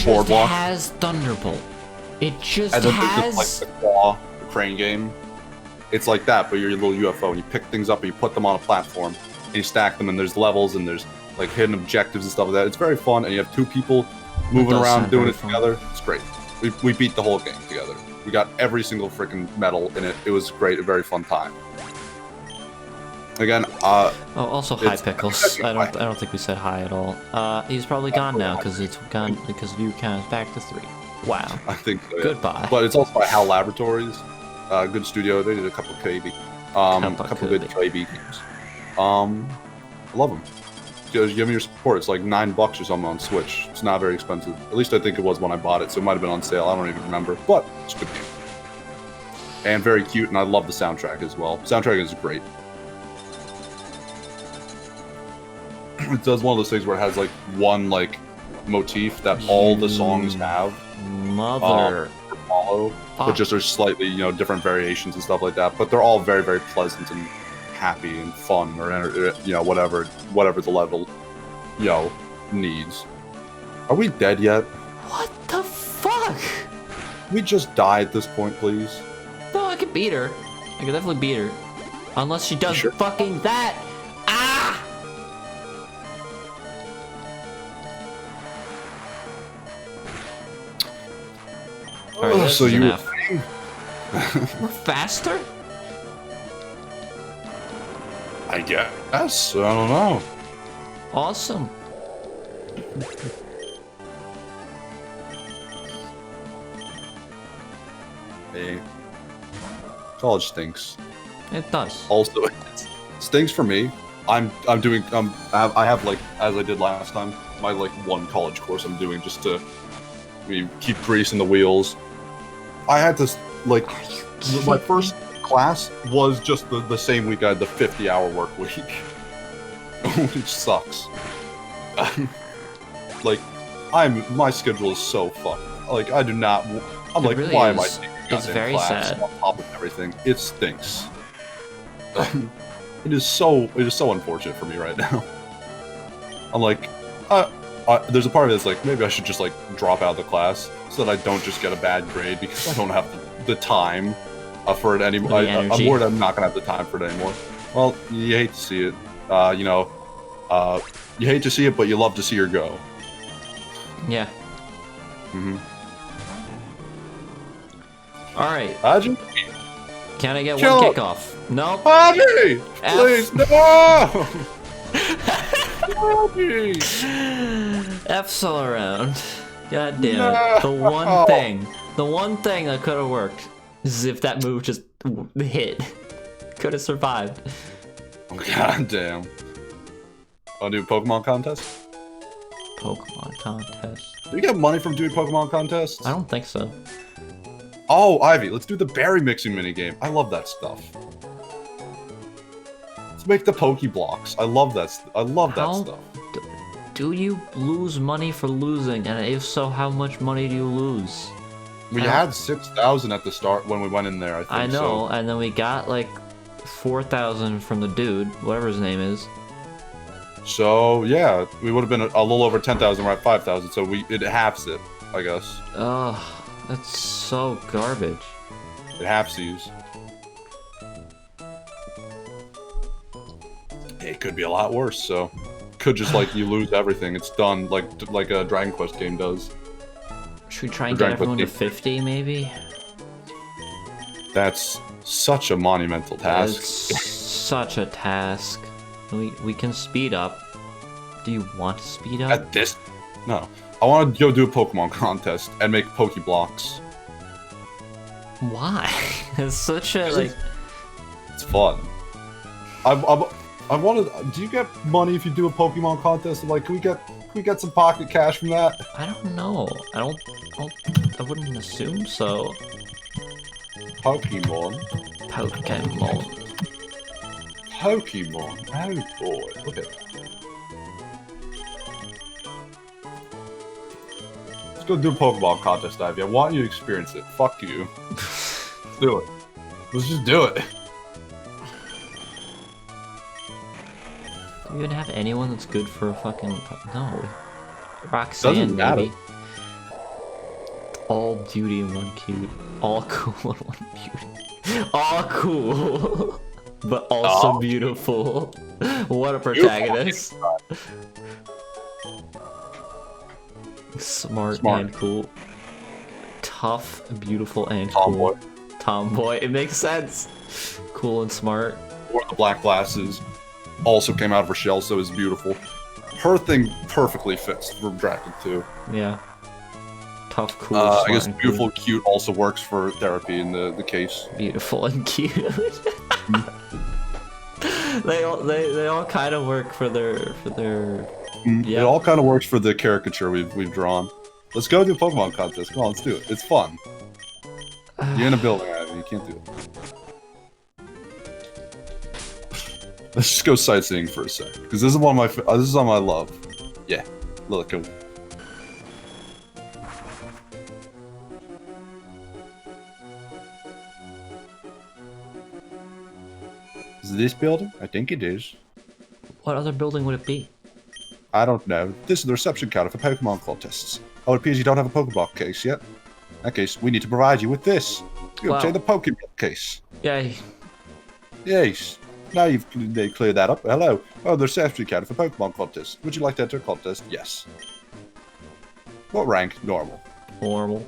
boardwalk. It has Thunderbolt. It just has. It's like the claw, the crane game. It's like that, but you're a little UFO, and you pick things up and you put them on a platform, and you stack them, and there's levels, and there's hidden objectives and stuff like that. It's very fun, and you have 2 people moving around doing it together. It's great. We beat the whole game together. We got every single freaking medal in it. It was great, a very fun time. Again, also hi Pickles. I don't think we said hi at all. He's probably gone now because view count is back to 3. Wow. I think so, yeah. Goodbye. But it's also by HAL Laboratories. Good studio. They did a couple of KB. A couple of good KB games. I love them. Just give me your support. It's like $9 or something on Switch. It's not very expensive. At least I think it was when I bought it, so it might have been on sale. I don't even remember. But it's a good game. And very cute, and I love the soundtrack as well. Soundtrack is great. It does one of those things where it has one motif that all the songs have. Mother. Follow, but just there's slightly different variations and stuff like that. But they're all very, very pleasant and happy and fun, or whatever the level needs. Are we dead yet? What the fuck? We just die at this point, please. No, I could beat her. I could definitely beat her, unless she does fucking that. Ah! Alright, so you we're faster? I guess. I don't know. Awesome. Hey. College stinks. It does. Also, it stinks for me. I have as I did last time, my 1 college course I'm doing just to keep greasing the wheels. I had to my first class was just the same week I had the 50-hour work week, which sucks. My schedule is so fucked. I do not. I'm really why am I taking it's very class sad on top of everything? It stinks. It is so unfortunate for me right now. I'm there's a part of it that's like, maybe I should just like drop out of the class so that I don't just get a bad grade because I don't have the time for it anymore. I'm worried I'm not gonna have the time for it anymore. Well, you hate to see it. You know, you hate to see it, but you love to see her go. Yeah. All right. Haji? Can I get one kickoff? Nope. Haji! Please, no! Haji! F's all around. God damn it. The one thing that could have worked is if that move just hit. Could have survived. God damn. Wanna do a Pokemon contest? Pokemon contest. Do you get money from doing Pokemon contests? I don't think so. Oh, Ivy, let's do the berry mixing minigame. I love that stuff. Let's make the Pokeblocks. I love that stuff. Do you lose money for losing? And if so, how much money do you lose? We had 6,000 at the start when we went in there, I think. I know, and then we got like 4,000 from the dude, whatever his name is. So, yeah, we would have been a little over 10,000, we're at 5,000, so it halves it, I guess. Ugh, that's so garbage. It halfsies. It could be a lot worse, so... Could just, like, you lose everything. It's done like a Dragon Quest game does. Should we try and get everyone to 50, maybe? That's such a monumental task. It's such a task. We can speed up. Do you want to speed up? At this? No. I want to go do a Pokemon contest and make Pokeblocks. Why? It's such a, like... It's fun. I wanted. Do you get money if you do a Pokemon contest? Like, can we get some pocket cash from that? I don't know. I wouldn't assume so. Pokemon. Oh boy. Look at that. Let's go do a Pokemon contest, Ivy. I want you to experience it. Fuck you. Let's do it. Let's just do it. Do you even have anyone that's good for a fucking... No. Roxanne, doesn't matter. maybe. All beauty and one cute. All cool and one beauty. All cool. But also beautiful. What a protagonist. Smart and cool. Tough, beautiful, and Tomboy. Cool. Tomboy. It makes sense. Cool and smart. Wore the black glasses. Also came out of her shell, so it's beautiful. Her thing perfectly fits for Dragon 2. Yeah. Tough, cool, I smart, guess and beautiful, cool. cute also works for therapy in the case. Beautiful and cute. They all kind of work for their. Yeah. It all kind of works for the caricature we've drawn. Let's go do a Pokemon contest. Come on, let's do it. It's fun. You're in a building, Ivy. You can't do it. Let's just go sightseeing for a sec, because this is one of my this is on my love. Yeah, look. Is this building? I think it is. What other building would it be? I don't know. This is the reception counter for Pokemon contests. Oh, it appears you don't have a Pokeball case yet. In that case, we need to provide you with this. You obtain the Pokeball case. Yay. Yes. Now you've cleared that up. Hello. Oh, the reception counter for Pokemon contests. Would you like to enter a contest? Yes. What rank? Normal. Normal.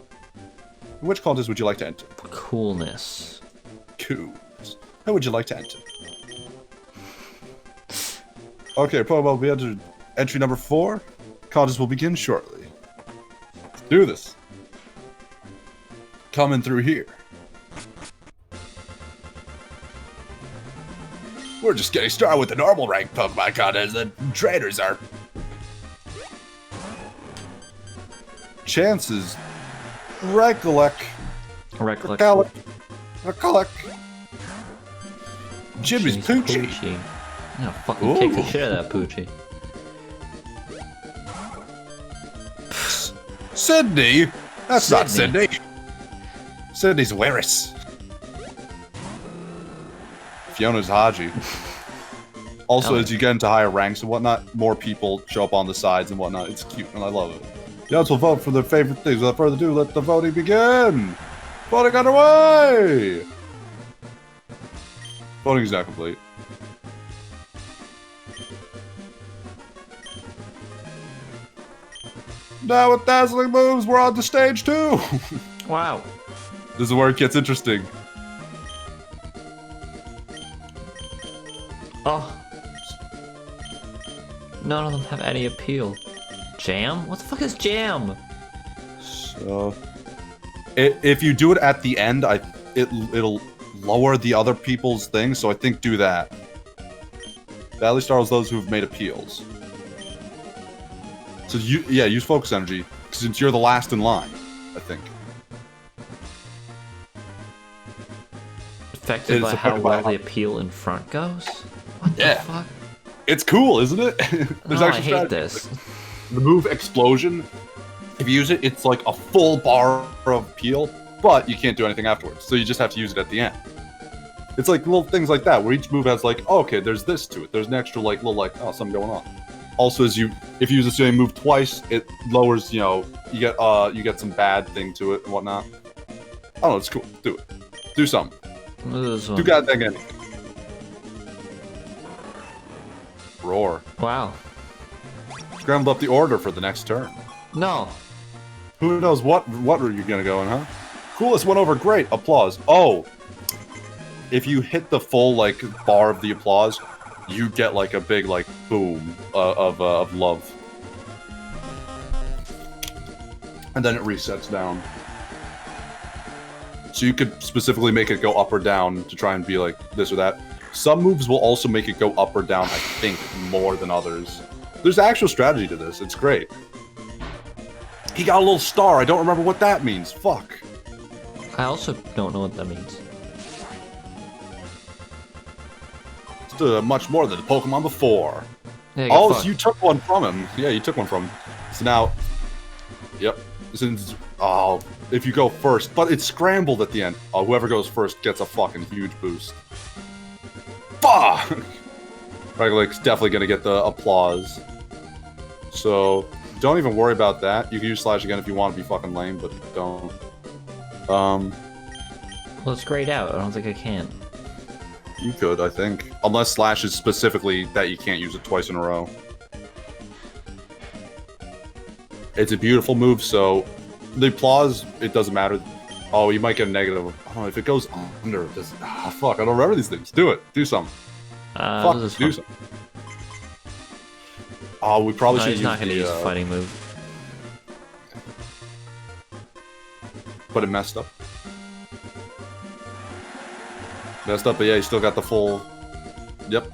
Which contest would you like to enter? Coolness. Coolness. How would you like to enter? Okay, Pokemon, we entered entry number 4. Contest will begin shortly. Let's do this. Coming through here. We're just getting started with the normal rank Pokemon contest. The trainers are. Chances. Recollect. Jimmy's Poochie. I'm gonna fucking kick the shit out of that Poochie. Sydney? That's not Sydney. Sydney's Wirris. Fiona's Haji. Also, as you get into higher ranks and whatnot, more people show up on the sides and whatnot. It's cute, and I love it. You also vote for their favorite things. Without further ado, let the voting begin! Voting underway! Voting is now complete. Now with dazzling moves, we're on to stage 2! Wow. This is where it gets interesting. Oh. None of them have any appeal. Jam? What the fuck is jam? So, if you do it at the end, it'll lower the other people's thing. So I think do that. Badly startles those who've made appeals. So use focus energy since you're the last in line. I think. Affected by how well the appeal in front goes. What the fuck? It's cool, isn't it? There's I hate this. The move Explosion, if you use it, it's like a full bar of appeal, but you can't do anything afterwards, so you just have to use it at the end. It's like little things like that, where each move has like, oh, okay, there's this to it. There's an extra like little like, oh, something going on. Also, if you use the same move twice, it lowers, you get some bad thing to it and whatnot. I don't know, it's cool. Do it. Do something. Do goddamn anything. Roar. Wow. Scrambled up the order for the next turn. No. Who knows what are you gonna go in, huh? Coolest went over great. Applause. Oh. If you hit the full like bar of the applause, you get like a big like boom of love. And then it resets down. So you could specifically make it go up or down to try and be like this or that. Some moves will also make it go up or down, I think, more than others. There's actual strategy to this. It's great. He got a little star. I don't remember what that means. Fuck. I also don't know what that means. It's much more than the Pokemon before. Yeah, oh, so you took one from him. Yeah, you took one from him. So now... Yep. Since... Oh, if you go first. But it's scrambled at the end. Oh, whoever goes first gets a fucking huge boost. Fuck! Regulic's definitely gonna get the applause. So, don't even worry about that. You can use Slash again if you want to be fucking lame, but don't. Well, it's grayed out. I don't think I can. You could, I think. Unless Slash is specifically that you can't use it twice in a row. It's a beautiful move, so... The applause, it doesn't matter. Oh, you might get a negative. I don't know, if it goes under, just... Ah, fuck, I don't remember these things. Do it. Do something. Fuck, do something. Oh, we probably should use not gonna use a fighting move. But it messed up. Messed up, but yeah, you still got the full... Yep.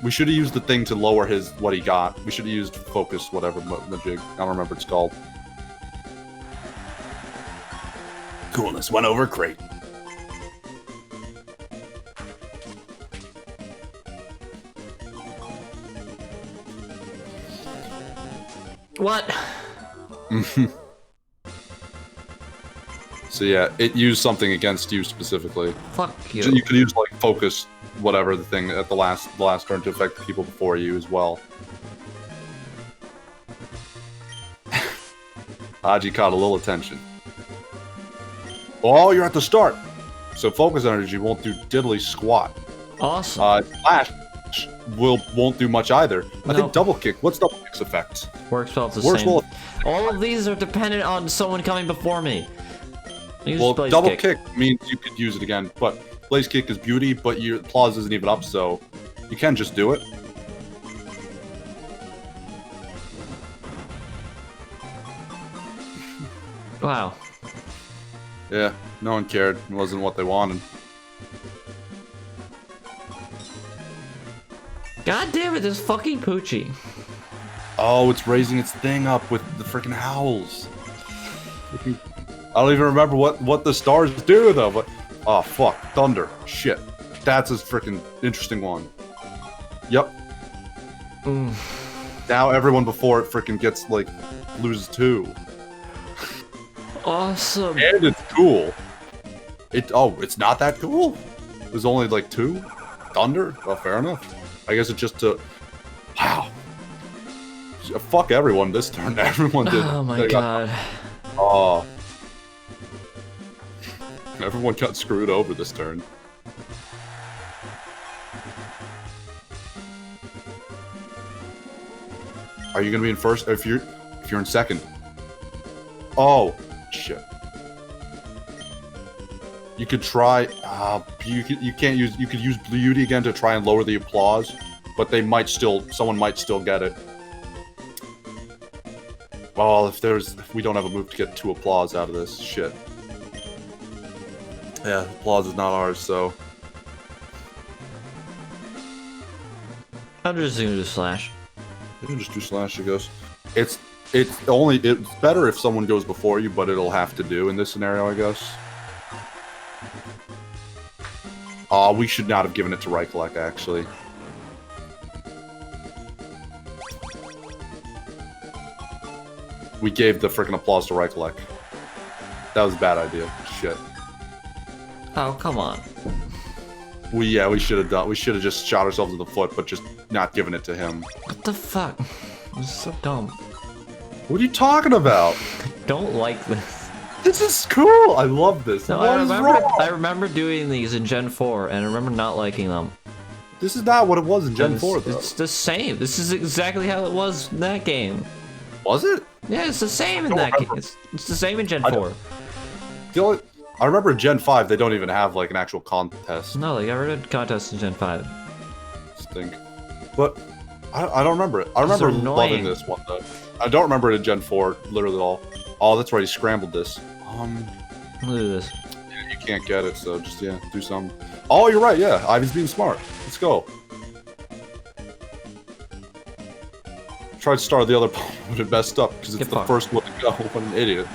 We should have used the thing to lower his... what he got. We should have used focus, whatever, the jig. I don't remember what it's called. Coolness went over great. What? So yeah, it used something against you specifically. Fuck you. You could use like focus, whatever the thing at the last turn to affect the people before you as well. Haji caught a little attention. Oh, you're at the start. So focus energy won't do diddly squat. Awesome. Flash won't do much either. I think double kick. What's double kick's effect? Works well the same. Well, all of these are dependent on someone coming before me. Well, double kick means you could use it again, but Blaze Kick is beauty, but your applause isn't even up, so you can just do it. Wow. Yeah, no one cared. It wasn't what they wanted. God damn it, this fucking Poochie. Oh, it's raising its thing up with the freaking howls. I don't even remember what the stars do, though, but... Oh, fuck. Thunder. Shit. That's a freaking interesting one. Yep. Now everyone before it freaking ges, like, loses 2. Awesome. And it's cool. Oh, it's not that cool? There's only, like, 2? Thunder? Well, fair enough. I guess it's just to... Wow. Fuck everyone this turn. Everyone did. Oh my god. Oh. Everyone got screwed over this turn. Are you gonna be in first? If you're in second. Oh, shit. You could try. You can't use. You could use beauty again to try and lower the applause, but they might still. Someone might still get it. Well, if we don't have a move to get 2 applause out of this, shit. Yeah, applause is not ours, so. I'm just gonna do slash. You can just do slash, I guess. It's better if someone goes before you, but it'll have to do in this scenario, I guess. We should not have given it to Reichleck, actually. We gave the frickin' applause to Reichleck. That was a bad idea. Shit. Oh, come on. We should have done. We should have just shot ourselves in the foot, but just not given it to him. What the fuck? This is so dumb. What are you talking about? Don't like this. This is cool. I love this. No, I remember doing these in Gen 4, and I remember not liking them. This is not what it was in Gen 4, though. It's the same. This is exactly how it was in that game. Was it? Yeah, it's the same in that game. It's the same in Gen 4. I remember in Gen 5 they don't even have like an actual contest. No, they got rid of contests in Gen 5. Stink. But I don't remember it. I remember loving this one though. I don't remember it in Gen 4 literally at all. Oh, that's right. He scrambled this. Look at this. Yeah, you can't get it, so just do something. Oh, you're right. Yeah, Ivy's being smart. Let's go. Tried to start the other pole, but it messed up because it's the first one to go. What an idiot.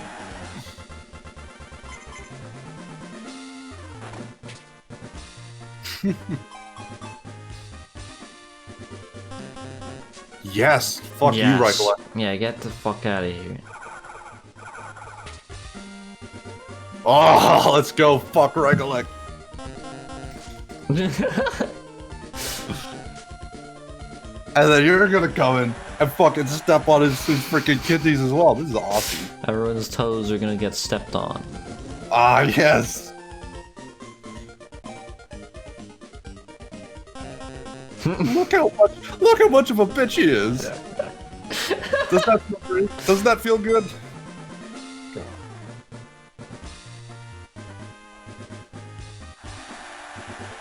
Yes! Fuck you, Reichleck. Yeah, get the fuck out of here. Oh, let's go, fuck Reichleck. And then you're gonna come in and fucking step on his freaking kidneys as well. This is awesome. Everyone's toes are gonna get stepped on. Ah, yes! Look how much of a bitch he is. Doesn't that feel good?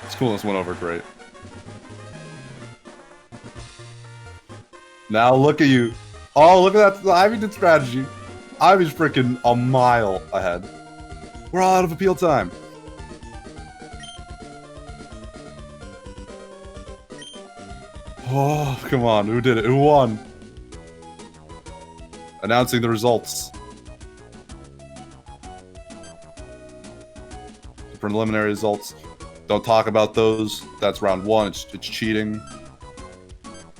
It's cool. This went over great. Now look at you. Oh, look at that. Ivy did strategy. Ivy's freaking a mile ahead. We're all out of appeal time. Oh, come on. Who did it? Who won? Announcing the results. The preliminary results. Don't talk about those. That's round 1. It's cheating.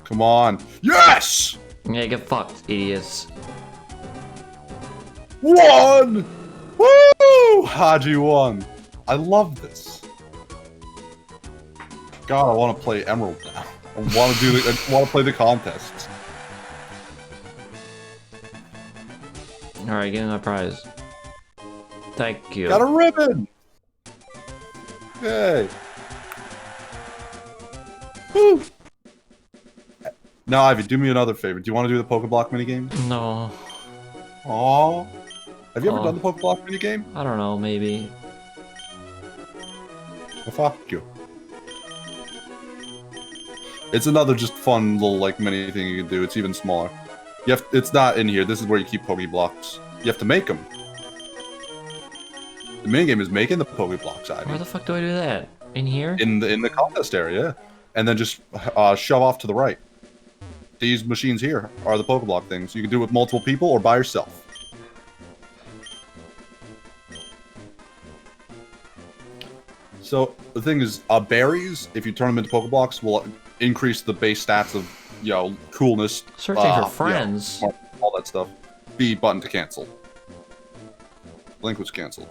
Come on. Yes! Yeah, get fucked, idiots. 1! Woo! Haji won. I love this. God, I want to play Emerald now. I want to play the contest. Alright, give me my prize. Thank you. Got a ribbon! Yay! Woo! Now, Ivy, do me another favor. Do you want to do the Pokeblock minigame? No. Aww. Have you ever done the Pokeblock minigame? I don't know, maybe. Well, fuck you. It's another just fun little like mini thing you can do. It's even smaller. It's not in here. This is where you keep Pokeblocks. You have to make them. The minigame is making the Pokeblocks, Ivy. Where the fuck do I do that? In here? In the contest area, and then just shove off to the right. These machines here are the Pokeblock things. You can do it with multiple people or by yourself. So the thing is, berries, if you turn them into Pokeblocks, will increase the base stats of, coolness. Searching for friends. All that stuff. B button to cancel. Link was canceled.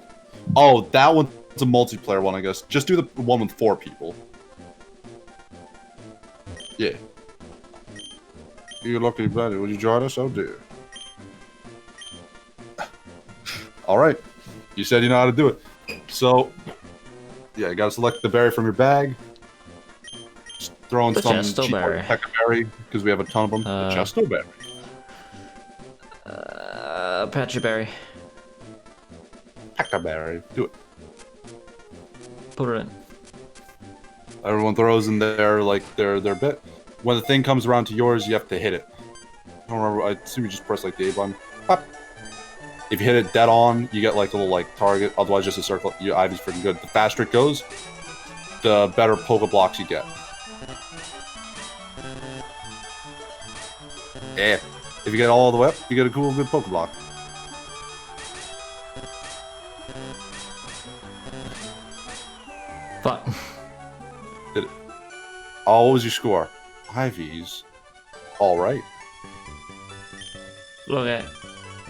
Oh, that one's a multiplayer one, I guess. Just do the one with 4 people. Yeah. You lucky buddy. Would you join us? Oh dear. All right. You said you know how to do it. So, yeah, you gotta select the berry from your bag. Just throw in some cheap berry because we have a ton of them. The Chesto berry. Petraberry. Berry. Do it. Put it in. Everyone throws in their bit. When the thing comes around to yours, you have to hit it. I don't remember. I assume you just press like the A button. Pop. If you hit it dead on, you get like a little like target. Otherwise, just a circle. Your Ivy's freaking good. The faster it goes, the better Poke Blocks you get. Yeah. If you get all the way up, you get a cool, good Poke Block. Fuck. Did it? Oh, what was your score? Ivy's. Alright. Okay.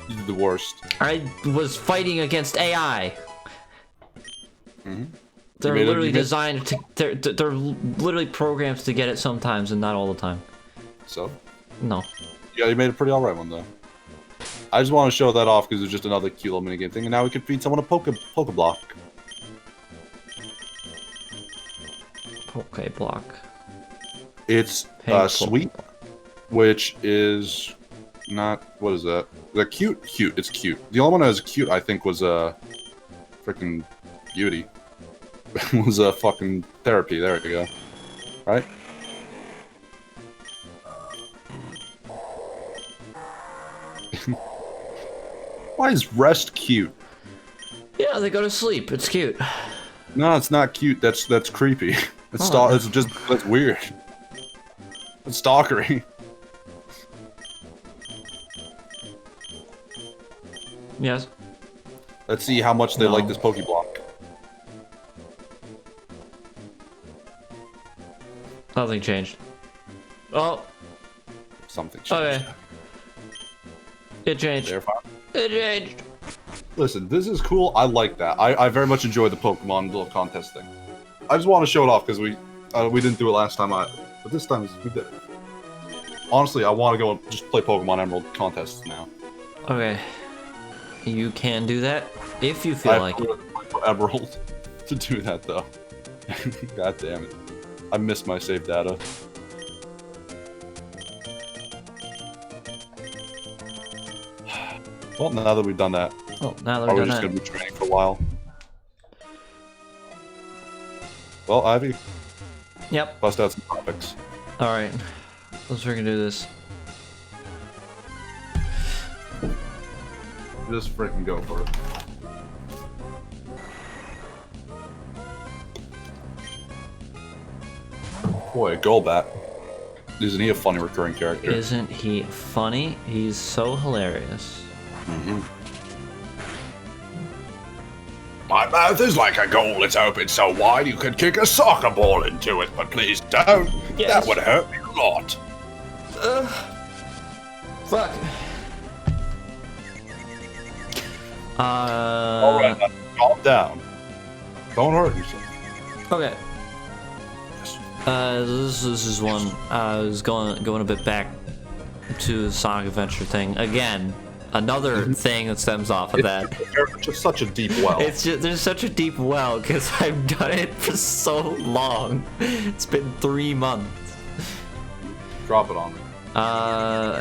You did the worst. I was fighting against AI. Mm-hmm. They're literally designed to. They're literally programmed to get it sometimes and not all the time. So? No. Yeah, you made a pretty alright one though. I just want to show that off because it's just another cute little minigame thing, and now we can feed someone a Poke Block. Poke Block. It's sweet, which is not. What is that? The cute? Cute. It's cute. The only one that was cute, I think, was freaking beauty. Was a fucking therapy. There we go. Right? Why is rest cute? Yeah, they go to sleep. It's cute. No, it's not cute. That's creepy. It's that's weird. It's stalkery. Yes. Let's see how much they like this Pokeblock. Nothing changed. Oh. Something changed. Okay. It changed. They're fine. It changed. Listen, this is cool. I like that. I very much enjoy the Pokemon little contest thing. I just want to show it off because we didn't do it last time either. But this time we did it. Honestly, I want to go and just play Pokemon Emerald contests now. Okay. You can do that if you feel like it. Emerald to do that though. God damn it. I missed my save data. Well, now that we've done that, are we just going to be training for a while? Well, Ivy. Yep. Bust out some topics. Alright. Let's freaking do this. Just freaking go for it. Boy, Golbat. Isn't he a funny recurring character? Isn't he funny? He's so hilarious. Mm-hmm. My mouth is like a goal. It's open so wide you could kick a soccer ball into it, but please don't. Yes. That would hurt me a lot. Fuck. Alright, calm down. Don't hurt yourself. Okay. This is one. I was going a bit back to the Sonic Adventure thing again. Another thing that stems off of that. It's just such a deep well. There's such a deep well because I've done it for so long. It's been 3 months. Drop it on me.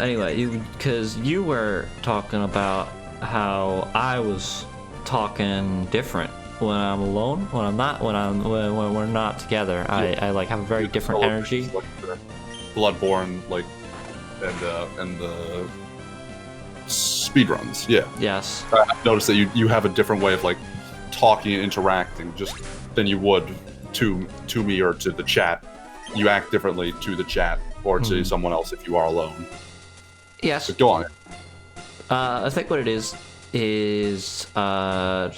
Anyway, because you were talking about how I was talking different when I'm alone, when I'm not, when we're not together. I like have a very different energy. Like Bloodborne, like, and the speedruns, yeah. Yes. I noticed that you have a different way of like talking and interacting just than you would to me or to the chat. You act differently to the chat or to someone else if you are alone. Yes. So go on. I think what it is it's a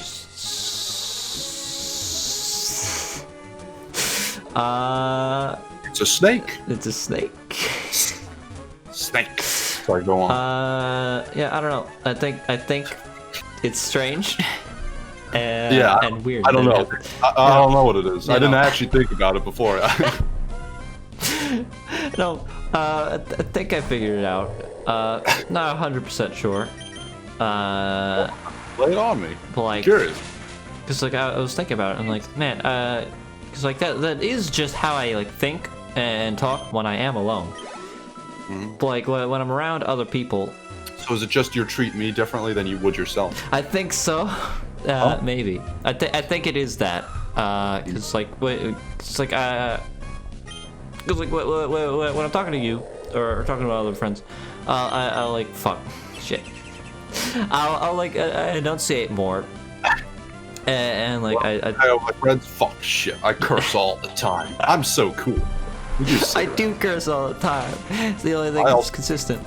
snake. It's a snake. Snake. Sorry, go on. Yeah, I don't know. I think it's strange. And weird. I don't know. I don't know what it is. I didn't actually think about it before. No, I think I figured it out. Not 100% sure. Lay it on me. But like, I'm curious. Cause like I was thinking about it, and like, man, cause like that is just how I like think and talk when I am alone. But like when I'm around other people. So is it just you're treating me differently than you would yourself? I think so. Maybe. I think it is that. Cause like when I'm talking to you or talking to other friends, I'll like fuck shit. I'll like enunciate more. And like I tell my friends, fuck shit. I curse all the time. I'm so cool. I do curse all the time. It's the only thing that's consistent.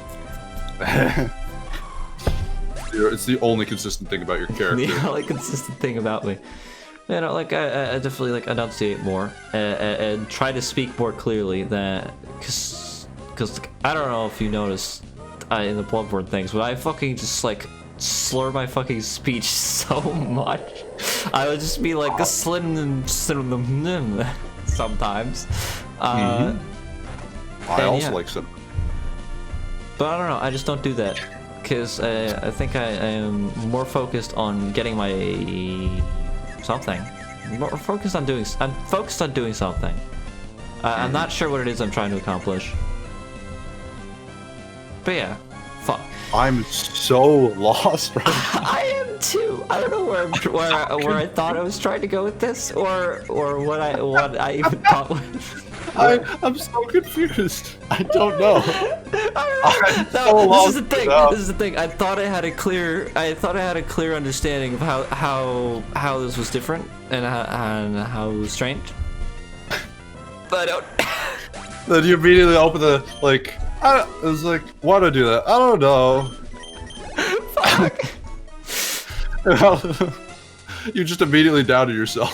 It's the only consistent thing about your character. The only consistent thing about me. You know, like I definitely like enunciate more and try to speak more clearly. That because I don't know if you noticed in the Bloodborne things, but I fucking just like slur my fucking speech so much. I would just be like a slim sometimes. I also like some. But I don't know. I just don't do that because I think I am more focused on getting my something. More focused on doing. I'm focused on doing something. I'm not sure what it is I'm trying to accomplish. But yeah, fuck. I'm so lost right now. I am too. I don't know where I thought I was trying to go with this, or what I even thought was. I'm so confused. I don't know. This is the thing. This is the thing. I thought I had a clear understanding of how this was different and how it was strange. But I don't. Then you immediately open the like. I was like, why do I do that? I don't know. Fuck. You just immediately doubted yourself.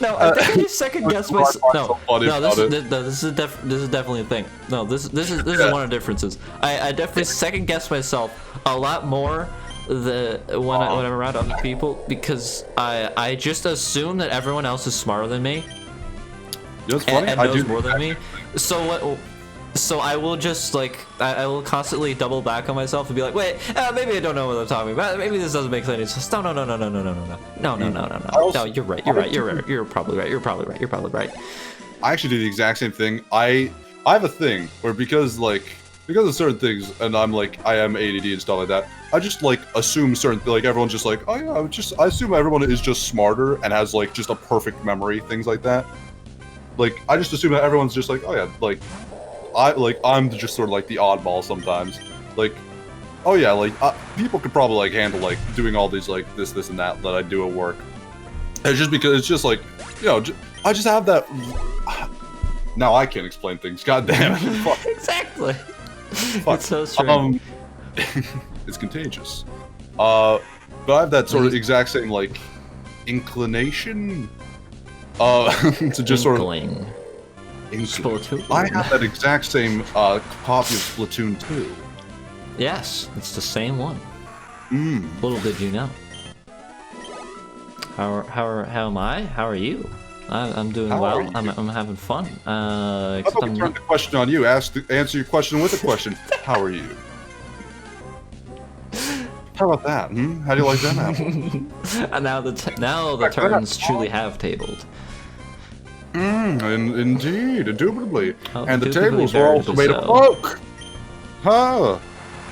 No, I think I just second guessed myself. This is definitely a thing. No, this is one of the differences. I definitely second guess myself a lot more when I'm around other people because I just assume that everyone else is smarter than me. You know what's funny? And knows more than me. So what? So I will just like I will constantly double back on myself and be like, wait, maybe I don't know what I'm talking about. Maybe this doesn't make sense. Just no. No, you're right. You're probably right. I actually do the exact same thing. I have a thing where because of certain things, and I'm like I am ADD and stuff like that. I just like assume certain like everyone's just like, oh yeah, I assume everyone is just smarter and has like just a perfect memory, things like that. Like I just assume that everyone's just like, oh yeah, I'm just sort of like the oddball sometimes. Like, oh yeah, like people could probably like handle like doing all these like this and that I do at work. It's just because it's just like, you know, I just have that. Now I can't explain things. God damn it. Exactly. Fuck. It's so strange. It's contagious. But I have that sort of exact same like inclination. To just sort of. Splatoon. I have that exact same copy of Splatoon 2. Yes, it's the same one. Little did you know. How am I? How are you? I'm doing well. I'm having fun. How about we turn the question on you? Answer your question with a question. How are you? How about that? How do you like that apple? And now the turns truly have tabled. Indeed, indubitably. Oh, and the tables were also made of oak! Huh!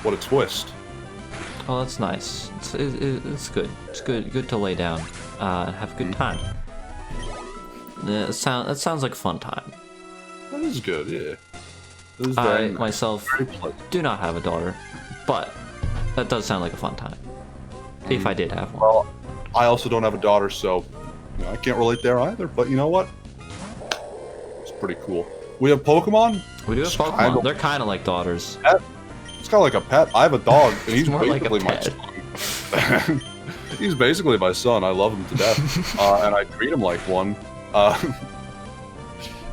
What a twist. Oh, that's nice. It's good. It's good to lay down and have a good time. That sounds like a fun time. That is good, yeah. That is I myself do not have a daughter, but that does sound like a fun time. If I did have one. Well, I also don't have a daughter, so you know, I can't relate there either, but you know what? Pretty cool. We have Pokemon. We do have Pokemon. They're kind of like daughters. It's kind of like a pet. I have a dog, and he's more basically like my son. He's basically my son. I love him to death, and I treat him like one.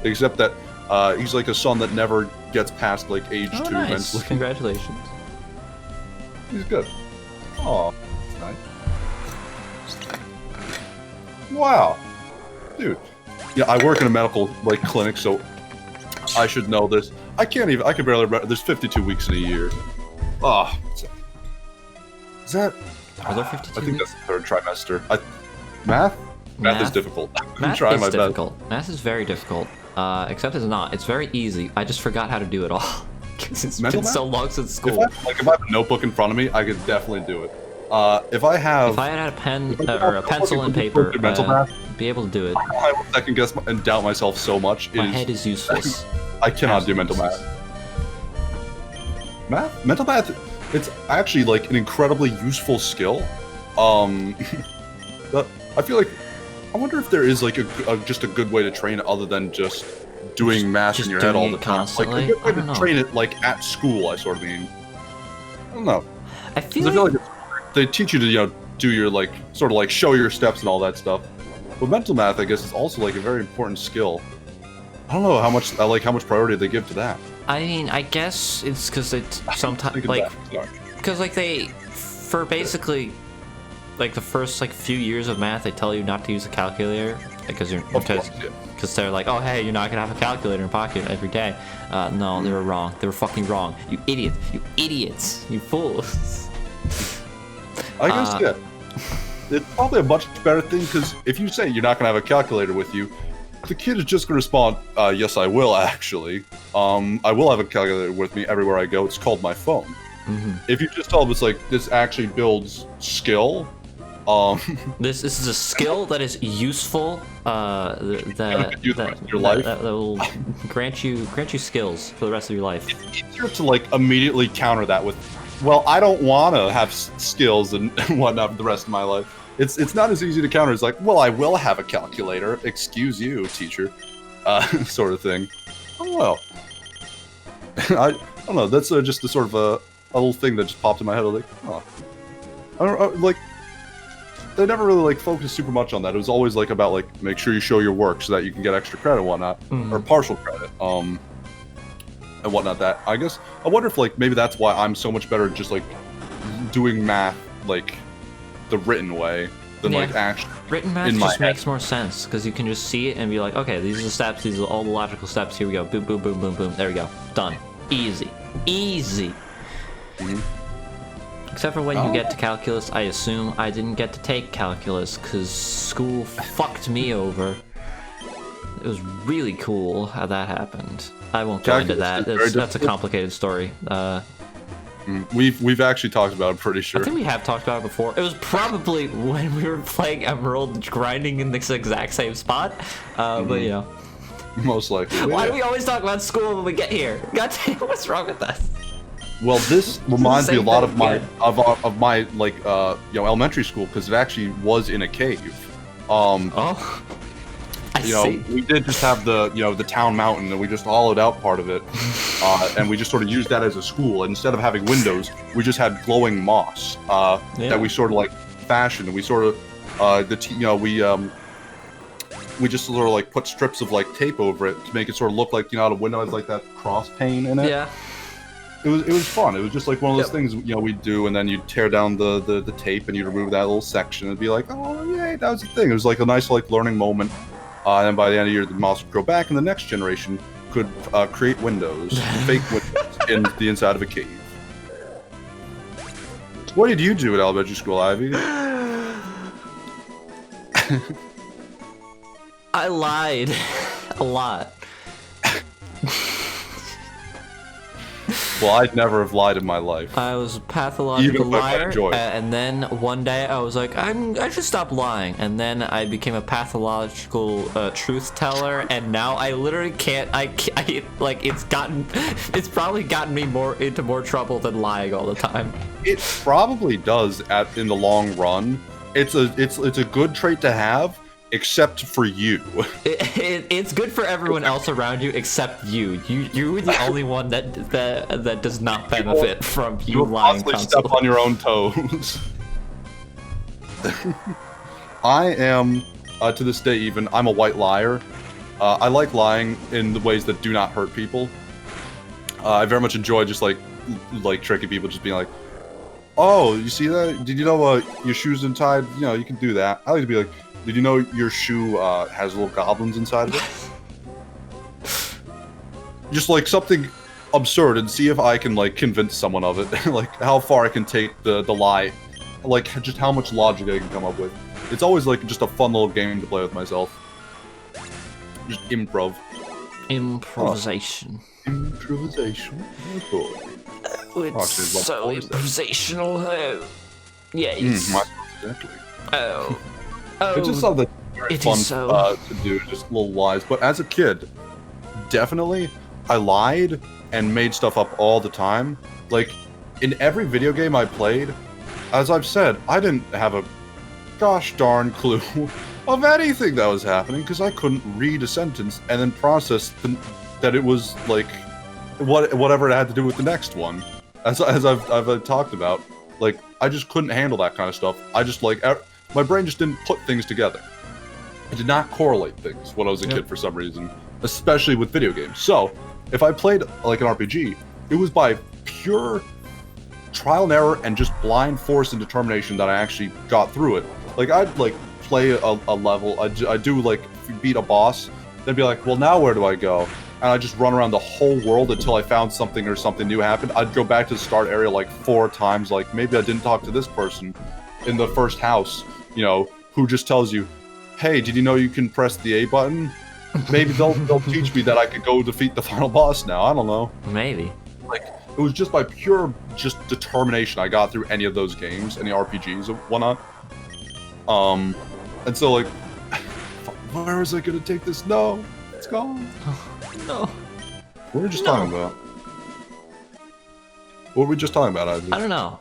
Except that he's like a son that never gets past like age 2. Nice. Eventually. Congratulations. He's good. Oh, nice. Wow, dude. Yeah, I work in a medical like clinic, so I should know this. I can't even. I can barely remember. There's 52 weeks in a year. Oh, is that? Are there 52 I think weeks? that's the third trimester. Math? Math is difficult. I'm trying my difficult. Math is very difficult. Except it's not. It's very easy. I just forgot how to do it all. Because it's been so long since school. If I have a notebook in front of me, I could definitely do it. If I had a pen or a pencil and paper, be able to do it. I will second guess and doubt myself so much. My head is useless. I cannot do mental math. Mental math, it's actually like an incredibly useful skill. But I feel like, I wonder if there is like just a good way to train it other than just doing math in your head all the time. Constantly? Like a good way to train it like at school, I sort of mean. I don't know. I feel like they teach you to, do your like sort of like show your steps and all that stuff. But mental math, I guess, is also like a very important skill. I don't know how much priority they give to that. I mean, I guess it's because it sometimes like because like for basically like the first like few years of math, they tell you not to use a calculator because because they're like, oh hey, you're not gonna have a calculator in pocket every day. No, they were wrong. They were fucking wrong. You idiots. You idiots. You fools. I guess yeah. It's probably a much better thing because if you say you're not gonna have a calculator with you, the kid is just gonna respond, yes, I will actually. I will have a calculator with me everywhere I go. It's called my phone. Mm-hmm. If you just tell them it's like this actually builds skill. This is a skill that is useful. That will grant you skills for the rest of your life. It's easier to like immediately counter that with, well, I don't want to have skills and whatnot for the rest of my life. It's not as easy to counter as like, well, I will have a calculator. Excuse you, teacher, sort of thing. I don't know. I don't know. That's just a sort of a little thing that just popped in my head. Like, oh, I don't like. They never really like focused super much on that. It was always like about like make sure you show your work so that you can get extra credit and whatnot, or partial credit, and whatnot. That I guess I wonder if like maybe that's why I'm so much better at just like doing math like the written way than like actually written math just makes more sense because you can just see it and be like, okay, these are the steps, these are all the logical steps. Here we go, boom, boom, boom, boom, boom. There we go, done, easy. Except for when you get to calculus, I assume I didn't get to take calculus because school fucked me over. It was really cool how that happened. I won't go into that. That's a complicated story. We've actually talked about it, pretty sure. I think we have talked about it before. It was probably when we were playing Emerald, grinding in this exact same spot. But most likely. Why do we always talk about school when we get here? God damn, what's wrong with that? Well, this reminds me a lot of my like elementary school because it actually was in a cave. We did just have the town mountain and we just hollowed out part of it, and we just sort of used that as a school. And instead of having windows, we just had glowing moss that we sort of like fashioned. And we sort of we just sort of like put strips of like tape over it to make it sort of look like the window has like that cross pane in it. Yeah. It was fun. It was just like one of those things we'd do, and then you'd tear down the tape and you'd remove that little section and be like, oh yay, that was the thing. It was like a nice like learning moment. And then by the end of the year, the moss would grow back, and the next generation could create windows, fake windows, in the inside of a cave. What did you do at elementary school, Ivy? I lied a lot. Well, I'd never have lied in my life. I was a pathological liar, and then one day I was like, I should stop lying, and then I became a pathological truth teller, and now I literally can't. It's probably gotten me into more trouble than lying all the time. It probably does in the long run. It's a good trait to have. Except for you. It's good for everyone else around you except you. You're the only one that does not benefit from you lying constantly. Step on your own toes. I am, to this day even, I'm a white liar. I like lying in the ways that do not hurt people. I very much enjoy just like tricking people, just being like, oh, you see that? Did you know your shoe's untied? You can do that. I like to be like, did you know your shoe has little goblins inside of it? just like something absurd and see if I can like convince someone of it. Like how far I can take the lie, like just how much logic I can come up with. It's always like just a fun little game to play with myself. Just improv. Improvisation. Improvisation. Oh, it's so improvisational. Yes. Exactly. Oh. It's just something very fun to do, just little lies. But as a kid, definitely, I lied and made stuff up all the time. Like, in every video game I played, as I've said, I didn't have a gosh darn clue of anything that was happening because I couldn't read a sentence and then process that it was like whatever it had to do with the next one. As I've talked about, like I just couldn't handle that kind of stuff. I just like my brain just didn't put things together. It did not correlate things when I was a kid for some reason, especially with video games. So if I played like an RPG, it was by pure trial and error and just blind force and determination that I actually got through it. Like I'd like play a level, I'd do like beat a boss, then be like, well now where do I go? And I'd just run around the whole world until I found something or something new happened. I'd go back to the start area like 4 times, like maybe I didn't talk to this person in the first house, you know, who just tells you, hey, did you know you can press the A button? Maybe they'll teach me that I could go defeat the final boss now. I don't know. Maybe. Like, it was just by pure just determination I got through any of those games, any RPGs and whatnot. And so like, where was I gonna take this? No, it's gone. No. What were we just talking about? What were we just talking about, Isaac? I don't know.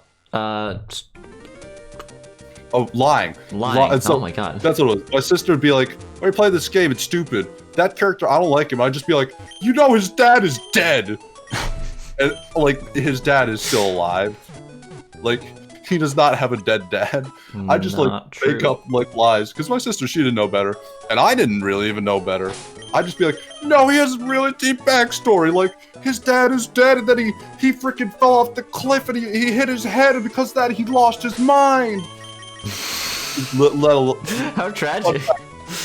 Oh, lying. So, oh my god. That's what it was. My sister would be like, why you play this game? It's stupid. That character, I don't like him. I'd just be like, you know his dad is dead. And, like, his dad is still alive. Like, he does not have a dead dad. I just, like, make up, like, lies. Because my sister, she didn't know better. And I didn't really even know better. I'd just be like, no, he has a really deep backstory. Like, his dad is dead, and then he freaking fell off the cliff, and he hit his head, and because of that, he lost his mind. How tragic.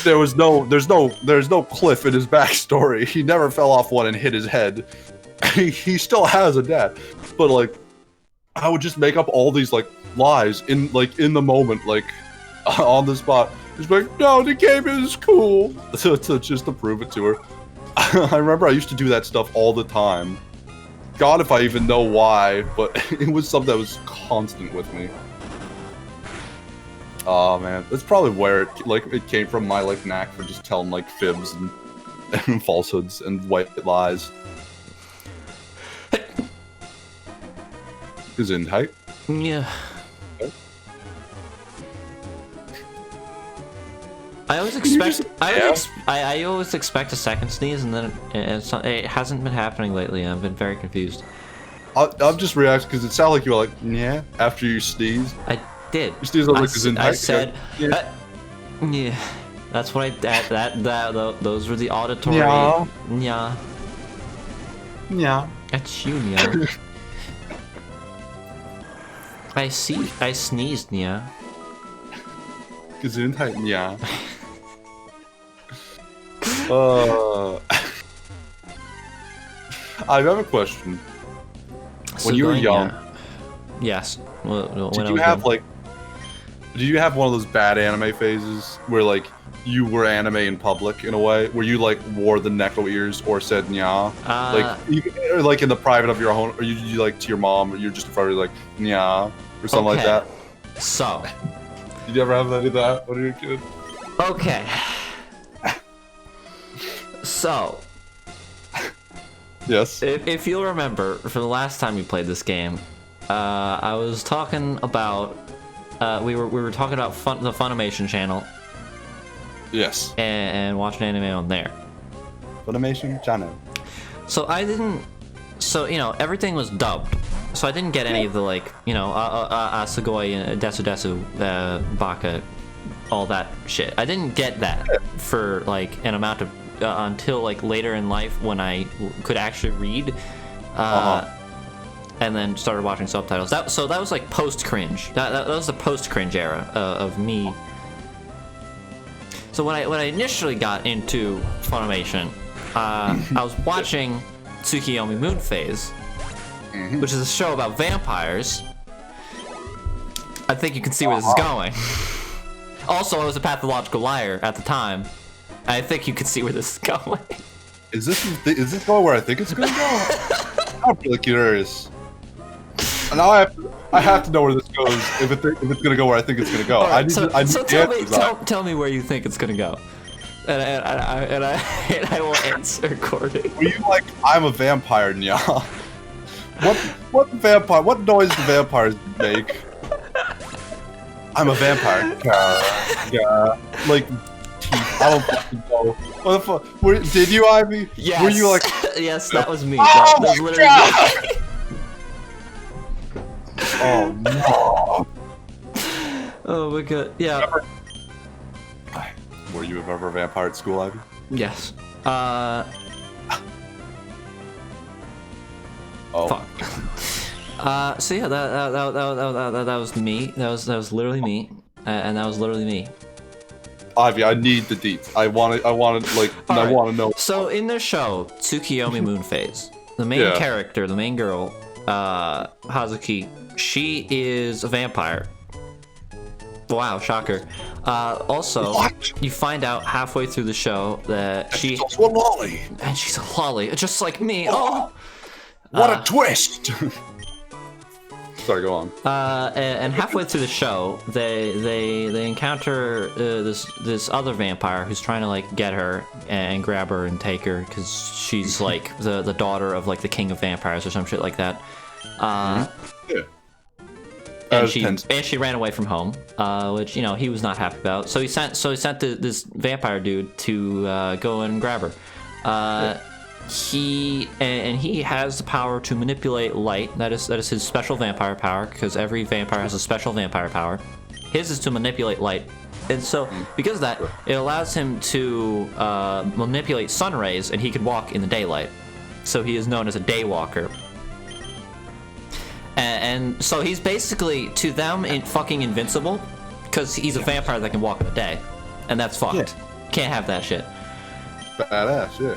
There's no cliff in his backstory. He never fell off one and hit his head. He still has a dad. But, like, I would just make up all these, like, lies in the moment, like, on the spot. Just like, no, the game is cool. to just to prove it to her. I remember I used to do that stuff all the time. God, if I even know why, but it was something that was constant with me. Oh man, that's probably where it came from. My like knack for just telling like fibs and falsehoods and white lies. Gesundheit. Yeah. I always expect. I always expect a second sneeze, and then it hasn't been happening lately. I've been very confused. I'm just reacting because it sounded like you were like, yeah, after you sneezed. I did. You sneezed like Gesundheit. I said, yeah. That's what those were the auditory. Yeah. Yeah. Yeah. That's you, yeah. I sneezed, yeah. Gesundheit, yeah. I have a question. When you were young, yes. Did you have one of those bad anime phases where like you were anime in public in a way, where you like wore the neko ears or said nya, like in the private of your home, or you like to your mom, or you're just in front of her like nya or something like that? So, did you ever have any of that when you were a kid? Okay. So, yes. If you'll remember, for the last time we played this game, I was talking about we were talking about the Funimation channel. Yes. And watching anime on there. Funimation channel. So you know, everything was dubbed. So I didn't get any of the like, you know, Asugoi, Desu, Baka, all that shit. I didn't get that for like an amount of until like later in life when I could actually read, and then started watching subtitles. So that was like post cringe. That was the post cringe era of me. So when I initially got into Funimation, I was watching Tsukiyomi Moon Phase, which is a show about vampires, I think you can see where this is going. Also, I was a pathological liar at the time. I think you can see where this is going. Is this going where I think it's going to go? I'm really curious. And now I have to know where this goes if it's going to go where I think it's going to go. Right, tell me where you think it's going to go. And I will answer accordingly. Were you like, I'm a vampire, nya? What noise do vampires make? I'm a vampire. Like, teeth. I don't fucking know. What the fuck? Did you, Ivy? Yes. Were you like... Yes, that was me. Oh, that was literally me. Oh, no. Oh my god, yeah. Were you ever a vampire at school, Ivy? Yes. Oh. Fuck. So yeah, that was me. That was literally me, and that was literally me. Ivy, I need the deets. I want to know. So in their show, Tsukiyomi Moon Phase, the main character, the main girl, Hazuki, she is a vampire. Wow, shocker. Also, you find out halfway through the show that she's also a lolly. And she's a lolly, just like me. Oh, what a twist! Sorry, go on. And halfway through the show, they encounter this other vampire who's trying to like get her and grab her and take her because she's like the daughter of like the king of vampires or some shit like that. Yeah. And she ran away from home, which he was not happy about. So he sent this vampire dude to go and grab her. He has the power to manipulate light. That is his special vampire power, because every vampire has a special vampire power. His is to manipulate light, and so because of that, it allows him to manipulate sun rays, and he can walk in the daylight. So he is known as a daywalker. And so he's basically, to them, fucking invincible, because he's a vampire that can walk in the day, and that's fucked. Yeah. Can't have that shit. Badass, yeah.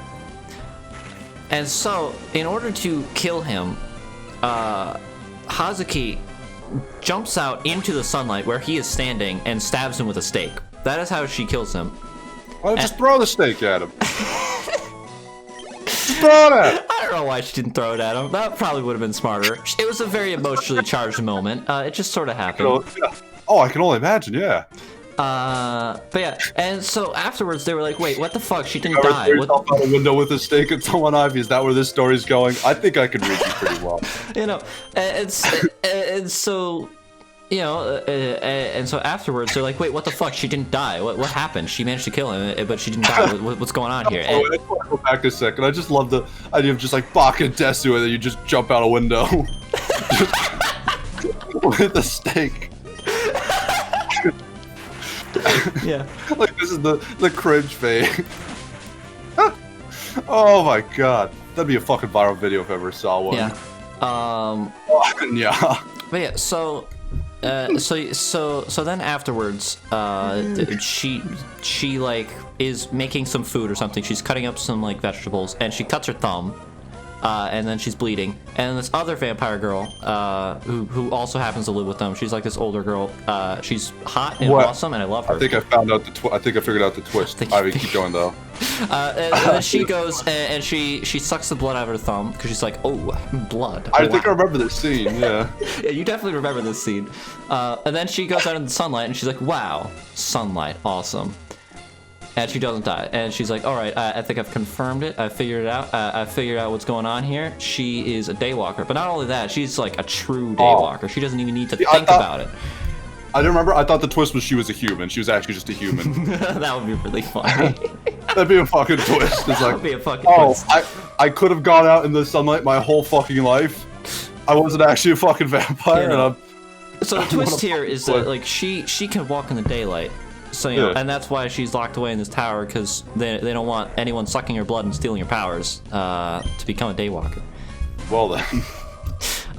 And so, in order to kill him, Hazuki jumps out into the sunlight where he is standing and stabs him with a stake. That is how she kills him. Why don't just throw the stake at him? Throw it at him. I don't know why she didn't throw it at him. That probably would have been smarter. It was a very emotionally charged moment. It just sort of happened. Oh, I can only imagine, yeah. But yeah, and so afterwards they were like, wait, what the fuck? She didn't die. You yourself out a window with a stake at someone, Ivy? Is that where this story's going? I think I can read you pretty well. And so, and so afterwards they're like, wait, what the fuck? She didn't die. What happened? She managed to kill him, but she didn't die. What's going on here? I just want to go back a second. I just love the idea of just like Baka Desu, and then you just jump out a window with a stake. Yeah. Like this is the cringe phase. Oh my god. That'd be a fucking viral video if I ever saw one. Yeah. Yeah. But yeah, so then afterwards, she like is making some food or something. She's cutting up some like vegetables, and she cuts her thumb. And then she's bleeding, and this other vampire girl, who also happens to live with them. She's like this older girl. She's hot and awesome, and I love her. I think I found out I think I figured out the twist. Ivy, keep going though. And then she goes and she sucks the blood out of her thumb because she's like, oh, blood. I think I remember this scene. Yeah. Yeah, you definitely remember this scene. And then she goes out in the sunlight, and she's like, wow, sunlight, awesome. And she doesn't die. And she's like, all right, I think I've confirmed it. I figured it out. I figured out what's going on here. She is a daywalker. But not only that, she's like a true daywalker. She doesn't even need to think about it. I didn't remember. I thought the twist was she was a human. She was actually just a human. That would be really funny. That'd be a fucking twist. It's like, that would be a fucking twist. I could have gone out in the sunlight my whole fucking life. I wasn't actually a fucking vampire. Yeah. So the twist here is that like she can walk in the daylight. So and that's why she's locked away in this tower, because they don't want anyone sucking her blood and stealing her powers to become a daywalker. Well then.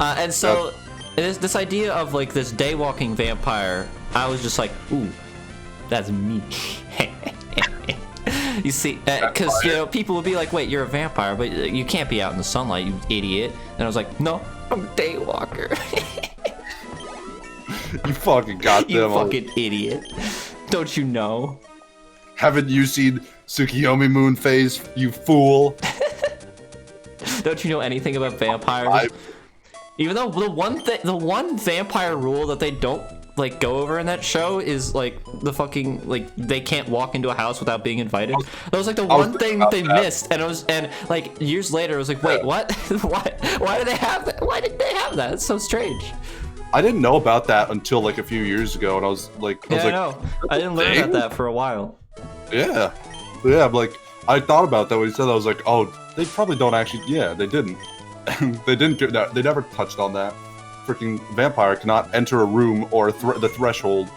And so this idea of like this daywalking vampire, I was just like, ooh, that's me. You see, because you know, people would be like, "Wait, you're a vampire, but you can't be out in the sunlight, you idiot." And I was like, "No, I'm a daywalker." You fucking goddamn. You fucking idiot! Don't you know? Haven't you seen Tsukiyomi Moon phase? You fool! Don't you know anything about vampires? Even though the one vampire rule that they don't like go over in that show is like the fucking like they can't walk into a house without being invited. That was like the one thing that they missed, and like years later, it was like, wait, what? Why did they have that? Why did they have that? It's so strange. I didn't know about that until like a few years ago, and I was like, I know. I didn't learn about that for a while. Yeah, like I thought about that when he said that. I was like, oh, they probably don't actually. Yeah, they didn't. They didn't do that. They never touched on that. Freaking vampire cannot enter a room or the threshold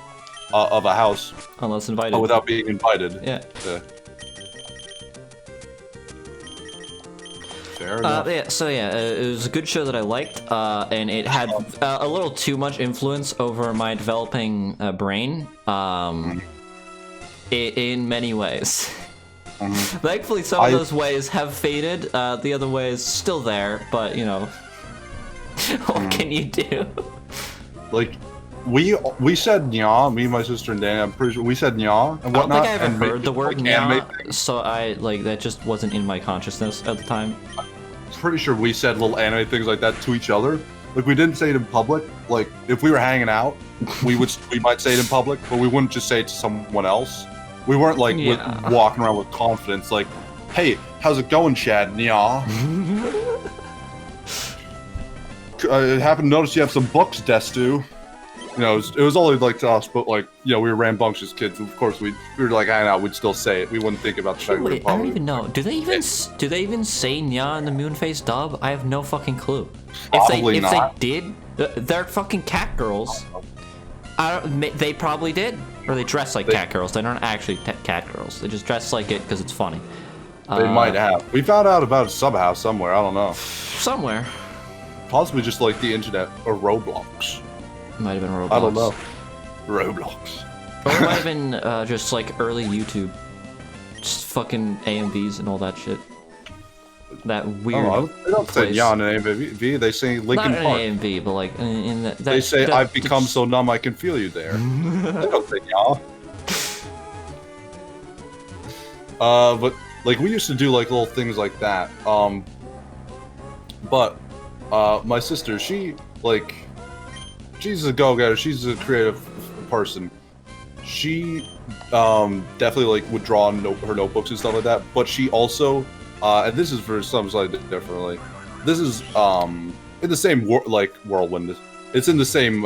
of a house unless invited. Without being invited. Yeah. Fair enough. Yeah. So yeah, it was a good show that I liked, and it had a little too much influence over my developing brain. In many ways. Thankfully, some of those ways have faded. The other ways still there, but you know, what can you do? Like, we said nya, me, my sister, and Danny. I'm pretty sure we said nya and whatnot. I don't think I ever heard the word nya, so I like that just wasn't in my consciousness at the time. I'm pretty sure we said little anime things like that to each other. Like, we didn't say it in public. Like, if we were hanging out, we might say it in public, but we wouldn't just say it to someone else. We weren't like walking around with confidence, like, "Hey, how's it going, Chad?" Nya. I happened to notice you have some books, Destu. You know, it was only like to us, but like, you know, we were rambunctious kids. Of course, we were like hanging out. We'd still say it. We wouldn't think about the fact Wait, I don't even know. Do they even say nya in the Moonface dub? I have no fucking clue. Probably if they did, they're fucking cat girls. They probably did. Or they dress like cat girls. They aren't actually cat girls. They just dress like it because it's funny. They might have. We found out about it somehow, somewhere. I don't know. Somewhere. Possibly just like the internet or Roblox. Might have been Roblox. I don't know. Roblox. Or it might have been just like early YouTube. Just fucking AMVs and all that shit. That weird. Oh, they don't say Jan in AMV. They say Linkin Park. Not in AMV, but like in that. They say I've become so numb I can feel you there. They don't say Jan. But like we used to do like little things like that. But my sister, she's a go-getter. She's a creative person. She definitely like would draw on her notebooks and stuff like that. But she also. And this is for some slightly differently. This is in the same whirlwind. It's in the same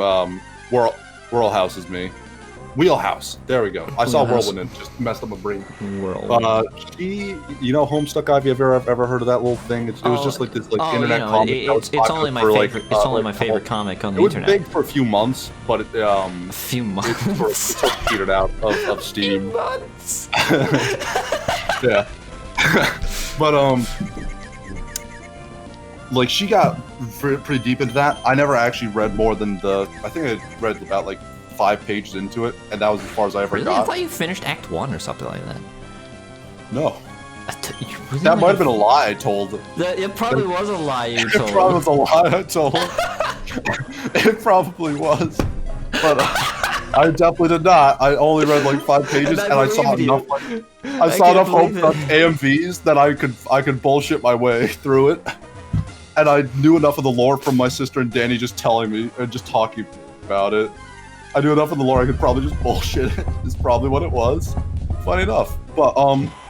whirlhouse as me. Wheelhouse. There we go. I saw whirlwind and just messed up my brain. You know, Homestuck Ivy. Have you ever heard of that little thing? It was just like this internet comic. It's only my favorite. It's only my favorite comic on the internet. It was big for a few months, but a few months. It sort of petered out of steam. Months. Yeah. But like she got pretty deep into that. I never actually read more than I think I read about like 5 pages into it, and that was as far as I ever got. I thought you finished Act 1 or something like that. No. That might have been a lie I told. It probably was a lie you told. It probably was a lie I told. It probably was. But I definitely did not. I only read like 5 pages, and I saw enough. I saw enough AMVs that I could bullshit my way through it, and I knew enough of the lore from my sister and Danny just telling me and just talking about it. I knew enough of the lore I could probably just bullshit it. Is probably what it was. Funny enough, but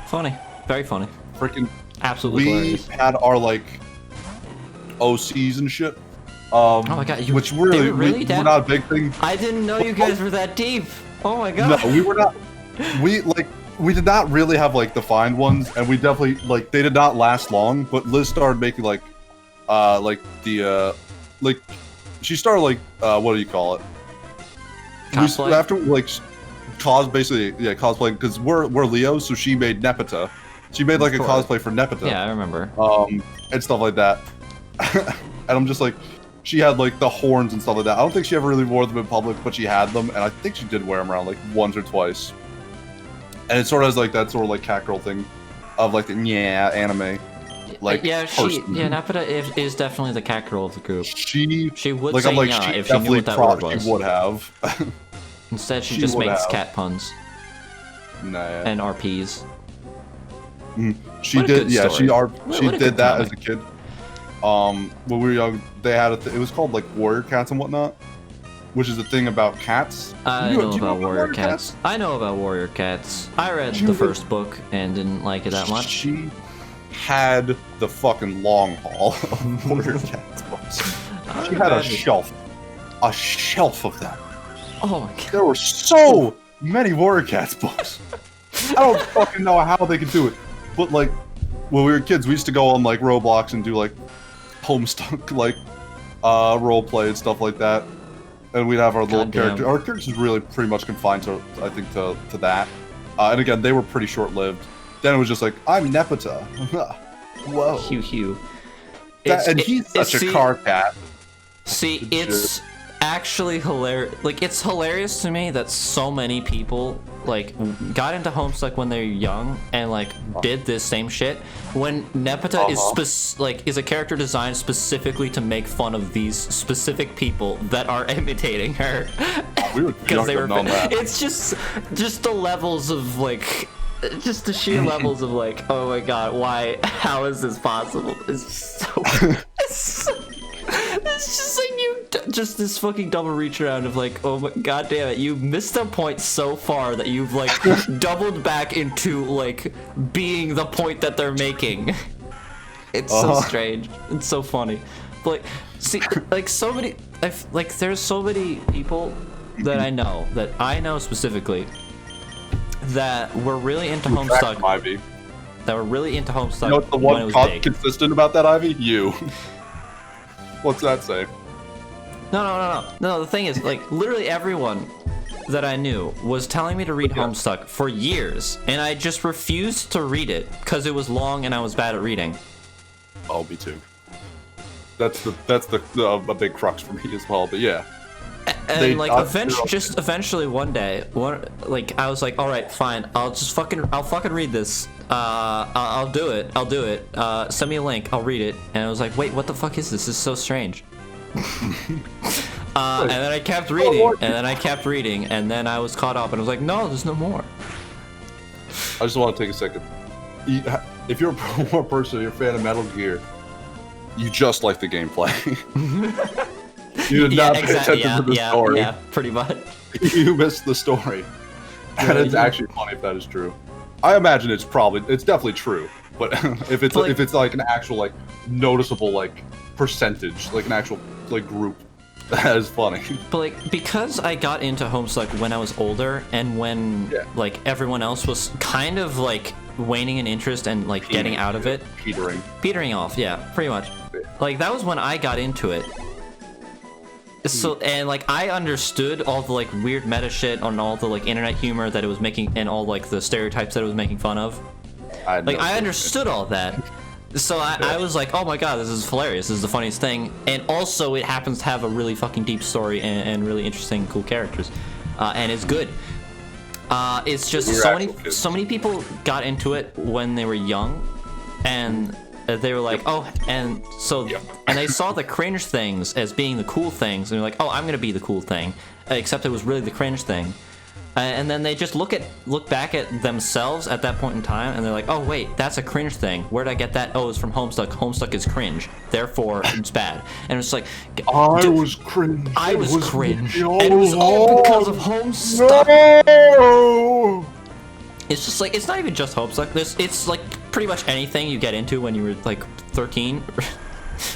funny, very funny. Freaking absolutely. We hilarious. had our like OCs and shit. Oh my god, which really we're not a big thing. I didn't know you guys were that deep. Oh my god. No, we were not. We did not really have like defined ones, and we definitely like they did not last long. But Liz started making like she started like what do you call it? Cosplay? After like cosplay because we're Leos, so she made Nepeta. She made like a cosplay for Nepeta. Yeah, I remember. And stuff like that. And I'm just like. She had like the horns and stuff like that. I don't think she ever really wore them in public, but she had them, and I think she did wear them around like once or twice. And it sort of has like that sort of like cat girl thing of like the anime. Like Nepeta is definitely the cat girl of the group. She would like, say I'm like, yeah she if she knew what that word was. She would have. Instead, she just makes cat puns. Nah. And RPs. She did, yeah. She did that as a kid. When we were young, they had it was called like Warrior Cats and whatnot, which is a thing about cats. I know about Warrior Cats. I know about Warrior Cats. I read the first book and didn't like it that much. She had the fucking long haul of Warrior Cats books. She had a shelf of them. Oh my god. There were so many Warrior Cats books. I don't fucking know how they could do it. But like, when we were kids, we used to go on like Roblox and do like Homestuck, like role play and stuff like that. And we'd have our little character. Our characters really pretty much confined to, I think, to that. And again, they were pretty short-lived. Then it was just like, I'm Nepeta. Whoa. Hugh. And he's such a car cat. See, it's actually hilarious. Like, it's hilarious to me that so many people like got into Homestuck when they were young and like did this same shit. When Nepeta is a character designed specifically to make fun of these specific people that are imitating her. Because they were. It's just the levels of like. Just the sheer levels of like, oh my god, why? How is this possible? It's just like just this fucking double reach around of like, oh my god damn it, you missed a point so far that you've like doubled back into like being the point that they're making. It's so strange. It's so funny. But, like, see, like so many, there's so many people that I know specifically that were really into Homestuck. Ivy. That were really into Homestuck. You know what's the one consistent about that, Ivy? You. What's that say? No, the thing is, like, literally everyone that I knew was telling me to read Homestuck for years, and I just refused to read it because it was long and I was bad at reading. Oh, me too. That's a big crux for me as well, but yeah. And like eventually one day, I was like, all right, fine, I'll fucking read this. I'll do it. Send me a link, I'll read it. And I was like, wait, what the fuck is this? This is so strange. And then I kept reading, and then I was caught up, and I was like, no, there's no more. I just want to take a second. If you're a person, you're a fan of Metal Gear, you just like the gameplay. You did not pay attention to the story. Yeah, pretty much. You missed the story. And it's actually funny if that is true. I imagine it's definitely true. But if it's like an actual like noticeable like percentage, like an actual like group, that is funny. But like because I got into Homestuck when I was older and when like everyone else was kind of like waning in interest and like getting out of it. Petering off, yeah, pretty much. Like that was when I got into it. So, and like I understood all the like weird meta shit on all the like internet humor that it was making and all like the stereotypes that it was making fun of. I understood all that. So I was like, oh my god, this is hilarious. This is the funniest thing. And also it happens to have a really fucking deep story and really interesting, cool characters. And it's good. It's just so many people got into it when they were young and they were like, and they saw the cringe things as being the cool things, and they're like, oh, I'm gonna be the cool thing, except it was really the cringe thing. And then they just look back at themselves at that point in time, and they're like, oh wait, that's a cringe thing. Where'd I get that? Oh, it's from Homestuck. Homestuck is cringe, therefore it's bad. And it's like, I was cringe. And it was all because of Homestuck. No! It's just like, it's not even just Homestuck. It's like pretty much anything you get into when you were like 13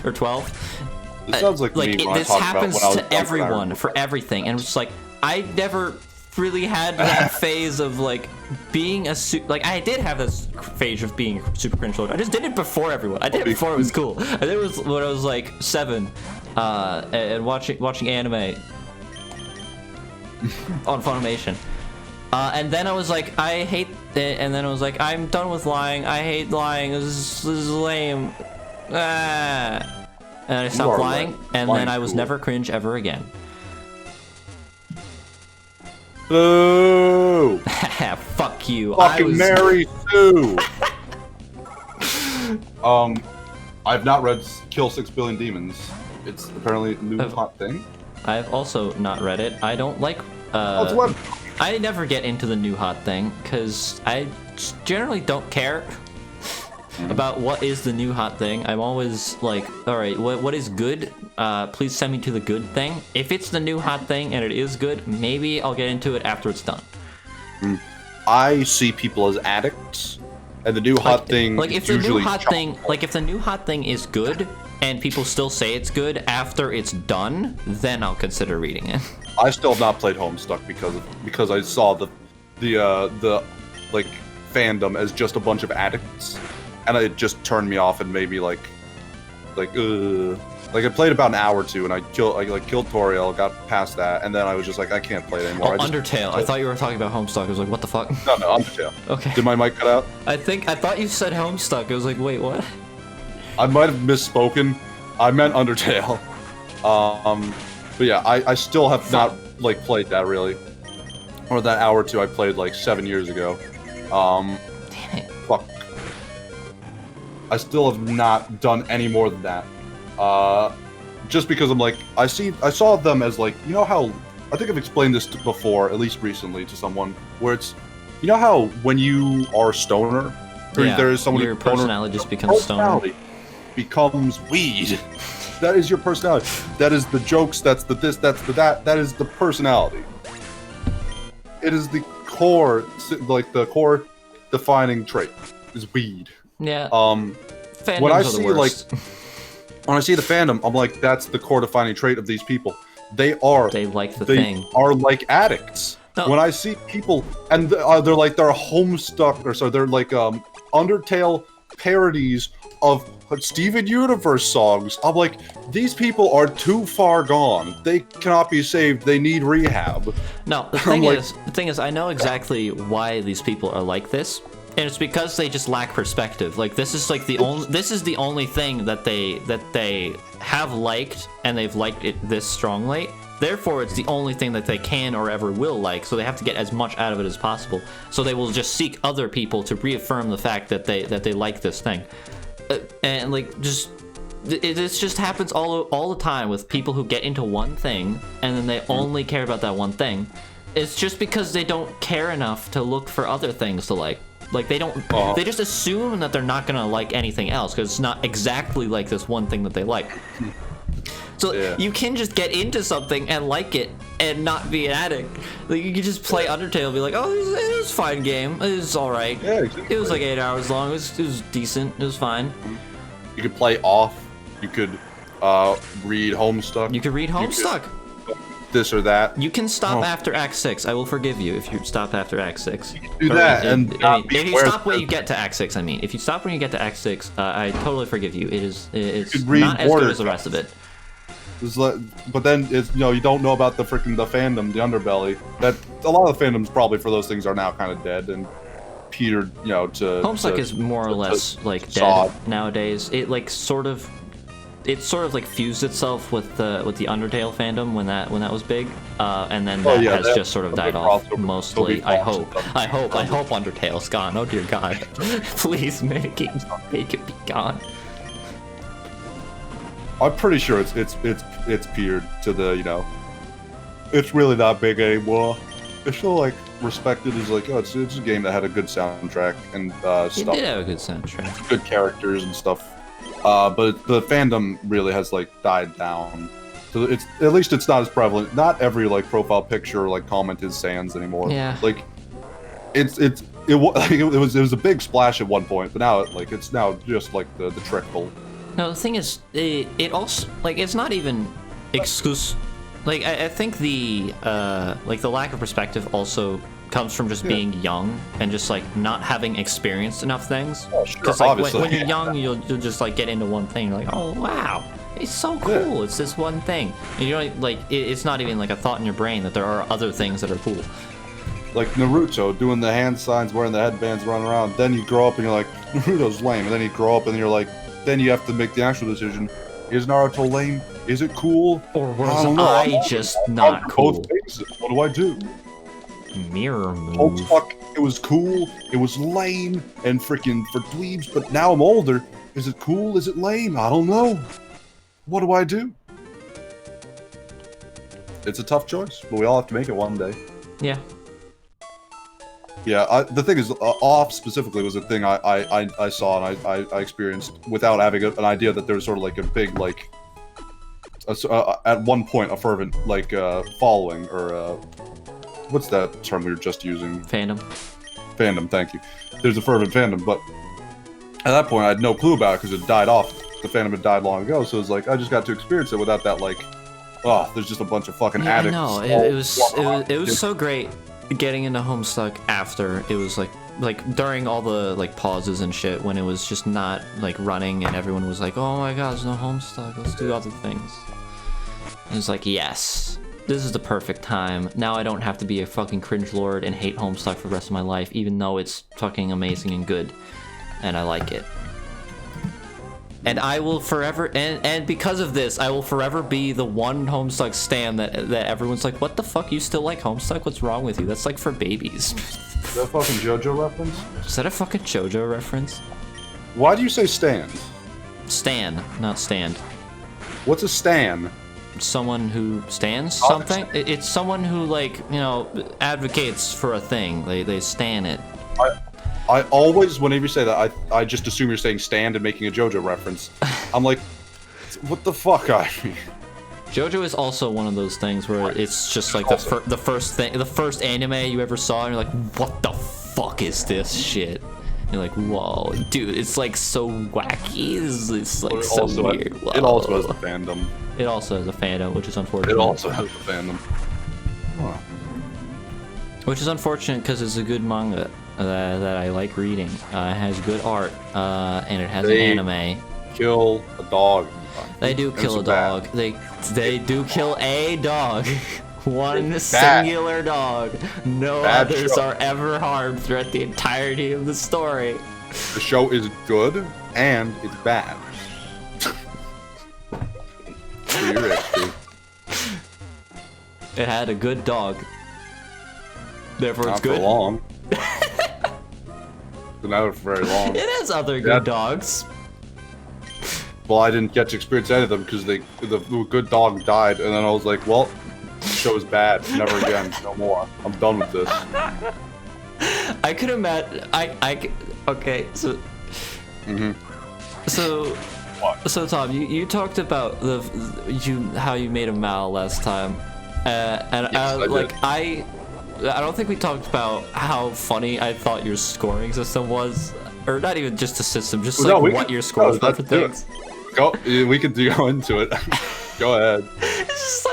or 12. This sounds like me when this happens to everyone for everything, and it's like I never really had that phase of like being I did have this phase of being super cringe. I just did it before everyone. I did it before it was cool. I did it when I was like 7, and watching anime on Funimation. And then I was like, I hate it, and then I was like, I'm done with lying. I hate lying. This is lame. And I stopped lying, and then I was never cringe ever again. Boo! Fuck you. Fucking Mary Sue! I've not read Kill 6 Billion Demons. It's apparently a new hot thing. I've also not read it. I don't like, I never get into the new hot thing, because I generally don't care about what is the new hot thing. I'm always like, alright, what is good? Please send me to the good thing. If it's the new hot thing and it is good, maybe I'll get into it after it's done. I see people as addicts, and the new hot thing if the new hot thing is good and people still say it's good after it's done, then I'll consider reading it. I still have not played Homestuck because I saw the like fandom as just a bunch of addicts, and it just turned me off and made me like I played about an hour or two and I killed Toriel, got past that, and then I was just like, I can't play it anymore. Undertale. I thought you were talking about Homestuck. I was like, what the fuck? No, Undertale. Okay. Did my mic cut out? I thought you said Homestuck. I was like, wait, what? I might have misspoken. I meant Undertale. But yeah, I still have not played that really, or that hour or two I played like 7 years ago. Damn it. Fuck. I still have not done any more than that. Just because I'm like, I saw them as like, you know how, I think I've explained this before, at least recently, to someone, where it's, you know how when you are stoner, or there is someone your personality just becomes stoner. Becomes weed. That is your personality. That is the jokes, that's the this, that's the that, that is the personality. It is the core, like the core defining trait, is weed. Yeah. When I see when I see the fandom, I'm like, that's the core defining trait of these people. They like the thing. They are like addicts. No. When I see people, and they're Homestuck, or so they're like Undertale parodies of Steven Universe songs. I'm like, these people are too far gone. They cannot be saved. They need rehab. No, the thing is, I know exactly why these people are like this. And it's because they just lack perspective. Like, this is like the only thing that they have liked, and they've liked it this strongly. Therefore, it's the only thing that they can or ever will like, so they have to get as much out of it as possible. So they will just seek other people to reaffirm the fact that they like this thing. And like, this just happens all the time with people who get into one thing, and then they only care about that one thing. It's just because they don't care enough to look for other things to like. Like, they don't, they just assume that they're not gonna like anything else, because it's not exactly like this one thing that they like. So you can just get into something and like it and not be an addict. Like, you can just play Undertale and be like, oh, it was a fine game. It was alright. Yeah, exactly. It was like 8 hours long. It was decent. It was fine. You could play off. You could read Homestuck. You could read Homestuck. This or that. You can stop after Act 6. I will forgive you if you stop after Act 6. You can do that, if you stop when you get to Act 6, I mean. If you stop when you get to Act 6, I totally forgive you. It's not as good as the rest of it. But then it's, you don't know about the fandom, the underbelly. That a lot of the fandoms probably for those things are now kind of dead and petered, to Homestuck is more or less like dead nowadays. It sort of like fused itself with the Undertale fandom when that was big, and then that has just sort of died off mostly. I hope Undertale's gone. Oh dear God, please make it be gone. I'm pretty sure it's peered to the it's really not big anymore. It's still like respected as like, oh, it's a game that had a good soundtrack and stuff. It did have a good soundtrack, good characters and stuff. But the fandom really has died down. So it's at least it's not as prevalent. Not every profile picture or comment is Sans anymore. Yeah. It was a big splash at one point, but now it's now just the trickle. No, the thing is, it also it's not even exclusive. I think the lack of perspective also comes from just being young and just not having experienced enough things. Because when you're young, you'll just get into one thing. You're like, oh wow, it's so cool. Yeah. It's this one thing, and you it's not even a thought in your brain that there are other things that are cool. Like Naruto doing the hand signs, wearing the headbands, running around. Then you grow up and you're like, Naruto's lame. And then you grow up and you're like, then you have to make the actual decision: is Naruto lame? Is it cool? Or was I just not cool? Both faces. What do I do? Mirror move. Homestuck, it was cool, it was lame, and freaking for dweebs, but now I'm older. Is it cool? Is it lame? I don't know. What do I do? It's a tough choice, but we all have to make it one day. Yeah. Yeah, the thing is, off specifically was a thing I saw and I experienced without having an idea that there was sort of like a big, like, at one point, a fervent, like, following, or, what's that term we were just using? Fandom. Fandom, thank you. There's a fervent fandom, but at that point I had no clue about it because it died off. The fandom had died long ago, so it was like, I just got to experience it without that, like, oh, there's just a bunch of fucking addicts. I know, it was so great getting into Homestuck after it was like during all the like pauses and shit when it was just not like running and everyone was like, oh my god, there's no Homestuck, let's do other things. And it's like, yes, this is the perfect time. Now I don't have to be a fucking cringe lord and hate Homestuck for the rest of my life, even though it's fucking amazing and good, and I like it. And I will forever, and because of this, I will forever be the one Homestuck stan that everyone's like, what the fuck, you still like Homestuck? What's wrong with you? That's like for babies. Is that a fucking JoJo reference? Is that a fucking JoJo reference? Why do you say stand? Stan, not stand. What's a stan? Someone who stands something? It's someone who, like, you know, advocates for a thing. They stan it. I always, whenever you say that, I just assume you're saying stand and making a JoJo reference. I'm like, what the fuck, Ivy? JoJo is also one of those things where it's just like the first anime you ever saw, and you're like, what the fuck is this shit? And you're like, whoa, dude, it's like so wacky. It's like so weird. It also has a fandom. It also has a fandom, which is unfortunate. It also has a fandom. Huh. Which is unfortunate because it's a good manga that I like reading. It has good art, and it has an anime. Kill a dog. They do kill a dog. They do kill a dog. One singular dog. No others are ever harmed throughout the entirety of the story. The show is good and it's bad. It had a good dog. Therefore, it's good. Not for long. Not for very long. It has other good dogs. Well, I didn't get to experience any of them because the good dog died, and then I was like, well, the show is bad. Never again. No more. I'm done with this. I could imagine. Okay, so. So. What? So Tom, you talked about how you made a Mal last time, and yes, I don't think we talked about how funny I thought your scoring system was, or not even just the system, just what your scores were for things. Go, we could go into it. Go ahead. It's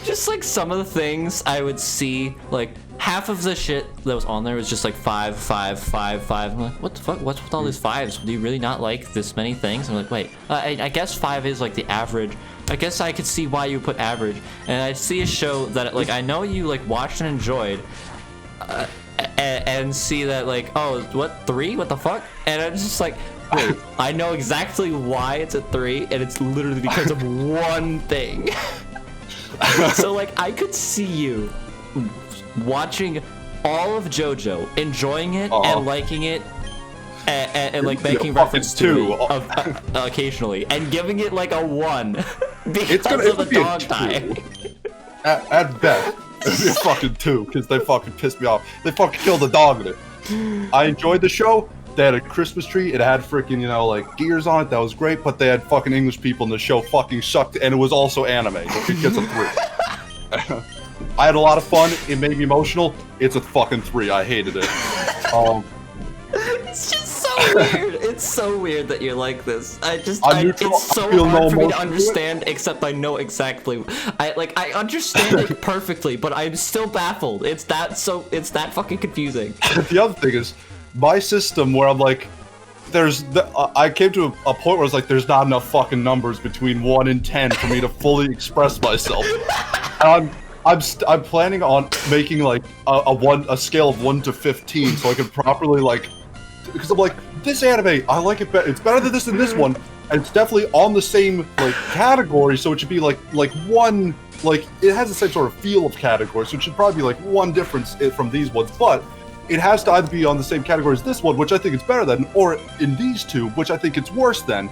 just like some of the things I would see, like half of the shit that was on there was just like 5, 5, 5, 5. I'm like, what the fuck? What's with all these 5s? Do you really not like this many things? I'm like, wait, I guess 5 is like the average. I guess I could see why you put average. And I see a show that, like, I know you like watched and enjoyed, and see that, like, oh, what, 3? What the fuck? And I'm just like, wait, I know exactly why it's a 3, and it's literally because of one thing. So, like, I could see you watching all of JoJo, enjoying it and liking it, and like making reference to it occasionally, and giving it like a 1 because of the dog die. At best, it'd be a fucking 2 because they fucking pissed me off. They fucking killed the dog in it. I enjoyed the show. They had a Christmas tree. It had freaking, you know, like gears on it. That was great. But they had fucking English people, and the show fucking sucked. And it was also anime. It gets a 3. I had a lot of fun. It made me emotional. It's a fucking 3. I hated it. It's just so weird. It's so weird that you're like this. It's so hard for me to understand, except I know exactly. I understand it perfectly, but I'm still baffled. It's that fucking confusing. The other thing is, my system where I'm like, I came to a point where I was like, there's not enough fucking numbers between 1 and 10 for me to fully express myself. And I'm planning on making like a scale of 1 to 15 so I can properly like, because I'm like, this anime, I like it better. It's better than this one, and it's definitely on the same like category, so it should be like 1 like, it has the same sort of feel of categories, so it should probably be like one difference from these ones, but it has to either be on the same category as this one, which I think it's better than, or in these two, which I think it's worse than.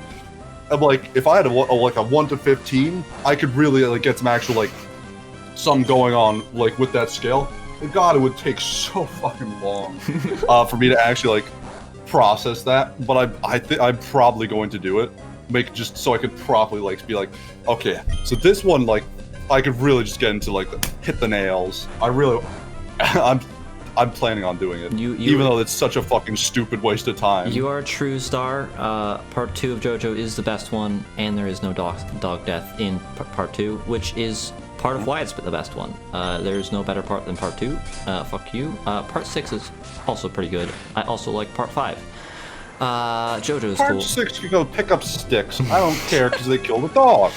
I'm like, if I had like a 1 to 15, I could really like get some actual like something going on like with that scale. And God, it would take so fucking long for me to actually like process that. But I think I'm probably going to do it, make it just so I could properly like be like, okay, so this one like I could really just get into like hit the nails. I'm planning on doing it, even though it's such a fucking stupid waste of time. You are a true star. Part 2 of JoJo is the best one, and there is no dog death in part 2, which is part of why it's the best one. There's no better part than part 2. Fuck you. Part 6 is also pretty good. I also like part 5. JoJo is cool. Part 6, you go pick up sticks. I don't care because they killed a dog.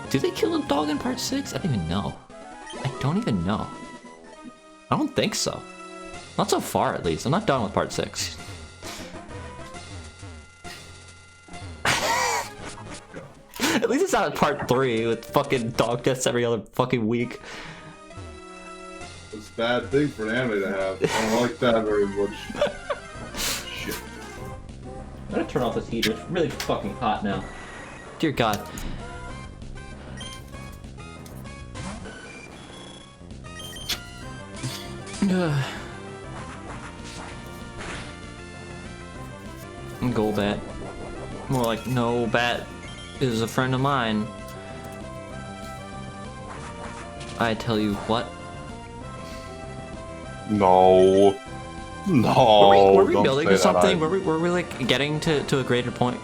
Did they kill a dog in part 6? I don't even know. I don't even know. I don't think so. Not so far, at least. I'm not done with part 6. At least it's not part 3 with fucking dog deaths every other fucking week. It's a bad thing for an anime to have. I don't like that very much. Shit. I'm gonna turn off this heater. It's really fucking hot now. Dear God. Golbat. More like, no, Bat is a friend of mine. I tell you what. No. No. Were we building something? Were we like getting to a greater point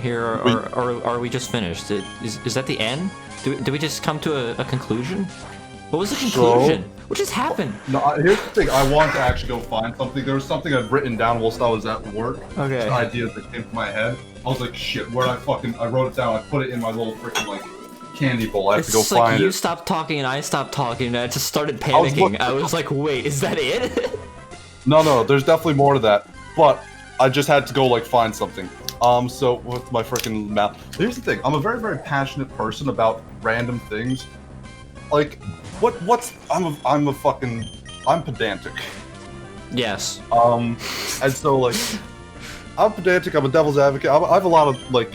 here, or are we just finished? Is that the end? Did we just come to a conclusion? What was the conclusion? What just happened? No, here's the thing. I want to actually go find something. There was something I'd written down whilst I was at work. Okay. Just ideas that came to my head. I was like, shit, where'd I wrote it down. I put it in my little freaking, like, candy bowl. I have to go find it. It's like you stopped talking and I stopped talking and I just started panicking. I was like, wait, is that it? No, there's definitely more to that. But I just had to go, like, find something. So, with my freaking mouth. Here's the thing. I'm a very, very passionate person about random things. Like, I'm pedantic. Yes. And so, like, I'm pedantic, I'm a devil's advocate, I have a lot of, like,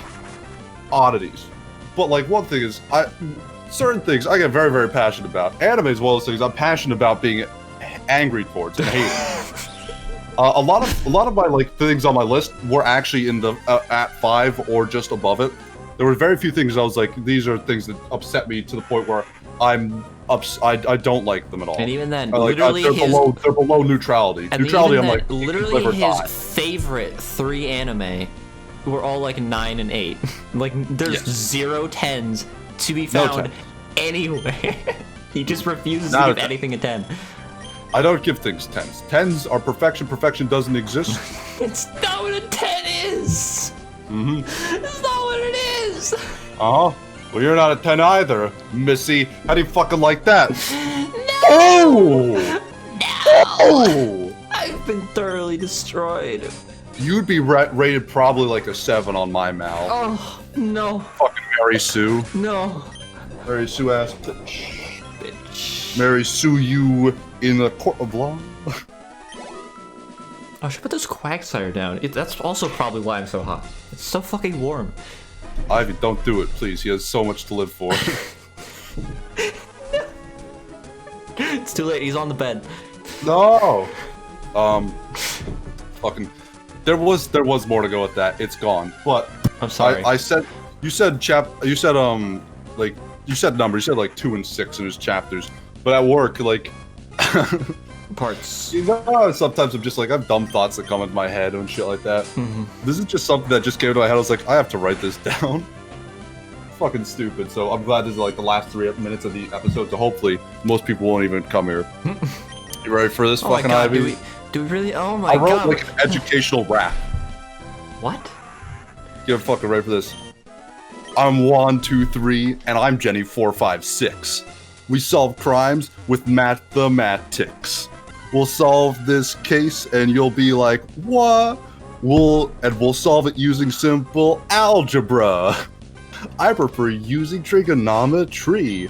oddities. But, like, one thing is, certain things I get very, very passionate about. Anime is one of those things I'm passionate about being angry towards and hating. A lot of my, like, things on my list were actually in the, at 5 or just above it. There were very few things I was like, these are things that upset me to the point where I don't like them at all. And even then, literally they're below neutrality. And neutrality, I'm then, like, literally his favorite 3 anime were all like 9 and 8. Like, there's 0 10s to be found anywhere. He just refuses to give anything a 10. I don't give things 10s. 10s are perfection. Perfection doesn't exist. It's not what a 10 is. Mm-hmm. It's not what it is. Uh-huh. Well, you're not a 10 either, Missy. How do you fucking like that? No! Oh! No! Oh! I've been thoroughly destroyed. You'd be rated probably like a 7 on my mouth. Oh, no. Fucking Mary Sue. No. Mary Sue ass bitch. Bitch. Mary Sue you in the court of law. I should put this Quagsire down. That's also probably why I'm so hot. It's so fucking warm. Ivy, don't do it, please. He has so much to live for. It's too late. He's on the bed. No. Fucking. There was more to go with that. It's gone. But I'm sorry. You said numbers. You said like 2 and 6 in his chapters. But at work, like. Parts. You know, sometimes I'm just like, I have dumb thoughts that come into my head and shit like that. Mm-hmm. This is just something that just came to my head. I was like, I have to write this down. Fucking stupid. So I'm glad this is like the last 3 minutes of the episode. So hopefully most people won't even come here. You ready for this fucking Ivy? Do we really? Oh my god. I wrote like an educational rap. What? You're fucking ready for this? I'm 1, 2, 3, and I'm Jenny 4, 5, 6. We solve crimes with mathematics. We'll solve this case and you'll be like, what? We'll solve it using simple algebra. I prefer using trigonometry.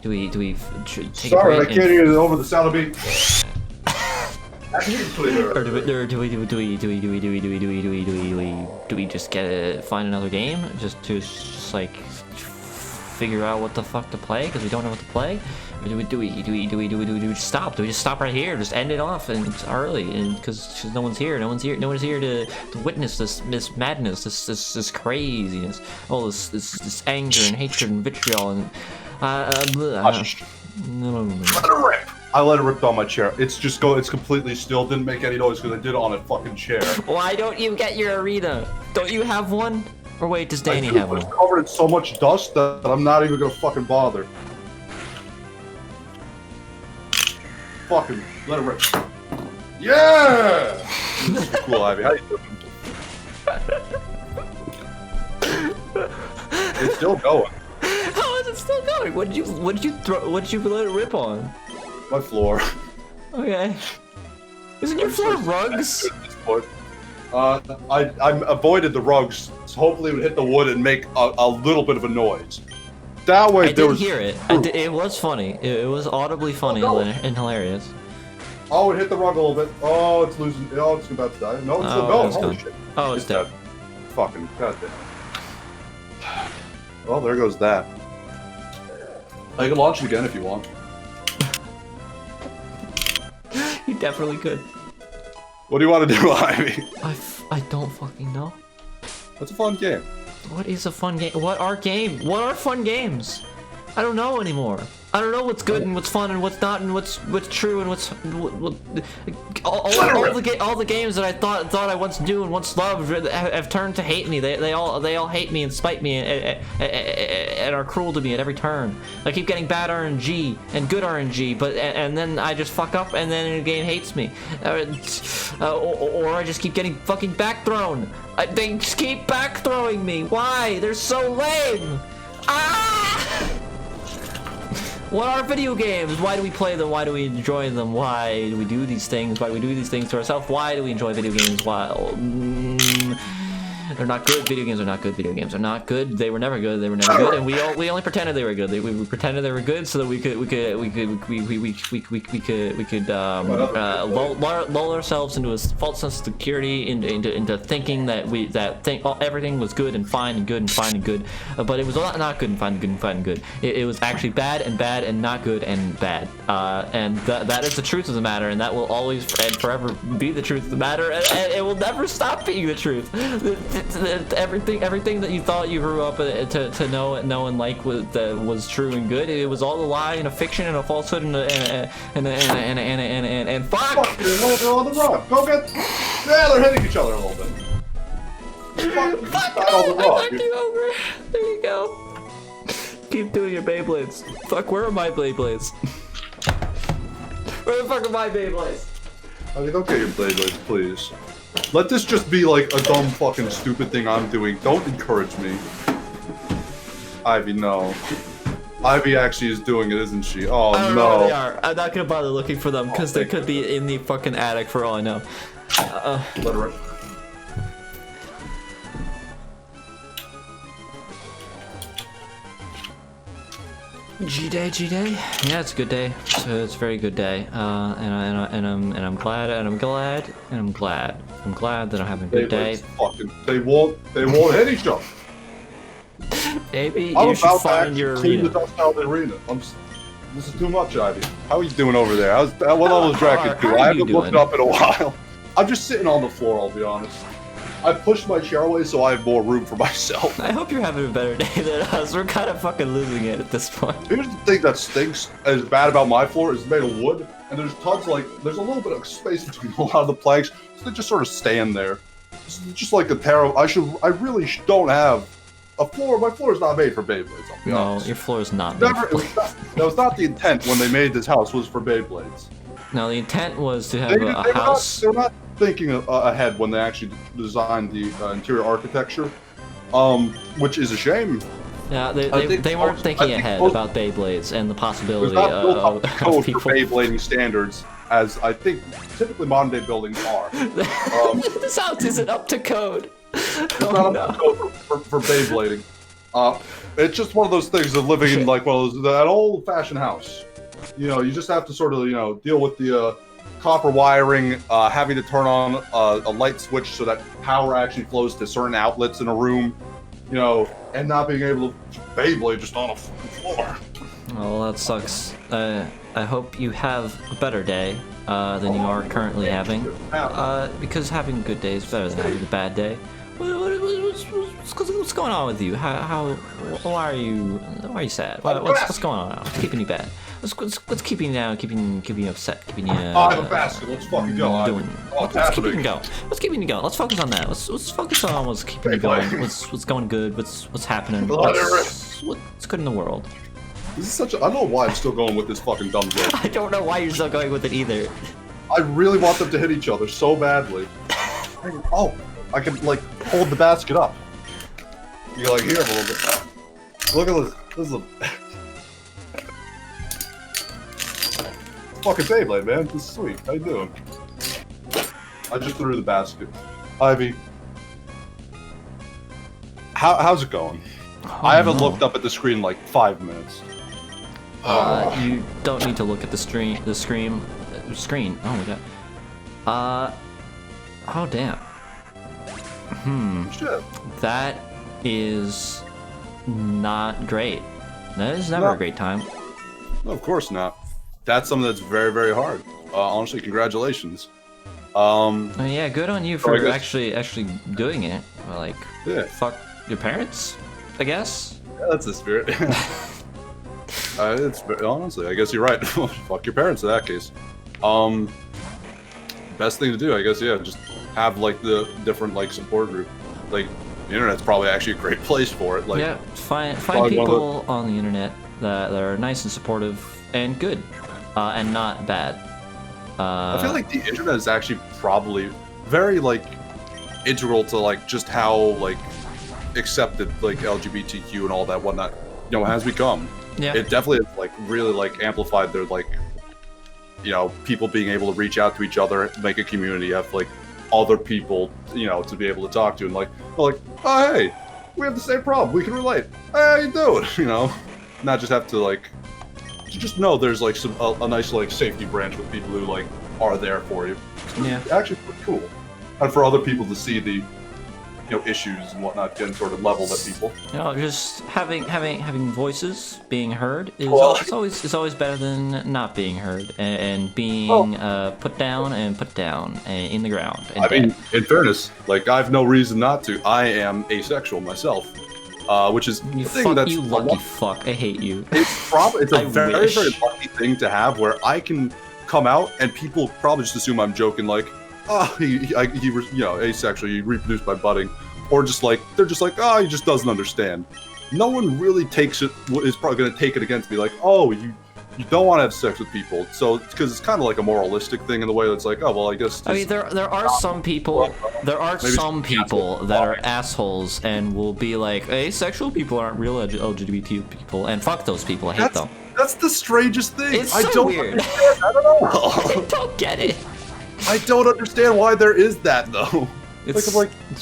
Do we take Sorry, a I break? can't hear you over the sound of me. Or do we just find another game just like figure out what the fuck to play because we don't know what to play? Or do we just stop? Do we just stop right here? Just end it off and it's early and because no one's here to witness this madness, this craziness, all this anger and hatred and vitriol and Let it rip. I let it rip on my chair. It's completely still. Didn't make any noise because I did it on a fucking chair. Why don't you get your arena? Don't you have one? Or wait, does Danny I do, have but one? it's covered in so much dust that I'm not even gonna fucking bother. Fucking let it rip. Yeah! This is cool, Ivy. How you doing? It's still going. How is it still going? What did you let it rip on? My floor. Okay. Isn't your floor rugs? I avoided the rugs, so hopefully it would hit the wood and make a little bit of a noise. That way I did hear it. It was funny. It was audibly funny and hilarious. Oh, it hit the rug a little bit. Oh, it's losing. Oh, it's about to die. No, it's still going. Holy shit. Oh, it's dead. Fucking goddamn. Well, there goes that. I can launch it again if you want. You definitely could. What do you want to do, Ivy? I don't fucking know. What's a fun game? What is a fun game? What are fun games? I don't know anymore. I don't know what's good and what's fun and what's not and what's true and all the games that I thought I once knew and once loved have turned to hate me. They all hate me and spite me and are cruel to me at every turn. I keep getting bad RNG and good RNG, and then I just fuck up and then the game hates me, or I just keep getting fucking back thrown. They just keep back throwing me. Why? They're so lame. Ah! What are video games? Why do we play them? Why do we enjoy them? Why do we do these things? Why do we do these things to ourselves? Why do we enjoy video games? Well, they're not good. Video games are not good. Video games are not good. They were never good. They were never good. And we only pretended they were good. We pretended they were good so that we could lull ourselves into a false sense of security, into thinking that everything was good and fine and good and fine and good. But it was not good and fine and good and fine and good. It was actually bad and not good and bad. And that is the truth of the matter, and that will always and forever be the truth of the matter, and it will never stop being the truth. Everything that you thought you grew up to know and like was true and good. It was all a lie and a fiction and a falsehood and fuck. Fuck, they're on the rock. Go get. Yeah, they're hitting each other a little bit. Fuck, no, I knocked you over. There you go. Keep doing your Beyblades. Fuck, where are my Beyblades? Where the fuck are my Beyblades? I mean, don't get your Beyblades, please. Let this just be like a dumb fucking stupid thing I'm doing. Don't encourage me. Ivy, no. Ivy actually is doing it, isn't she? Oh, I don't no. know where they are. I'm not gonna bother looking for them because they could be in the fucking attic for all I know. Let her rip. G-Day. Yeah, it's a good day. It's a very good day. I'm glad that I'm having a good day. They won't hit each other. Maybe you should find your clean arena. the dust out of the arena. This is too much, Ivy. How are you doing over there? What level is Draken to? I haven't looked it up in a while. I'm just sitting on the floor, I'll be honest. I pushed my chair away so I have more room for myself. I hope you're having a better day than us. We're kind of fucking losing it at this point. Here's the thing that stinks as bad about my floor is made of wood, and there's tons there's a little bit of space between a lot of the planks, so they just sort of stand there. It's just like a terrible. I really don't have a floor. My floor is not made for Beyblades. I'll be honest. No, your floor is not made for That was not the intent when they made this house. Was for Beyblades. No, the intent was to have a house. They're not thinking ahead when they actually designed the interior architecture, which is a shame. Yeah, they weren't thinking ahead about Beyblades and the possibility of people. For Beyblading standards, as I think typically modern day buildings are. This house isn't up to code. It's not up to code for Beyblading. It's just one of those things of living in like one of those that old-fashioned house. You know, you just have to sort of deal with the copper wiring, having to turn on a light switch so that power actually flows to certain outlets in a room. You know, and not being able to Beyblade just on a floor. Well, that sucks. I hope you have a better day than you are currently having. Because having a good day is better than having a bad day. What's going on with you? Why are you sad? What's going on? What's keeping you bad? What's keeping you down? Keeping you upset? Keeping you? I have a basket. Let's fucking go. What's keeping you going? What's keeping you going? Let's focus on that. Let's focus on what's keeping you going. What's going good? What's happening? What's good in the world? This is such a. I don't know why I'm still going with this fucking dumb joke. I don't know why you're still going with it either. I really want them to hit each other so badly. Oh, I can like hold the basket up. You like here a little bit. Look at this. This is a fucking Beyblade, man. This is sweet. How you doing? I just threw the basket. Ivy, how's it going? I haven't looked up at the screen in like 5 minutes. You don't need to look at the screen. Oh my god. Oh damn. Shit. That is not great. That is never a great time. No, of course not. That's something that's very, very hard. Honestly, congratulations. Yeah, good on you for actually doing it. Like, yeah. Fuck your parents, I guess. Yeah, that's the spirit. It's honestly, I guess you're right. Fuck your parents in that case. Best thing to do, I guess, yeah, just have like the different like support group. Like, the internet's probably actually a great place for it. Like, yeah, find people on the internet that are nice and supportive and good, and not bad. I feel like the internet is actually probably very like integral to like just how like accepted like LGBTQ and all that whatnot has become. Yeah, it definitely has, like really like amplified their like people being able to reach out to each other, make a community, have like other people to be able to talk to, and like oh hey, we have the same problem, we can relate, hey, how you doing, not just have to like just know there's like a nice like safety branch with people who like are there for you. Yeah, actually pretty cool, and for other people to see the issues and whatnot getting sort of leveled at people. Just having voices being heard is always better than not being heard and being put down in the ground. And I mean, in fairness, like I have no reason not to. I am asexual myself, which is you lucky fuck. I hate you. It's a very very lucky thing to have where I can come out and people probably just assume I'm joking, like, oh, he asexual, you reproduce by budding, or just like they're just like, oh, he just doesn't understand. No one really is probably going to take it against me, like, oh, you don't want to have sex with people, so because it's kind of like a moralistic thing in the way that's like, oh well, I guess. I mean, there are some people that are assholes and will be like, asexual people aren't real LGBT people, and fuck those people, I hate them. That's the strangest thing. It's so weird. I don't know. I don't get it. I don't understand why there is that though. It's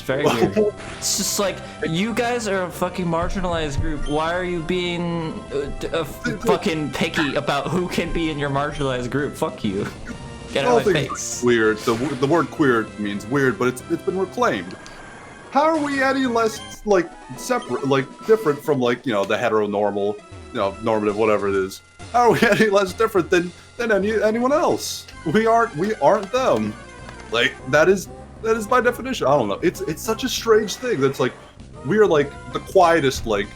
very weird. It's just like, you guys are a fucking marginalized group. Why are you being fucking picky about who can be in your marginalized group? Fuck you. Get out of my face. Weird. The word queer means weird, but it's been reclaimed. How are we any less like separate, like different from like the heteronormal, normative, whatever it is? How are we any less different than anyone else? We aren't them. Like that is by definition. I don't know. It's such a strange thing. That's like we're like the quietest, like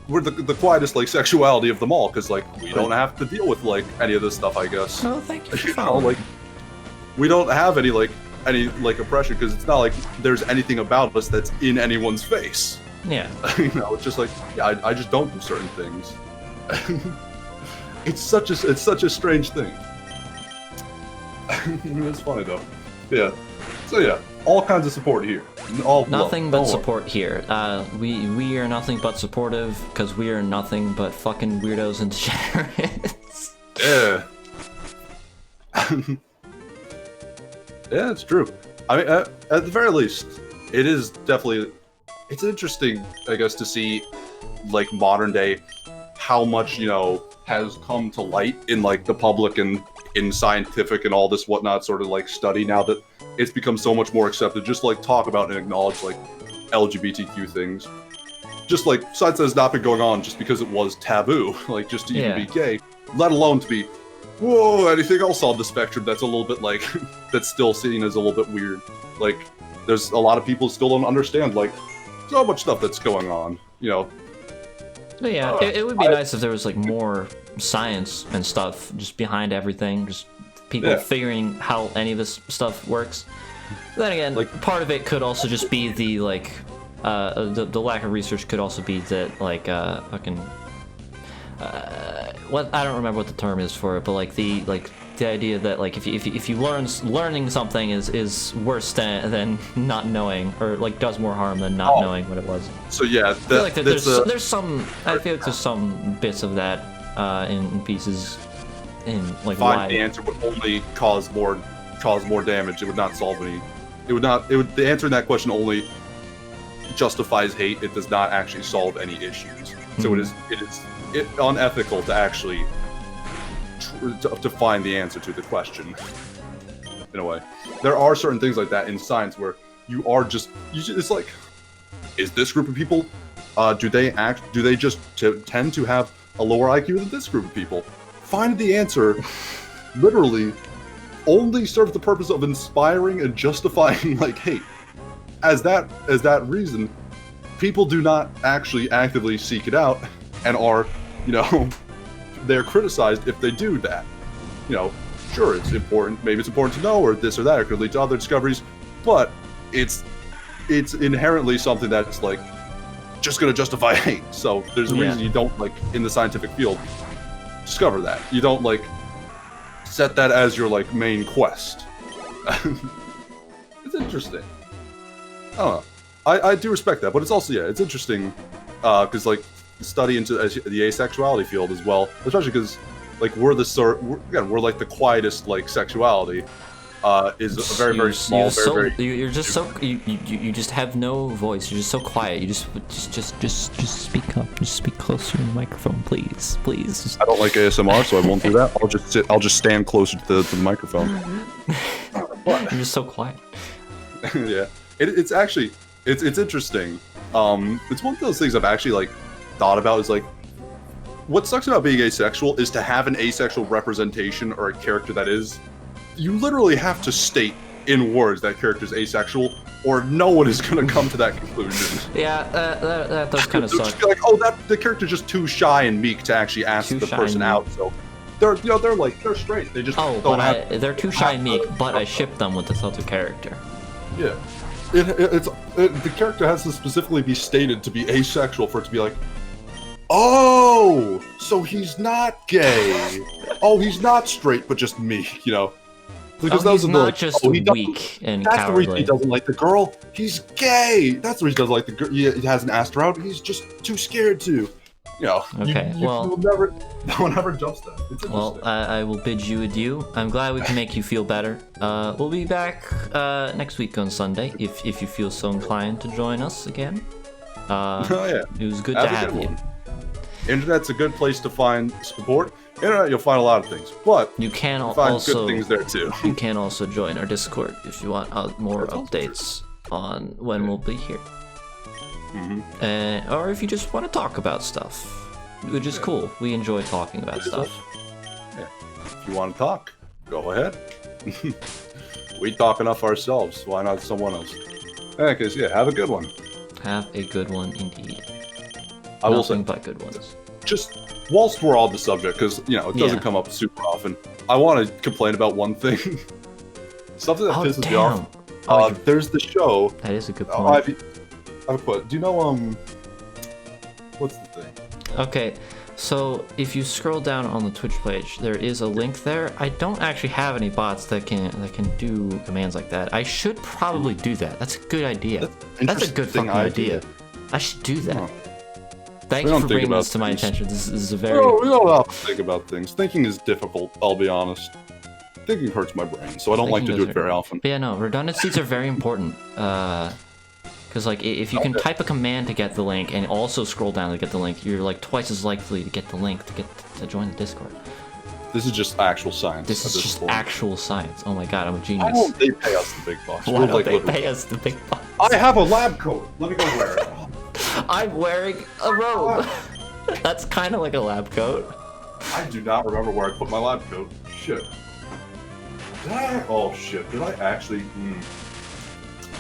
we're the quietest like sexuality of them all, because like we don't have to deal with like any of this stuff, I guess. Oh, thank you. For following. Like we don't have any oppression, because it's not like there's anything about us that's in anyone's face. Yeah. It's just like, yeah, I just don't do certain things. It's such a strange thing. It's funny though. Yeah. So yeah, all kinds of support here. Nothing but support here. We are nothing but supportive, because we are nothing but fucking weirdos and degenerates. Yeah. Yeah, it's true. I mean, at the very least, it's interesting, I guess, to see like modern day, how much, you know, has come to light in like the public and in scientific and all this whatnot sort of like study now that it's become so much more accepted. Just like talk about and acknowledge like LGBTQ things. Just like science has not been going on just because it was taboo, like just to even be gay, let alone to be, whoa, anything else on the spectrum that's a little bit like, that's still seen as a little bit weird. Like, there's a lot of people still don't understand like so much stuff that's going on, you know. But yeah, it would be nice if there was like more science and stuff just behind everything, just people figuring how any of this stuff works. But then again, like part of it could also just be the like the lack of research could also be that like fucking what I don't remember what the term is for it, but like the idea that like if you learning something is worse than not knowing, or like does more harm than not knowing what it was. So yeah, I feel like there's some bits of that in pieces in like why the answer would only cause more damage. It would not solve any. The answer in that question only justifies hate. It does not actually solve any issues. So it is unethical to actually to find the answer to the question. In a way, there are certain things like that in science where it's like, is this group of people, do they just tend to have a lower IQ than this group of people? Find the answer literally only serves the purpose of inspiring and justifying like hate. As that reason, people do not actually actively seek it out and are, you know, they're criticized if they do that. You know, sure, it's important, maybe it's important to know, or this or that, or it could lead to other discoveries, but it's inherently something that's like just gonna justify hate. So there's a reason you don't, like, in the scientific field, discover that. You don't like set that as your like main quest. It's interesting. I don't know. I do respect that, but it's also, it's interesting, because, like, study into the asexuality field as well, especially because, like, we're like the quietest, like, sexuality, is a very, very small, you just have no voice, you're just so quiet, you just speak up, just speak closer to the microphone, please. I don't like ASMR, so I won't do that. I'll just stand closer to the microphone. You're just so quiet. Yeah. It's actually, it's interesting. It's one of those things I've actually, like, thought about, is like, what sucks about being asexual is to have an asexual representation or a character that is, you literally have to state in words that character's asexual, or no one is going to come to that conclusion. Yeah, that does kind of suck. Just be like, oh, the character's just too shy and meek to actually ask the person out, so they're straight. They just they're too shy and meek, but I ship them with this other character. Yeah. The character has to specifically be stated to be asexual for it to be like, oh, so he's not gay. Oh, he's not straight, but just meek, you know. Because he's not just weak and cowardly. That's the reason he doesn't like the girl. He's gay. That's the reason he doesn't like the girl. He hasn't asked her out. He's just too scared to. You know. Okay. No one ever jumps that. Well, I will bid you adieu. I'm glad we can make you feel better. We'll be back next week on Sunday if you feel so inclined to join us again. It was good to have you. Internet's a good place to find support. Internet, you'll find a lot of things, but you can find also good things there too. You can also join our Discord if you want more updates on when we'll be here. Or if you just want to talk about stuff, which is cool. We enjoy talking about stuff. Yeah. If you want to talk, go ahead. We talk enough ourselves. Why not someone else? Because have a good one. Have a good one indeed. I will say, but good ones. Just whilst we're on the subject, because it doesn't come up super often, I want to complain about one thing. Something that pisses me off. There's the show. That is a good point. I have a question. Do you know what's the thing? Okay, so if you scroll down on the Twitch page, there is a link there. I don't actually have any bots that can do commands like that. I should probably do that. That's a good idea. That's a good fucking idea. I should do that. Thank you for bringing this to my attention. This is a very... We don't have to think about things. Thinking is difficult, I'll be honest. Thinking hurts my brain, so I don't like to do it very often. But yeah, no, redundancies are very important. Because like if you can type a command to get the link and also scroll down to get the link, you're like twice as likely to get the link to join the Discord. This is just actual science. This is just actual science. Oh my god, I'm a genius. Why don't they pay us the big bucks? Why don't they pay us the big bucks? I have a lab coat. Let me go wear it. I'm wearing a robe. That's kind of like a lab coat. I do not remember where I put my lab coat. Shit. Oh shit! Did I actually?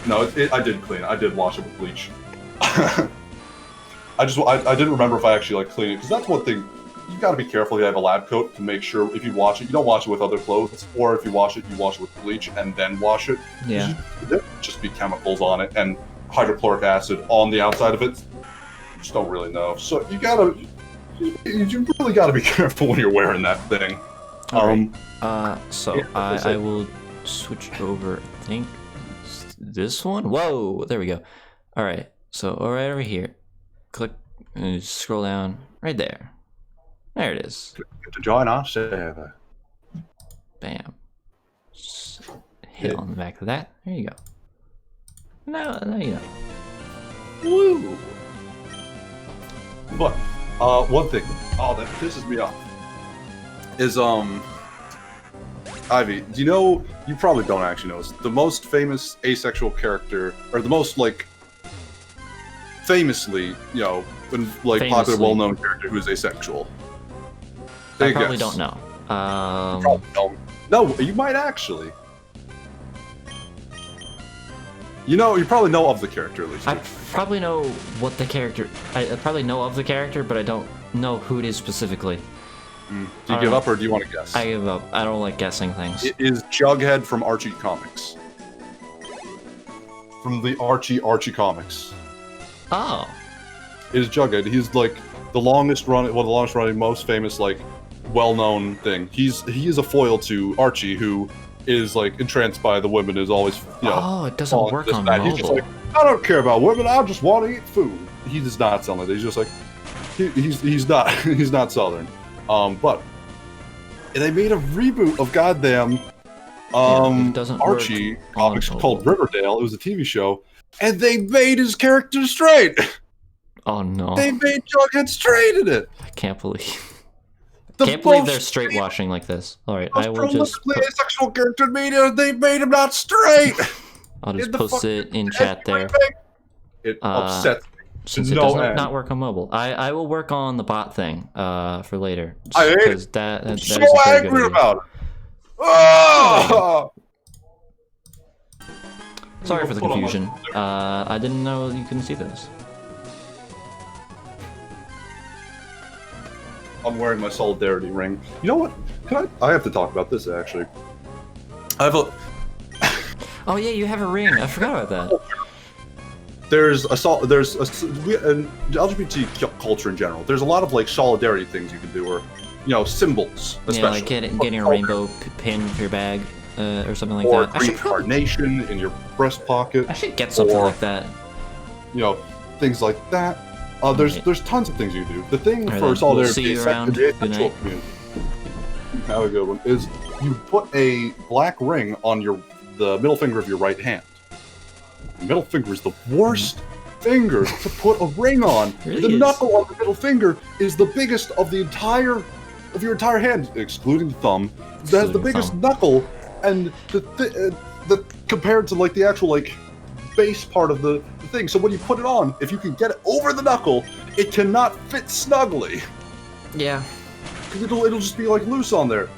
No, I did clean it. I did wash it with bleach. I didn't remember if I actually like cleaned it, because that's one thing. You got to be careful. You have a lab coat to make sure if you wash it, you don't wash it with other clothes, or if you wash it with bleach and then wash it. Yeah. There could just be chemicals on it and hydrochloric acid on the outside of it. You just don't really know. So you really gotta be careful when you're wearing that thing. Right. So yeah, I will switch over. I think this one. Whoa, there we go. All right. So right over here, click and scroll down right there. There it is. To join our server. Bam. Just hit on the back of that. There you go. Now you know. Woo! But, one thing. Oh, that pisses me off. Is, Ivy, do you know, you probably don't actually know this, the most famous asexual character, or the most, like, famously, you know, popular, well-known character who is asexual? I probably don't know. Probably don't. No, you might actually. You probably know of the character, at least. I probably know what the character... I probably know of the character, but I don't know who it is specifically. Do you give up, or do you want to guess? I give up. I don't like guessing things. It is Jughead from Archie Comics. From the Archie Comics. Oh. It is Jughead. He's, like, the longest running, most famous, like, well-known thing. He is a foil to Archie, who is like entranced by the women, is always, you know. Oh, it doesn't work on mobile. He's just like, I don't care about women, I just want to eat food. He does not sound like that. He's just like, he's not Southern. But they made a reboot of goddamn Archie comics called Riverdale. It was a TV show, and they made his character straight. Oh no! They made Jughead straight in it. I can't believe. Can't believe they're straight washing like this. All right, I will just. Asexual character media. They made him not straight. I'll just post it in chat there. It upsets me. Since it does not work on mobile, I will work on the bot thing for later. I hate it. I'm so angry about it. Oh! Sorry for the confusion. I didn't know you couldn't see this. I'm wearing my solidarity ring. You know what? I have to talk about this, actually. I have a... Oh yeah, you have a ring. I forgot about that. There's LGBT culture in general. There's a lot of, like, solidarity things you can do, or, you know, symbols, especially. Yeah, like getting a rainbow pin for your bag, or something like or that. Or green carnation in your breast pocket. I should get something like that. You know, things like that. There's tons of things you can do. The thing for solidarity in the asexual community, have a good one, is you put a black ring on the middle finger of your right hand. The middle finger is the worst finger to put a ring on. The knuckle on the middle finger is the biggest of your entire hand, excluding the thumb. That has the biggest knuckle, and the compared to, like, the actual, like, base part of the thing. So when you put it on, if you can get it over the knuckle, it cannot fit snugly. Yeah. It'll just be, like, loose on there.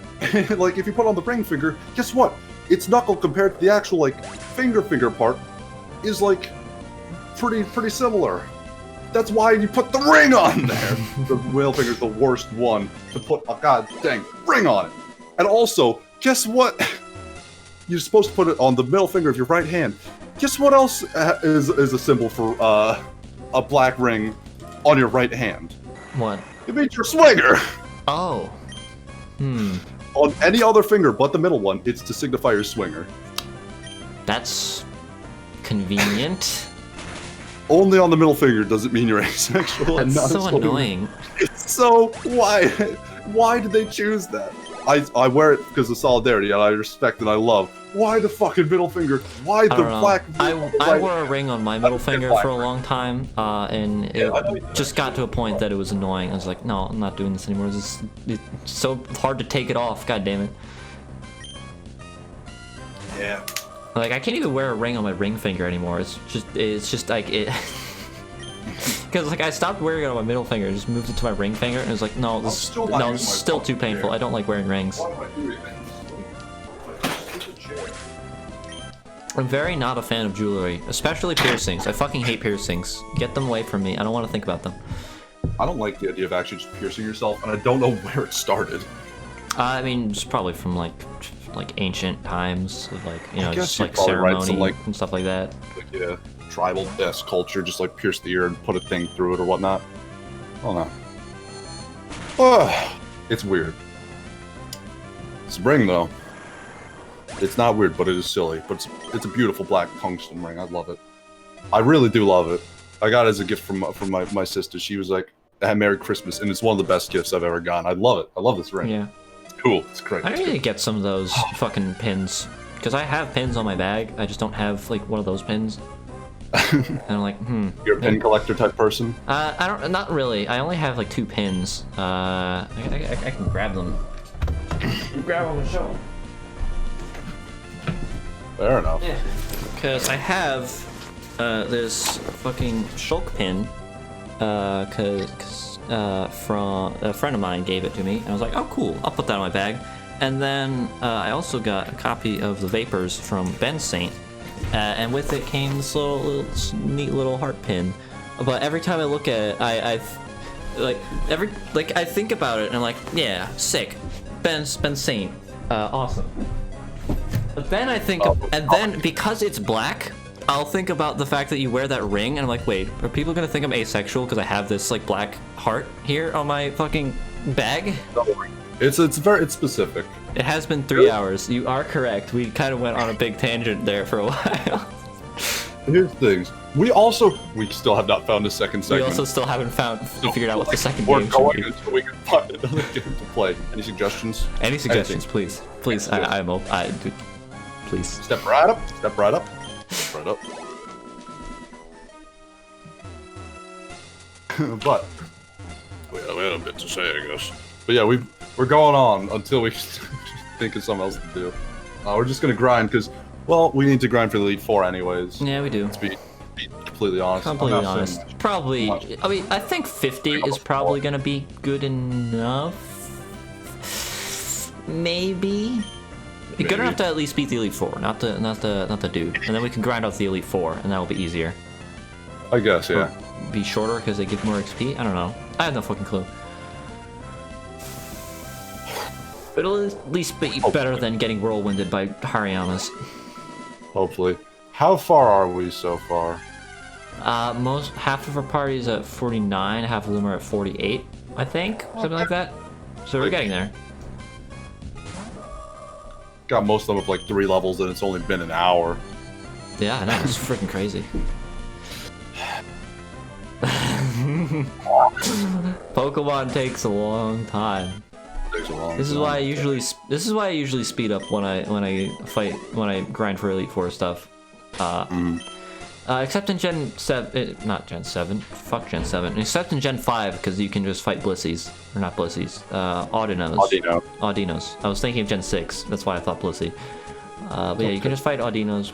Like, if you put on the ring finger, guess what? Its knuckle compared to the actual, like, finger part is, like, pretty similar. That's why you put the ring on there. The middle finger's the worst one to put a god dang ring on it. And also, guess what? You're supposed to put it on the middle finger of your right hand. Guess what else is a symbol for a black ring on your right hand? What? It means you're a swinger! Oh. On any other finger but the middle one, it's to signify you're a swinger. That's convenient. Only on the middle finger does it mean you're asexual. That's and not so annoying. It's so... Why did they choose that? I wear it because of solidarity, and I respect and I love. Why the fucking middle finger? Why the black? I wore a ring on my middle finger for a long time, and it just got to a point that it was annoying. I was like, no, I'm not doing this anymore. It's so hard to take it off. God damn it. Yeah. Like, I can't even wear a ring on my ring finger anymore. It's just like it. Because like I stopped wearing it on my middle finger, just moved it to my ring finger, and it was like, no, this is still too painful. I don't like wearing rings. I'm very not a fan of jewelry, especially piercings. I fucking hate piercings. Get them away from me. I don't want to think about them. I don't like the idea of actually just piercing yourself, and I don't know where it started. I mean, it's probably from like ancient times, like, you know, just like ceremony right, and stuff like that. Like, yeah, tribal culture, just like pierce the ear and put a thing through it or whatnot. I don't know. Oh, it's weird. Spring though. It's not weird, but it is silly. But it's a beautiful black tungsten ring. I love it. I really do love it. I got it as a gift from my sister. She was like, "Merry Christmas," and it's one of the best gifts I've ever gotten. I love it. I love this ring. Yeah. It's cool. It's great. I need to get some of those fucking pins, because I have pins on my bag. I just don't have like one of those pins. And I'm like, You're a pin collector type person? I don't. Not really. I only have like 2 pins. I can grab them. Grab them and show them. Fair enough. Yeah. Because I have this fucking shulk pin, from a friend of mine gave it to me, and I was like, oh cool, I'll put that in my bag. And then I also got a copy of the Vapors from Ben Saint, and with it came this neat little heart pin. But every time I look at it, I think about it and I'm like, yeah, sick, Ben Saint, awesome. But then I think, and then because it's black, I'll think about the fact that you wear that ring, and I'm like, wait, are people gonna think I'm asexual because I have this like black heart here on my fucking bag? It's very specific. It has been 3 hours. You are correct. We kind of went on a big tangent there for a while. Here's things. We still have not found a second segment. We also still haven't figured out what the second We're game going should be. until we can find another game to play. Any suggestions? Any suggestions, please? Please, I'm open. Dude, please. Step right up. Step right up. Step right up. But we had a bit to say, I guess. But yeah, we're going on until we think of something else to do. We're just gonna grind because, well, we need to grind for the Elite Four anyways. Yeah, we do. Let's be completely honest. Completely honest. Probably. I mean, I think 50 is probably gonna be good enough. Maybe. You're gonna have to at least beat the Elite Four, not the dude, and then we can grind out the Elite Four, and that will be easier. I guess, yeah. Or be shorter because they give more XP. I don't know. I have no fucking clue. But it'll at least be better than getting whirlwinded by Hariyamas. Hopefully. How far are we so far? Half of our party is at 49, half of them are at 48, I think, something like that. So we're getting there. Got most of them up like 3 levels, and it's only been an hour. Yeah, I know, it's freaking crazy. Pokemon takes a long time. This is why I usually speed up when I grind for Elite Four stuff. Except in Gen 7, not Gen 7. Fuck Gen 7. Except in Gen 5, because you can just fight Blissies, or not Blissies. Audinos. I was thinking of Gen 6. That's why I thought Blissey. But yeah, you can just fight Audinos,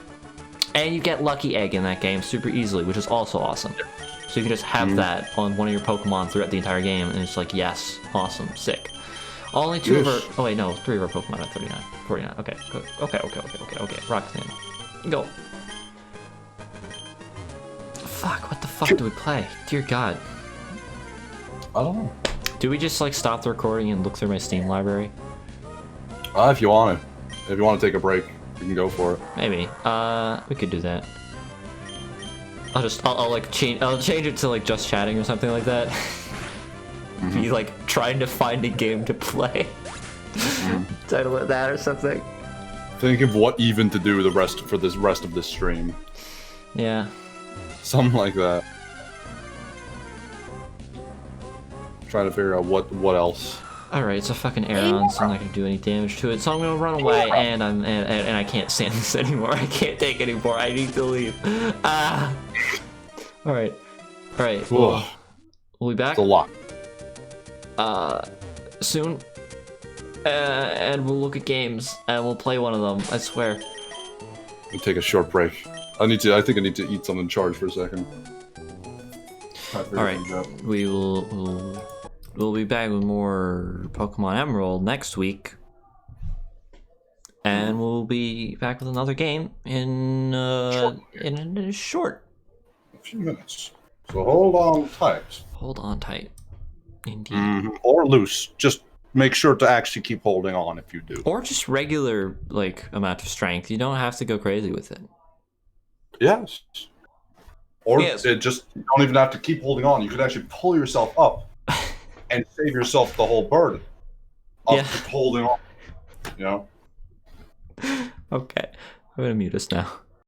and you get Lucky Egg in that game super easily, which is also awesome. So you can just have that on one of your Pokemon throughout the entire game, and it's like, yes, awesome, sick. Only 2 of our... Oh wait, no, 3 of our Pokemon at 39. 49. Okay, good. Okay. Roxanne. Go. Fuck, what the fuck do we play? Dear God. I don't know. Do we just like stop the recording and look through my Steam library? If you want to. If you want to take a break, you can go for it. Maybe. We could do that. I'll change it to like just chatting or something like that. Be like trying to find a game to play. Title it that or something. Think of what even to do the rest of this stream. Yeah. Something like that. Trying to figure out what else. Alright, it's a fucking Aeron, so I'm not gonna do any damage to it. So I'm gonna run away, and I can't stand this anymore. I can't take anymore. I need to leave. Ah. Alright. Alright. We'll be back. It's a lot. Soon. And we'll look at games, and we'll play one of them. I swear. We'll take a short break. I think I need to eat something and charge for a second. Alright. We'll be back with more Pokemon Emerald next week. And we'll be back with another game in a short. A few minutes. So hold on tight. Hold on tight. Indeed. Or loose. Just make sure to actually keep holding on if you do. Or just regular, like, amount of strength. You don't have to go crazy with it. Yes. Or you don't even have to keep holding on. You could actually pull yourself up and save yourself the whole burden of just holding on. You know? Okay. I'm gonna mute us now.